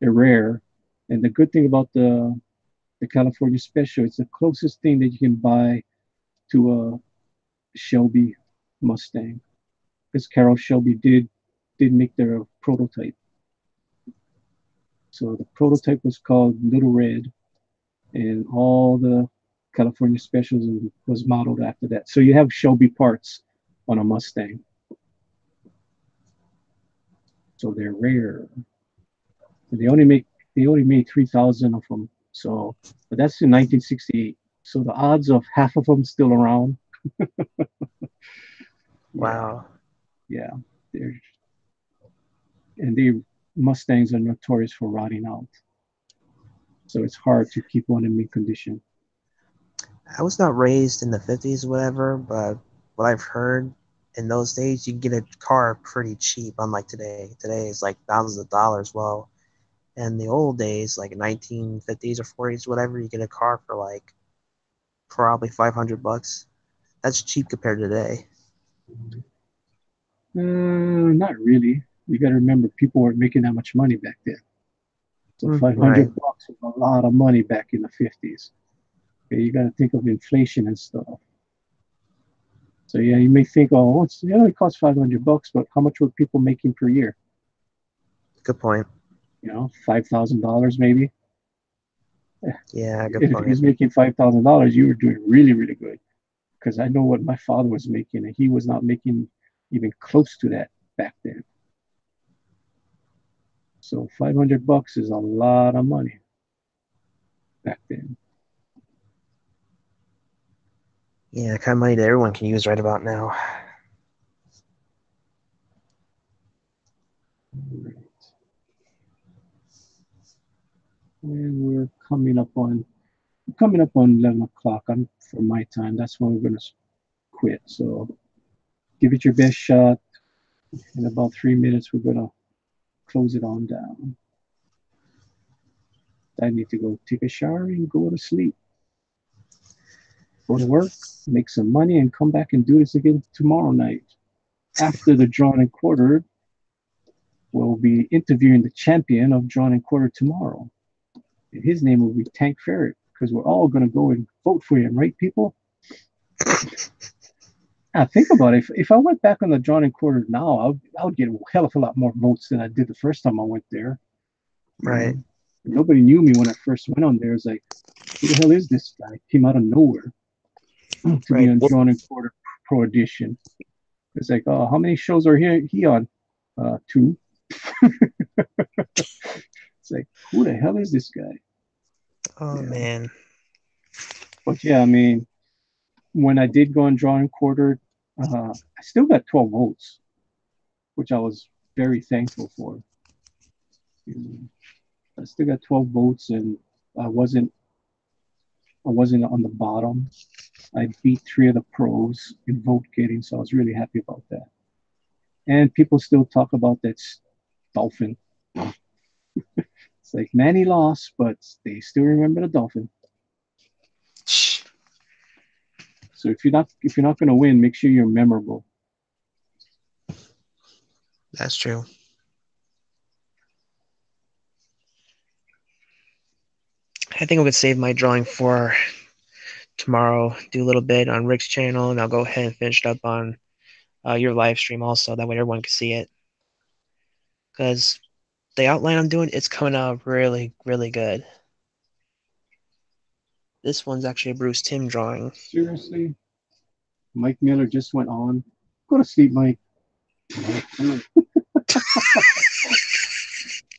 they're rare. And the good thing about the California Special, it's the closest thing that you can buy to a Shelby Mustang, because Carroll Shelby did make their prototype. So the prototype was called Little Red, and all the California Specials was modeled after that. So you have Shelby parts on a Mustang. So they're rare. And they only made 3,000 of them. So, but that's in 1968. So the odds of half of them still around. Wow. Yeah. And Mustangs are notorious for rotting out. So it's hard to keep one in mint condition. I was not raised in the 50s or whatever, but what I've heard, in those days, you can get a car pretty cheap, unlike today. Today is like thousands of dollars. Well, in the old days, like 1950s or 40s, whatever, you get a car for like probably $500. That's cheap compared to today. Not really. You got to remember, people weren't making that much money back then. So $500 right. was a lot of money back in the 50s. Okay, you got to think of inflation and stuff. So yeah, you may think, oh, it only costs $500, but how much were people making per year? Good point. You know, $5,000 maybe. Yeah, good If point. he was making $5,000, you were doing really, really good. Because I know what my father was making, and he was not making even close to that back then. So $500 is a lot of money back then. Yeah, kind of money that everyone can use right about now. Right. And we're coming up on 11 o'clock for my time. That's when we're gonna quit. So give it your best shot. In about 3 minutes, we're gonna close it on down. I need to go take a shower and go to sleep. Go to work, make some money, and come back and do this again tomorrow night. After the drawn and quartered, we'll be interviewing the champion of drawn and quartered tomorrow. And his name will be Tank Ferret, because we're all going to go and vote for him, right, people? Now, think about it. If I went back on the drawn and quartered now, I would get a hell of a lot more votes than I did the first time I went there. Right. Nobody knew me when I first went on there. It's like, who the hell is this guy? Came out of nowhere to be on drawn and quartered pro edition. It's like, oh, how many shows are he on? 2. It's like, who the hell is this guy? Oh, yeah. Man. But yeah, I mean, when I did go on drawn and quartered, I still got 12 votes, which I was very thankful for. I still got 12 votes, and I wasn't on the bottom. I beat 3 of the pros in vote getting, so I was really happy about that. And people still talk about that dolphin. It's like, Manny lost, but they still remember the dolphin. So if you're not going to win, make sure you're memorable. That's true. I think I would save my drawing for tomorrow. Do a little bit on Rick's channel, and I'll go ahead and finish it up on your live stream also. That way everyone can see it. Because the outline I'm doing, it's coming out really, really good. This one's actually a Bruce Timm drawing. Seriously? Mike Miller just went on. Go to sleep, Mike.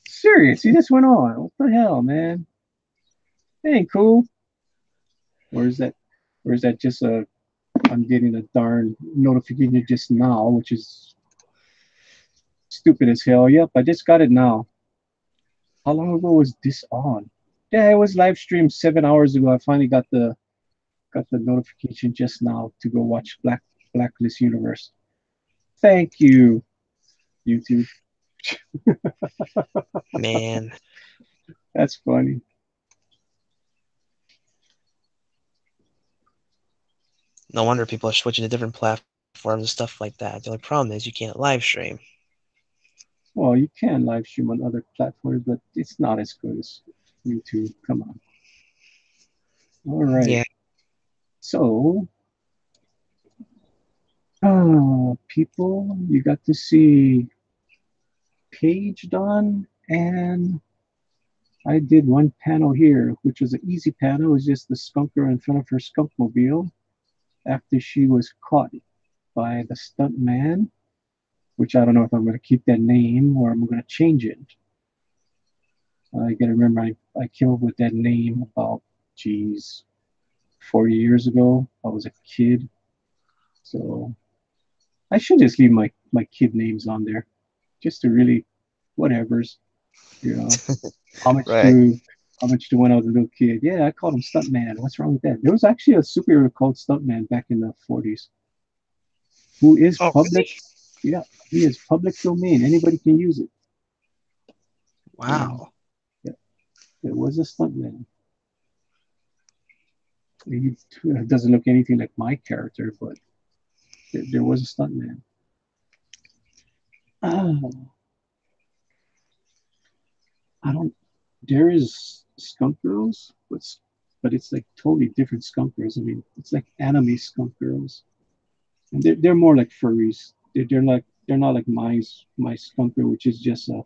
Serious, he just went on. What the hell, man? That ain't cool. Or is that just I'm getting a darn notification just now, which is stupid as hell. Yep, I just got it now. How long ago was this on? Yeah, it was live streamed 7 hours ago. I finally got the notification just now to go watch Blacklist Universe. Thank you, YouTube. Man, That's funny. no wonder people are switching to different platforms and stuff like that. The only problem is you can't live stream. Well, you can live stream on other platforms, but it's not as good as YouTube. Come on. All right. Yeah. So, people, you got to see Paige done, and I did one panel here, which was an easy panel. It was just the skunk girl in front of her skunk mobile after she was caught by the stunt man, which I don't know if I'm going to keep that name or I'm going to change it. I got to remember I came up with that name about, 40 years ago. I was a kid. So I should just leave my kid names on there just to really, whatever's, you know, homage Right. to when I was a little kid. Yeah, I called him Stuntman. What's wrong with that? There was actually a superhero called Stuntman back in the 40s who is Oh, public. really? Yeah, he is public domain. Anybody can use it. Wow. Yeah, there was a Stuntman. He doesn't look anything like my character, but there was a Stuntman. Oh, I don't. There is Skunk Girls, but it's like totally different Skunk Girls. I mean, it's like anime Skunk Girls, and they're more like furries. They're not like my Skunk Girl, which is just a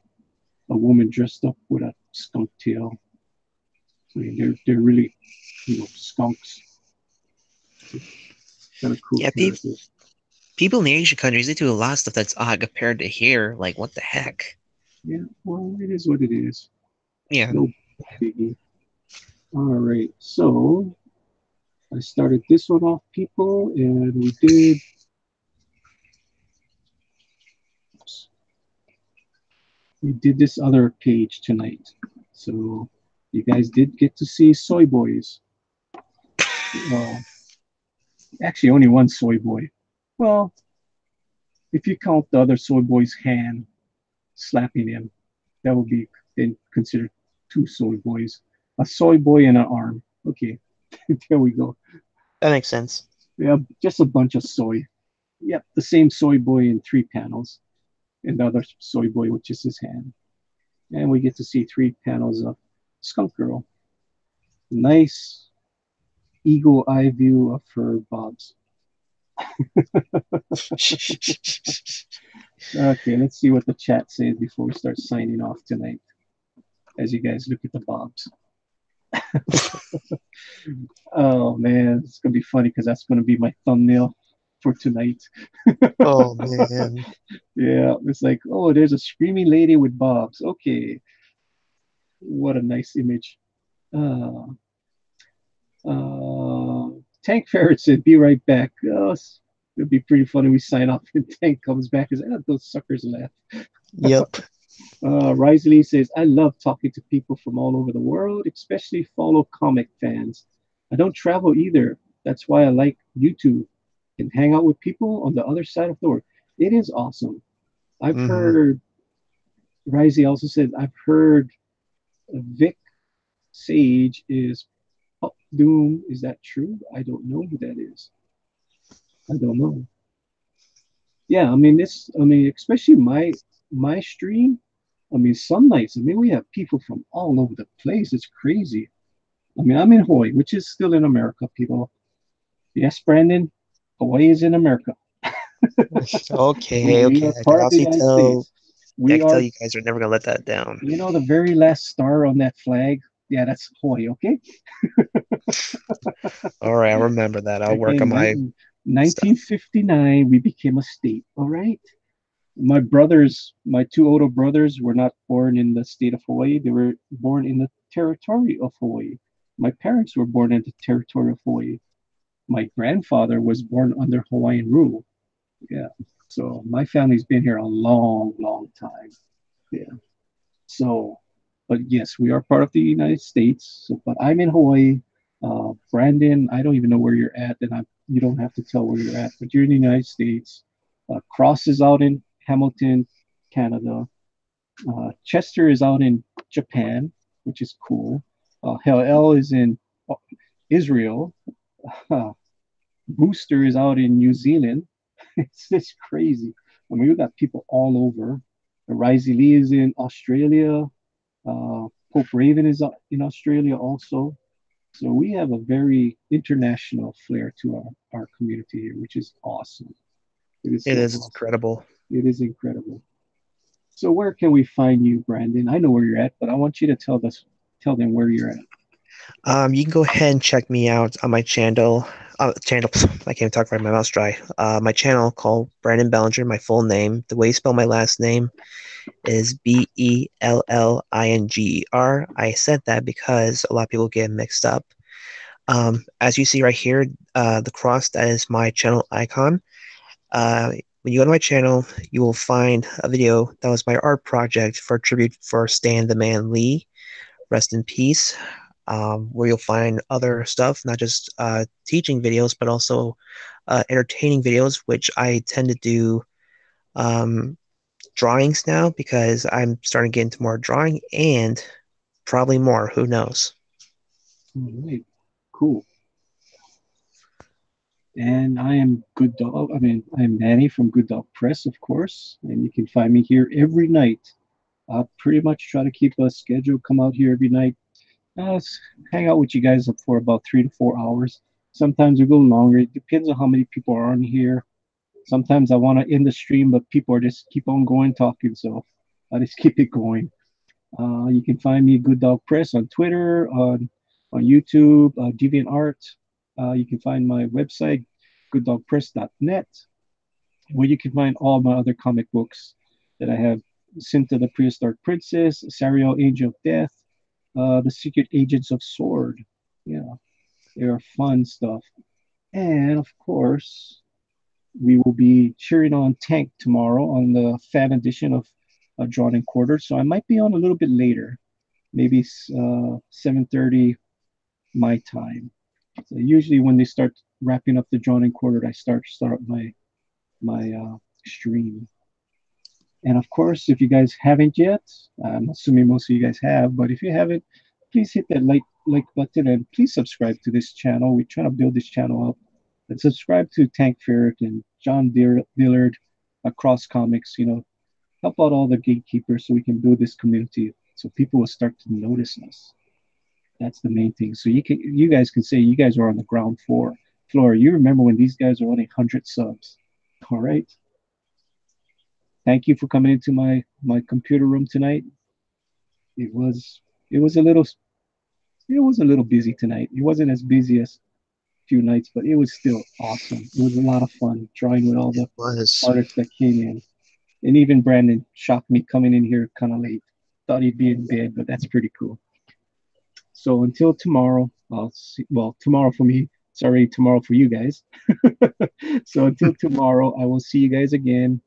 woman dressed up with a skunk tail. I mean, they're really, skunks. Kind of cool Yeah, characters. people in the Asian countries, they do a lot of stuff that's odd compared to here. Like, what the heck? Yeah, well, it is what it is. Yeah. No biggie. All right, so I started this one off, people, and we did. We did this other page tonight. So you guys did get to see Soy Boys. Actually, only one Soy Boy. Well, if you count the other Soy Boy's hand slapping him, that would be then considered two Soy Boys. A Soy Boy and an arm. Okay, there we go. That makes sense. Yeah, just a bunch of soy. Yep, the same Soy Boy in 3 panels, and the other Soy Boy with just his hand. And we get to see 3 panels of Skunk Girl. Nice eagle eye view of her bobs. Okay, let's see what the chat says before we start signing off tonight. As you guys look at the bobs. Oh man, it's gonna be funny because that's gonna be my thumbnail for tonight. Oh man. Yeah, it's like, oh, there's a screaming lady with bobs. Okay, what a nice image. Uh, Tank Ferret said, "Be right back." Oh, it'd be pretty funny. We sign off and Tank comes back and says, "Ah, those suckers left." Yep. Risley says, "I love talking to people from all over the world, especially fellow comic fans. I don't travel either. That's why I like YouTube and hang out with people on the other side of the world. It is awesome." I've heard, Risley also said, I've heard Vic Sage is Pup Doom. Is that true? I don't know who that is. I don't know. Yeah, I mean, especially my stream. I mean, some nights, we have people from all over the place. It's crazy. I mean, I'm in Hawaii, which is still in America, people. Yes, Brandon, Hawaii is in America. Okay, We okay. are part of the United States. I can tell you guys are never gonna let that down. You know the very last star on that flag? Yeah, that's Hawaii, okay? All right, I'll remember that. I'll work on my 1959, we became a state, all right? My 2 older brothers were not born in the state of Hawaii. They were born in the territory of Hawaii. My parents were born in the territory of Hawaii. My grandfather was born under Hawaiian rule. Yeah. So my family's been here a long, long time. Yeah. So But yes, we are part of the United States. So, but I'm in Hawaii. Brandon, I don't even know where you're at, and you don't have to tell where you're at, but you're in the United States. Cross is out in Hamilton, Canada. Chester is out in Japan, which is cool. Hell is in Israel. Booster is out in New Zealand. It's just crazy. I mean, we've got people all over. Risey Lee is in Australia. Pope Raven is in Australia also. So we have a very international flair to our community here, which is awesome. It is, It so is awesome. incredible. It is incredible. So where can we find you, Brandon? I know where you're at, but I want you to tell them where you're at. You can go ahead and check me out on my channel. I can't talk right. My mouth's dry. My channel called Brandon Bellinger. My full name. The way you spell my last name is Bellinger. I said that because a lot of people get mixed up. As you see right here, the cross, that is my channel icon. When you go to my channel, you will find a video that was my art project for a tribute for Stan the Man Lee. Rest in peace. Where you'll find other stuff, not just teaching videos, but also entertaining videos, which I tend to do drawings now because I'm starting to get into more drawing and probably more. Who knows? All right, cool. And I am Good Dog. I'm Manny from Good Dog Press, of course, and you can find me here every night. I pretty much try to keep a schedule, come out here every night, hang out with you guys up for about 3 to 4 hours. Sometimes we go longer. It depends on how many people are on here. Sometimes I want to end the stream, but people are just keep on going talking, so I just keep it going. You can find me Good Dog Press on Twitter, on YouTube, DeviantArt. You can find my website, gooddogpress.net, where you can find all my other comic books that I have. Cinta the Prehistoric Princess, Sariel Angel of Death, The Secret Agents of Sword. Yeah, they are fun stuff. And of course, we will be cheering on Tank tomorrow on the fan edition of Drawn and Quartered. So I might be on a little bit later, maybe 7:30 my time. So usually when they start wrapping up the Drawn and Quartered, I start my stream. And of course, if you guys haven't yet, I'm assuming most of you guys have, but if you haven't, please hit that like button and please subscribe to this channel. We're trying to build this channel up. And subscribe to Tank Ferret and John Dillard across comics. Help out all the gatekeepers so we can build this community so people will start to notice us. That's the main thing. So you guys can say you guys are on the ground floor. You remember when these guys were only 100 subs. All right. Thank you for coming into my computer room tonight. It was a little busy tonight. It wasn't as busy as a few nights, but it was still awesome. It was a lot of fun drawing with all the artists that came in. And even Brandon shocked me coming in here kind of late. Thought he'd be in bed, but that's pretty cool. So until tomorrow, tomorrow for me, it's already tomorrow for you guys. So until tomorrow, I will see you guys again.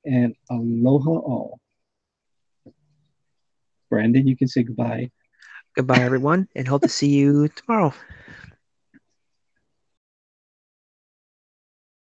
And aloha all. Brandon, you can say goodbye. Goodbye, everyone, and hope to see you tomorrow.